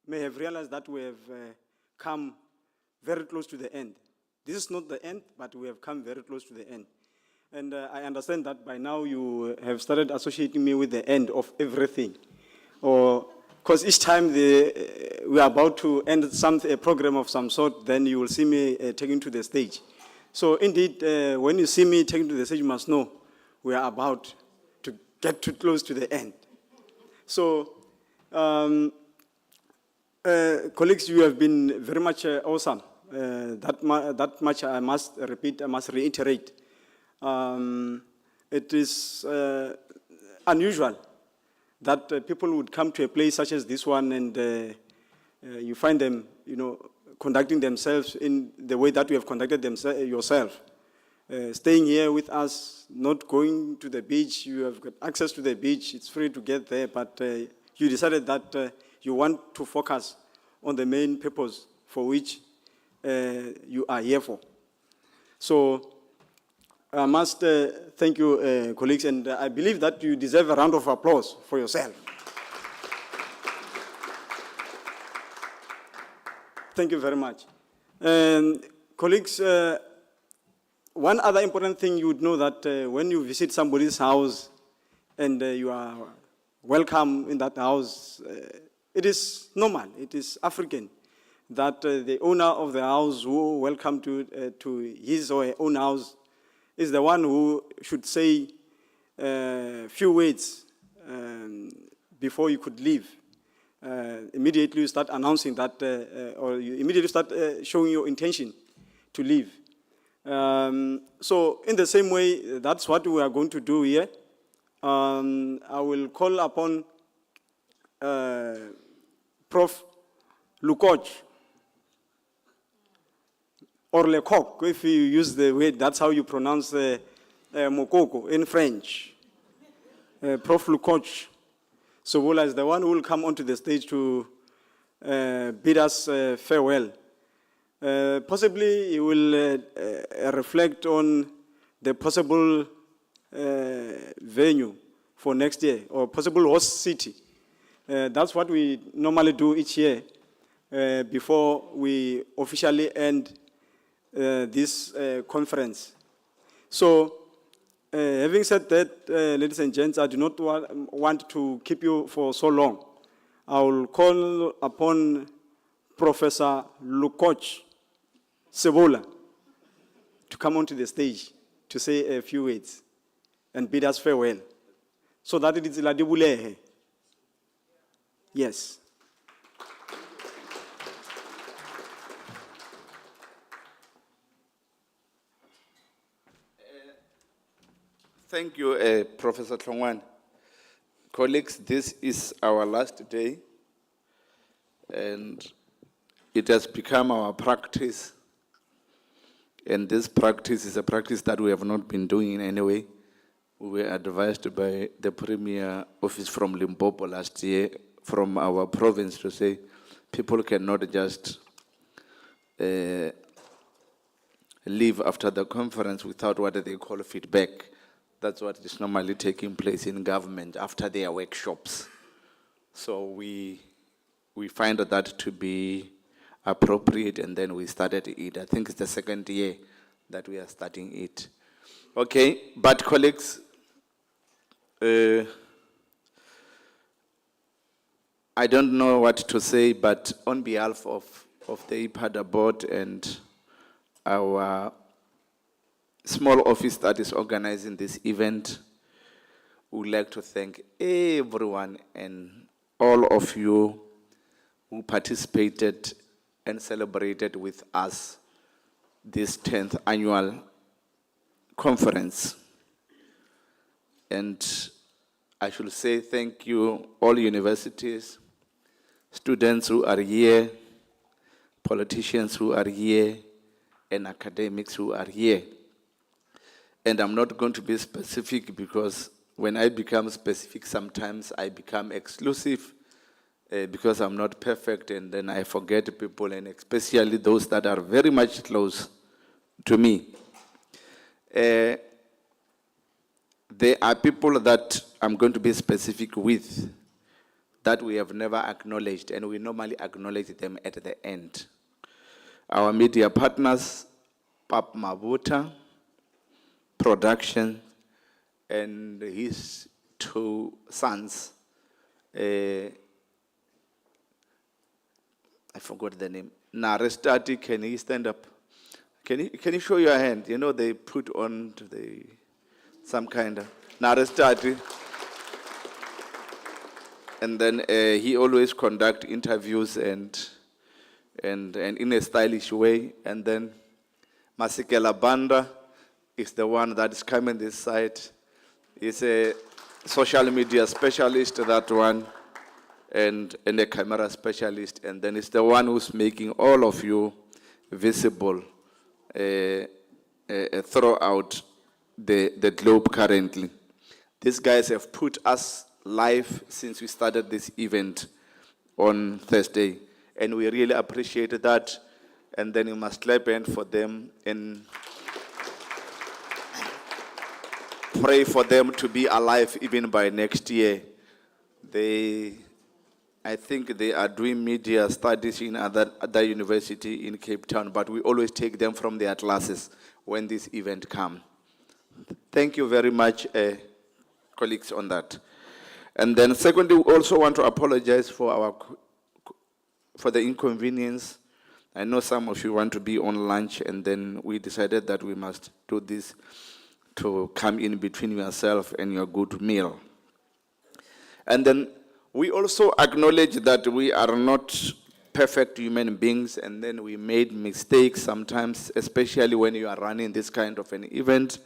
may have realized that we have come very close to the end. This is not the end, but we have come very close to the end. And I understand that by now you have started associating me with the end of everything. Because each time we are about to end a program of some sort, then you will see me taken to the stage. So indeed, when you see me taken to the stage, you must know we are about to get too close to the end. So, colleagues, you have been very much awesome. That much I must repeat, I must reiterate. It is unusual that people would come to a place such as this one and you find them, conducting themselves in the way that you have conducted yourself. Staying here with us, not going to the beach. You have got access to the beach. It's free to get there, but you decided that you want to focus on the main purpose for which you are here for. So I must thank you, colleagues, and I believe that you deserve a round of applause for yourself. Thank you very much. Colleagues, one other important thing you would know that when you visit somebody's house and you are welcome in that house, it is normal, it is African, that the owner of the house who welcome to his or her own house is the one who should say a few words before you could leave. Immediately you start announcing that, or you immediately start showing your intention to leave. So in the same way, that's what we are going to do here. I will call upon Prof. Lukoch, or Lecoq, if you use the word, that's how you pronounce Mokoko in French. Prof. Lukoch Sobola is the one who will come onto the stage to bid us farewell. Possibly he will reflect on the possible venue for next year, or possible host city. That's what we normally do each year before we officially end this conference. So, having said that, ladies and gents, I do not want to keep you for so long. I will call upon Professor Lukoch Sobola to come onto the stage to say a few words and bid us farewell. So that it is Ladibulehe. Yes. Thank you, Professor Tlongwane. Colleagues, this is our last day, and it has become our practice. And this practice is a practice that we have not been doing in any way. We were advised by the Premier Office from Limpopo last year, from our province, to say people cannot just leave after the conference without what they call feedback. That's what is normally taking place in government after their workshops. So we find that to be appropriate, and then we started it. I think it's the second year that we are starting it. Okay, but colleagues, I don't know what to say, but on behalf of the IPADA board and our small office that is organizing this event, we would like to thank everyone and all of you who participated and celebrated with us this 10th annual conference. And I should say thank you, all universities, students who are here, politicians who are here, and academics who are here. And I'm not going to be specific because when I become specific, sometimes I become exclusive because I'm not perfect, and then I forget people, and especially those that are very much close to me. There are people that I'm going to be specific with that we have never acknowledged, and we normally acknowledge them at the end. Our media partners, Pap Mabuta Production, and his two sons, I forgot the name. Narestati, can he stand up? Can you show your hand? You know, they put on some kind of Narestati. And then he always conduct interviews and in a stylish way. And then Masikela Banda is the one that is coming this side. He's a social media specialist, that one, and a camera specialist. And then it's the one who's making all of you visible throughout the globe currently. These guys have put us live since we started this event on Thursday. And we really appreciate that. And then you must clap hand for them and pray for them to be alive even by next year. I think they are doing media studies in other university in Cape Town, but we always take them from their classes when this event comes. Thank you very much, colleagues, on that. And then secondly, we also want to apologize for the inconvenience. I know some of you want to be on lunch, and then we decided that we must do this to come in between yourself and your good meal. And then we also acknowledge that we are not perfect human beings, and then we made mistakes sometimes, especially when you are running this kind of an event,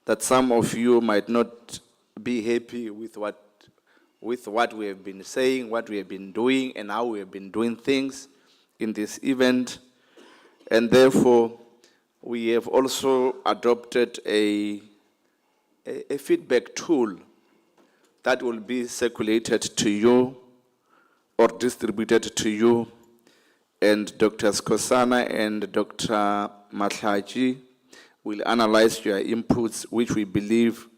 that some of you might not be happy with what we have been saying, what we have been doing, and how we have been doing things in this event. And therefore, we have also adopted a feedback tool that will be circulated to you or distributed to you. And Dr. Skosana and Dr. Matlaji will analyze your inputs, which we believe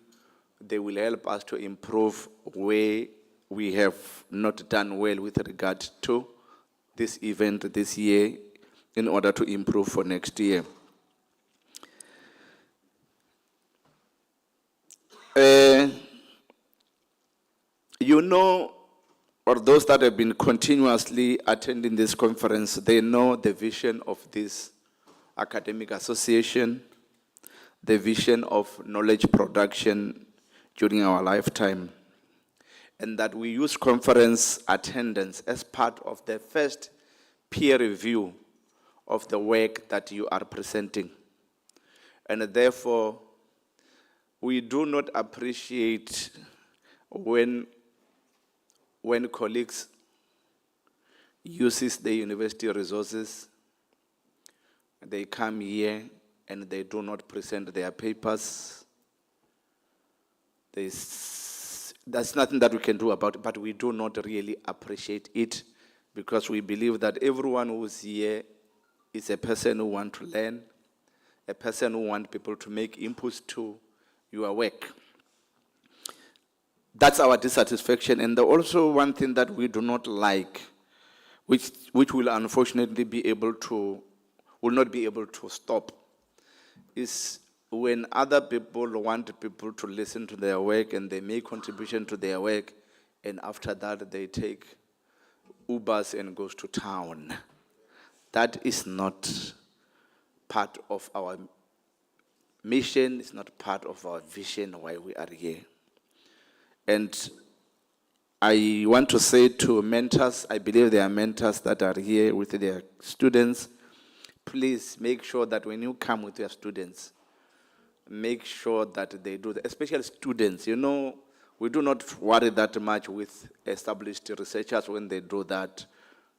they will help us to improve where we have not done well with regard to this event this year in order to improve for next year. You know, or those that have been continuously attending this conference, they know the vision of this academic association, the vision of knowledge production during our lifetime, and that we use conference attendance as part of the first peer review of the work that you are presenting. And therefore, we do not appreciate when colleagues uses the university resources, they come here and they do not present their papers. That's nothing that we can do about it, but we do not really appreciate it because we believe that everyone who's here is a person who wants to learn, a person who wants people to make inputs to your work. That's our dissatisfaction. And also one thing that we do not like, which will unfortunately will not be able to stop, is when other people want people to listen to their work and they make contribution to their work, and after that they take Ubers and goes to town. That is not part of our mission, it's not part of our vision why we are here. And I want to say to mentors, I believe there are mentors that are here with their students. Please make sure that when you come with your students, make sure that they do that, especially students. You know, we do not worry that much with established researchers when they do that,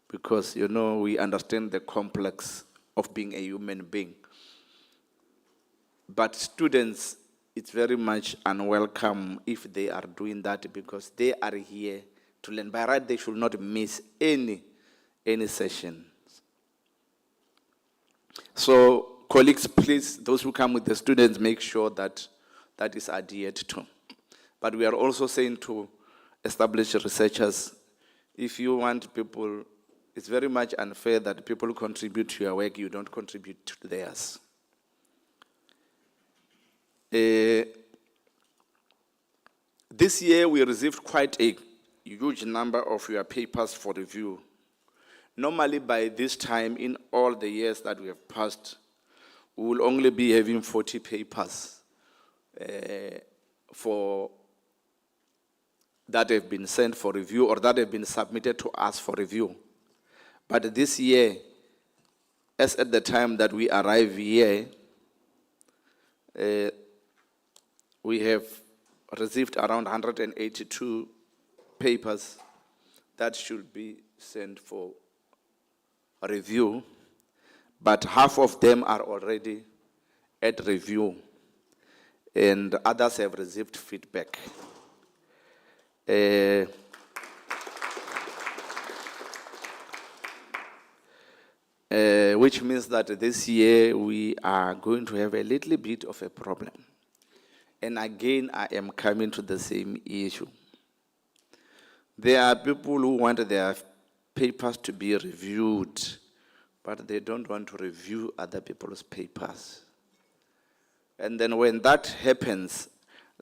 because, you know, we understand the complex of being a human being. But students, it's very much unwelcome if they are doing that, because they are here to learn. By right, they should not miss any session. So, colleagues, please, those who come with the students, make sure that that is adhered to. But we are also saying to established researchers, if you want people, it's very much unfair that people contribute to your work, you don't contribute to theirs. This year, we received quite a huge number of your papers for review. Normally, by this time, in all the years that we have passed, we will only be having 40 papers that have been sent for review or that have been submitted to us for review. But this year, as at the time that we arrive here, we have received around 182 papers that should be sent for review, but half of them are already at review, and others have received feedback. Which means that this year we are going to have a little bit of a problem. And again, I am coming to the same issue. There are people who want their papers to be reviewed, but they don't want to review other people's papers. And then when that happens,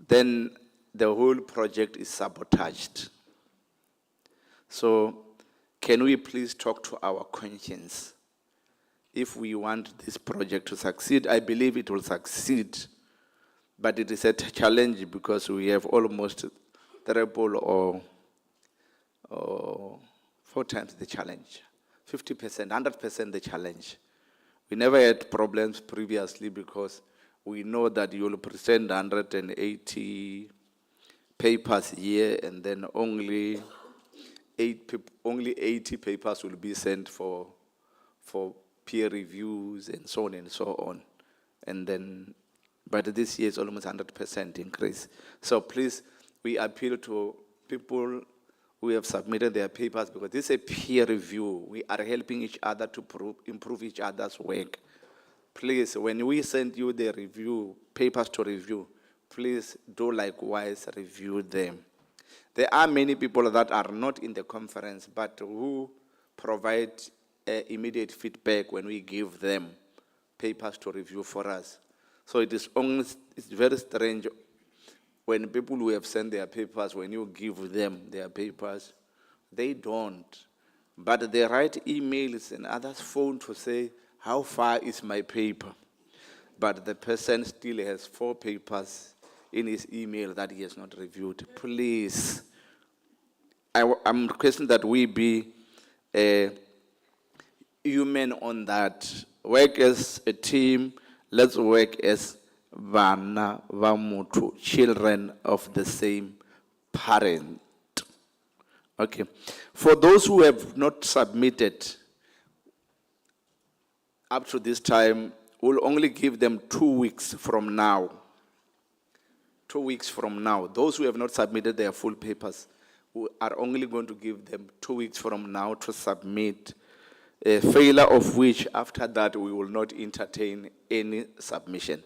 then the whole project is sabotaged. So, can we please talk to our conscience? If we want this project to succeed, I believe it will succeed. But it is a challenge because we have almost triple or 4 times the challenge. 50%, 100% the challenge. We never had problems previously because we know that you will present 180 papers here and then only 80 papers will be sent for peer reviews and so on and so on. And then, but this year is almost 100% increase. So please, we appeal to people who have submitted their papers because this is a peer review. We are helping each other to improve each other's work. Please, when we send you the review, papers to review, please do likewise review them. There are many people that are not in the conference, but who provide immediate feedback when we give them papers to review for us. So it's very strange when people who have sent their papers, when you give them their papers, they don't. But they write emails and others phone to say, how far is my paper? But the person still has 4 papers in his email that he has not reviewed. Please, I'm requesting that we be human on that. Work as a team. Let's work as vana vamutu, children of the same parent. Okay. For those who have not submitted up to this time, we'll only give them 2 weeks from now. 2 weeks from now. Those who have not submitted their full papers, we are only going to give them 2 weeks from now to submit, a failure of which after that we will not entertain any submission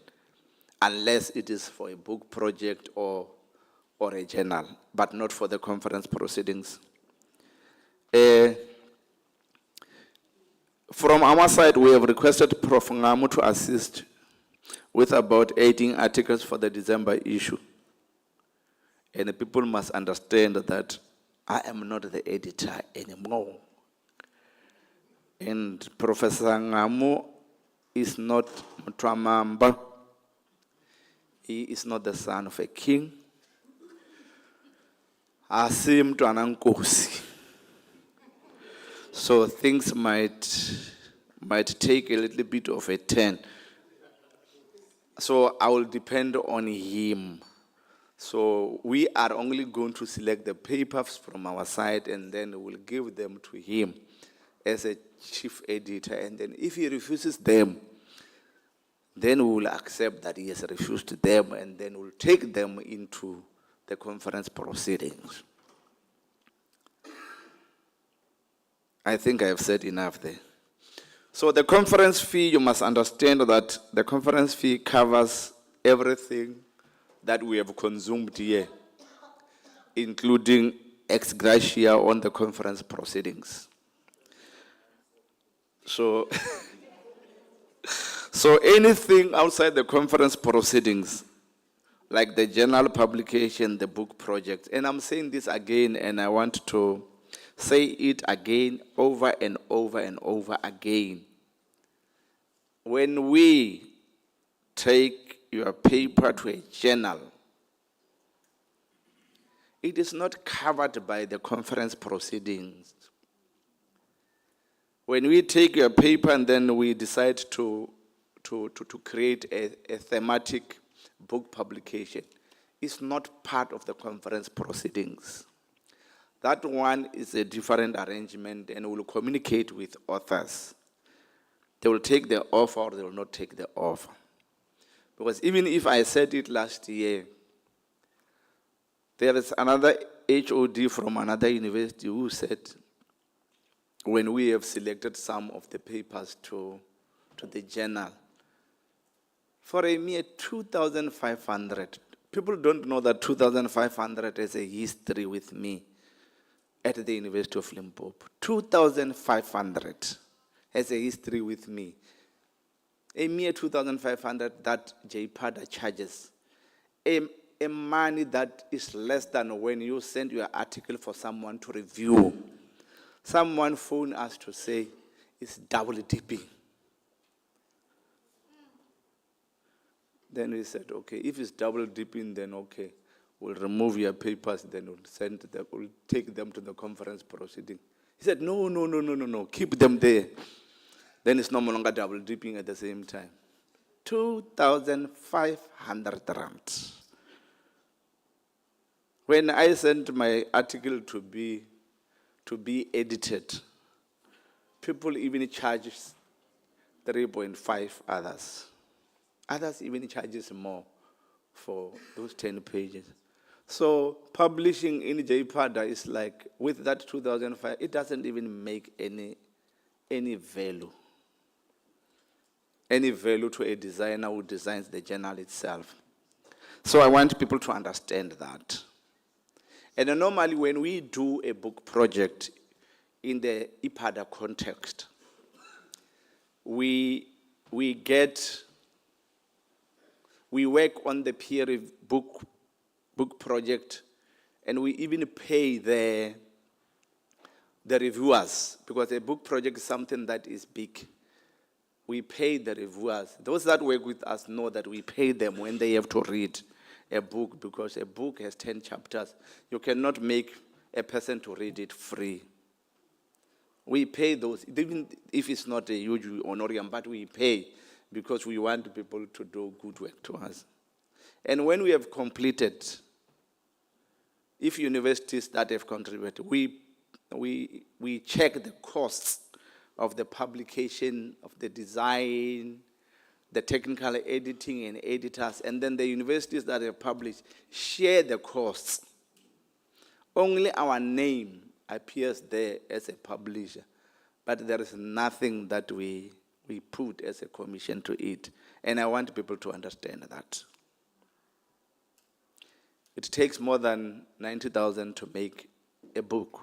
unless it is for a book project or a journal, but not for the conference proceedings. From our side, we have requested Prof. Ngamu to assist with about 18 articles for the December issue. And people must understand that I am not the editor anymore. And Professor Ngamu is not Mutramamba. He is not the son of a king. asi mntwana nkosi. So things might take a little bit of a turn. So I will depend on him. So we are only going to select the papers from our side and then we'll give them to him as a chief editor. And then if he refuses them, then we will accept that he has refused them and then we'll take them into the conference proceedings. I think I have said enough there. So the conference fee, you must understand that the conference fee covers everything that we have consumed here, including ex gratia on the conference proceedings. So, so anything outside the conference proceedings, like the journal publication, the book project, and I'm saying this again, and I want to say it again, over and over and over again. When we take your paper to a journal, it is not covered by the conference proceedings. When we take your paper and then we decide to create a thematic book publication, it's not part of the conference proceedings. That one is a different arrangement and will communicate with authors. They will take the offer or they will not take the offer. Because even if I said it last year, there is another HOD from another university who said, when we have selected some of the papers to the journal, for a mere 2,500, people don't know that 2,500 is a history with me at the University of Limpopo. 2,500 has a history with me. A mere 2,500 that IPADA charges. A money that is less than when you send your article for someone to review. Someone phoned us to say it's double dipping. Then we said, okay, if it's double dipping, then okay, we'll remove your papers, then we'll take them to the conference proceeding. He said, no, keep them there. Then it's no longer double dipping at the same time. 2,500 rand. When I sent my article to be edited, people even charge 3.5 others. Others even charges more for those 10 pages. So publishing in IPADA is like, with that 2005, it doesn't even make any value. Any value to a designer who designs the journal itself. So I want people to understand that. And normally when we do a book project in the IPADA context, we work on the peer book project, and we even pay the reviewers, because a book project is something that is big. We pay the reviewers. Those that work with us know that we pay them when they have to read a book, because a book has 10 chapters. You cannot make a person to read it free. We pay those, even if it's not a huge honorarium, but we pay because we want people to do good work to us. And when we have completed, if universities that have contributed, we check the costs of the publication, of the design, the technical editing and editors, and then the universities that have published share the costs. Only our name appears there as a publisher, but there is nothing that we put as a commission to it. And I want people to understand that. It takes more than 90,000 to make a book.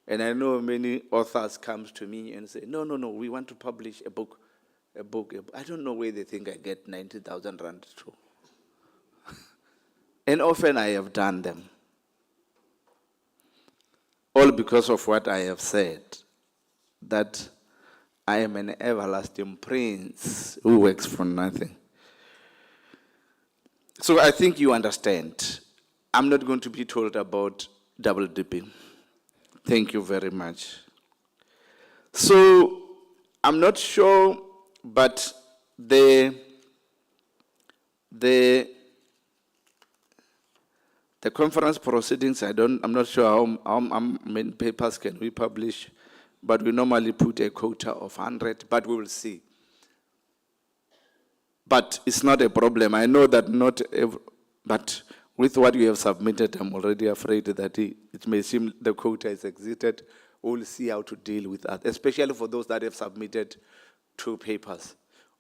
And I know many authors come to me and say, no, we want to publish a book. I don't know where they think I get 90,000 rand to. And often I have done them. All because of what I have said, that I am an everlasting prince who works for nothing. So I think you understand. I'm not going to be told about double dipping. Thank you very much. So, I'm not sure, but the conference proceedings, I'm not sure how many papers can we publish, but we normally put a quota of 100, but we will see. But it's not a problem. I know that not every, but with what you have submitted, I'm already afraid that it may seem the quota is exceeded. We'll see how to deal with that, especially for those that have submitted 2 papers.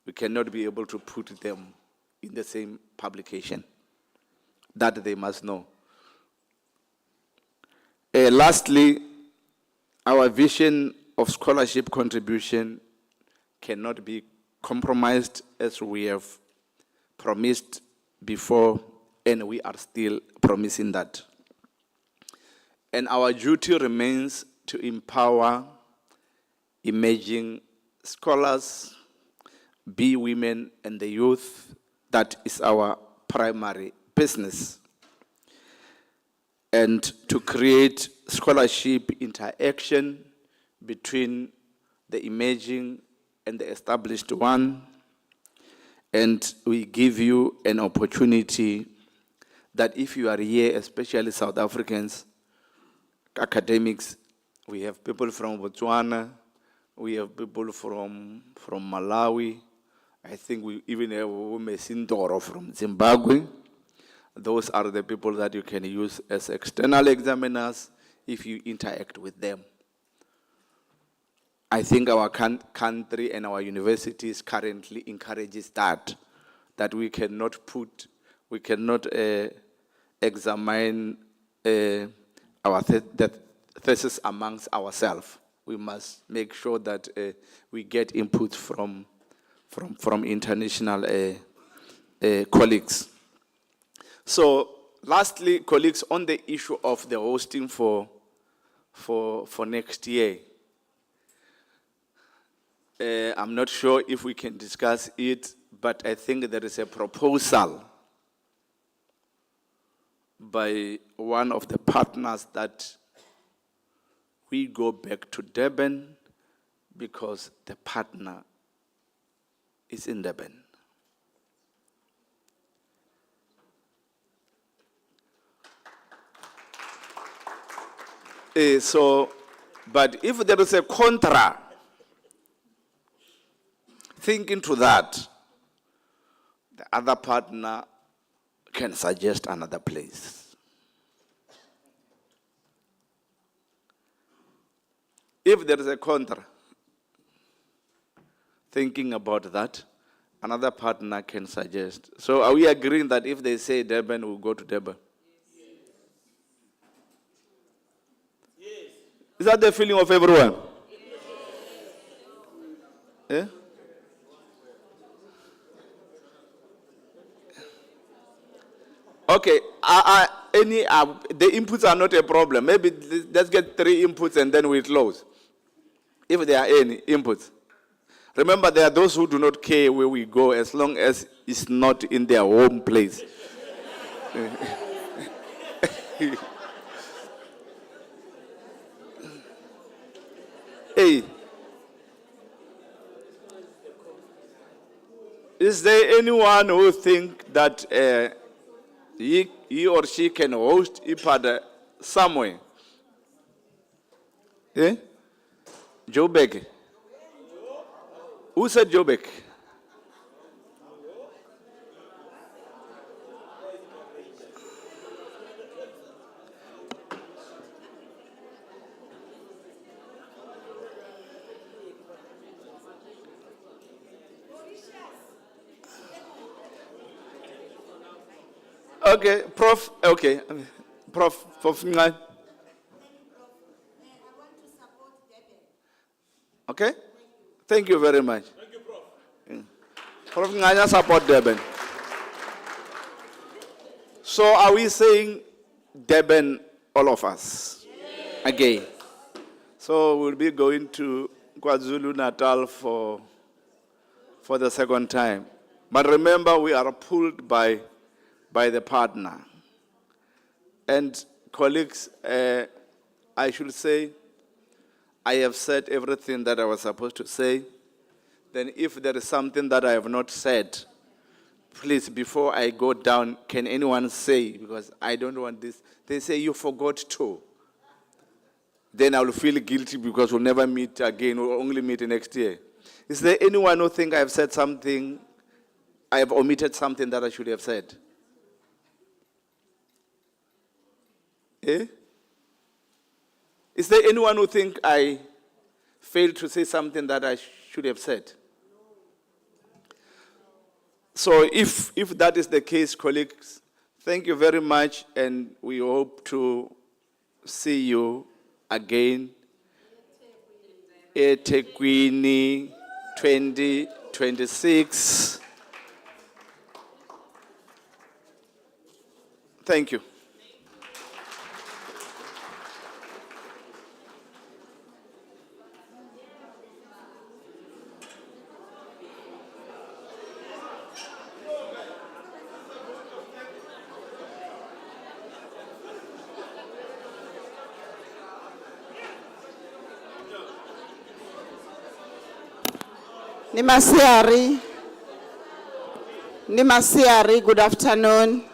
We cannot be able to put them in the same publication. That they must know. Lastly, our vision of scholarship contribution cannot be compromised, as we have promised before, and we are still promising that. And our duty remains to empower emerging scholars, be women and the youth. That is our primary business. And to create scholarship interaction between the emerging and the established one. And we give you an opportunity that if you are here, especially South Africans, academics, we have people from Botswana, we have people from Malawi, I think we even have Mesindoro from Zimbabwe. Those are the people that you can use as external examiners if you interact with them. I think our country and our universities currently encourages that we cannot examine our thesis amongst ourselves. We must make sure that we get input from international colleagues. So, lastly, colleagues, on the issue of the hosting for next year, I'm not sure if we can discuss it, but I think there is a proposal by one of the partners that we go back to Durban because the partner is in Durban. But if there is a contra, think into that, the other partner can suggest another place. If there is a contra, thinking about that, another partner can suggest. So are we agreeing that if they say Durban, we'll go to Durban? Is that the feeling of everyone? Yeah? Okay, the inputs are not a problem. Maybe let's get 3 inputs and then we close. If there are any inputs. Remember, there are those who do not care where we go as long as it's not in their home place. Hey, is there anyone who think that he or she can host IPADA somewhere? Eh? Joburg. Who said Joburg? Okay, Prof. Okay, Prof. Ngani. Okay, thank you very much. Thank you, Prof. Prof. Ngani support Durban. So are we saying Durban, all of us? Yes. Again. So we'll be going to KwaZulu-Natal for the second time. But remember, we are pulled by the partner. And colleagues, I should say, I have said everything that I was supposed to say. Then if there is something that I have not said, please, before I go down, can anyone say, because I don't want this, they say you forgot to. Then I will feel guilty because we'll never meet again, we'll only meet next year. Is there anyone who think I have said something, I have omitted something that I should have said? Eh? Is there anyone who think I failed to say something that I should have said? So if that is the case, colleagues, thank you very much, and we hope to see you again at eThekwini 2026. Thank you. Nimasiari, good afternoon.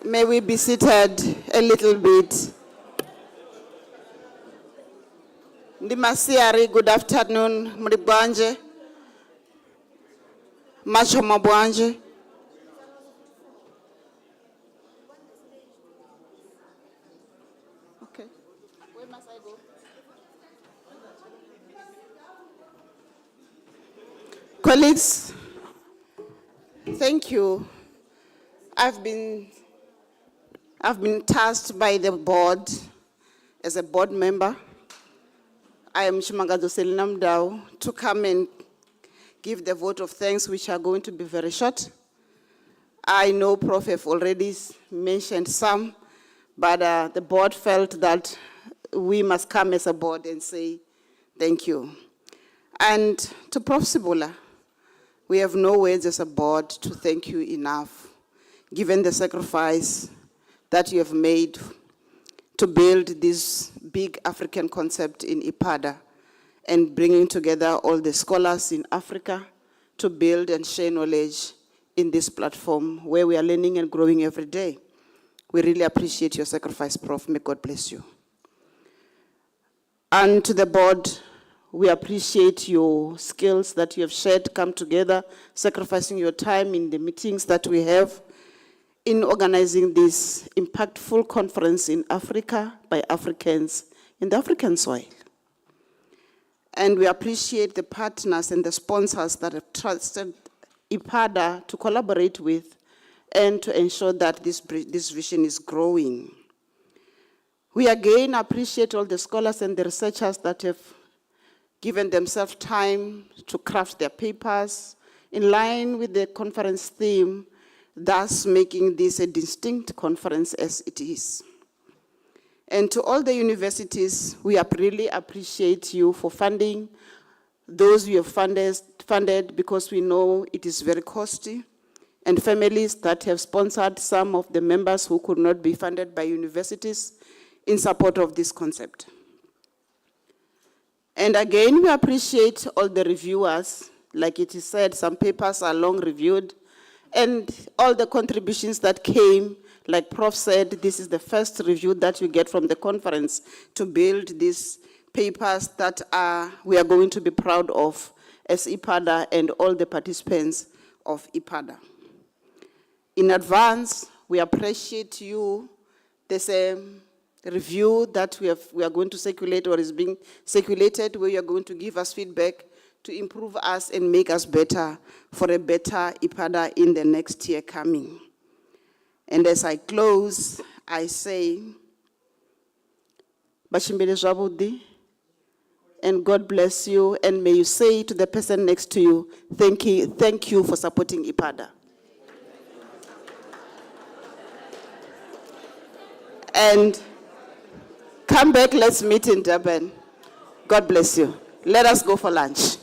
May we be seated a little bit. Nimasiari, good afternoon. Mribwanje. Macho mabwanje. Okay. Where must I go? Colleagues, thank you. I've been tasked by the board as a board member. I am Chimangado Selina Mdau to come and give the vote of thanks, which are going to be very short. I know Prof have already mentioned some, but the board felt that we must come as a board and say thank you. And to Prof Sibula, we have no words as a board to thank you enough, given the sacrifice that you have made to build this big African concept in IPADA and bringing together all the scholars in Africa to build and share knowledge in this platform where we are learning and growing every day. We really appreciate your sacrifice, Prof. May God bless you. And to the board, we appreciate your skills that you have shared, come together, sacrificing your time in the meetings that we have in organizing this impactful conference in Africa by Africans in the African soil. And we appreciate the partners and the sponsors that have trusted IPADA to collaborate with and to ensure that this vision is growing. We again appreciate all the scholars and the researchers that have given themselves time to craft their papers in line with the conference theme, thus making this a distinct conference as it is. And to all the universities, we really appreciate you for funding those you have funded because we know it is very costly, and families that have sponsored some of the members who could not be funded by universities in support of this concept. And again, we appreciate all the reviewers. Like it is said, some papers are long reviewed, and all the contributions that came, like Prof said, this is the first review that you get from the conference to build these papers that we are going to be proud of as IPADA and all the participants of IPADA. In advance, we appreciate you. There's a review that we are going to circulate or is being circulated where you are going to give us feedback to improve us and make us better for a better IPADA in the next year coming. And as I close, I say, Bashimbele Zwabudi, and God bless you, and may you say to the person next to you, thank you for supporting IPADA. And come back, let's meet in Durban. God bless you. Let us go for lunch.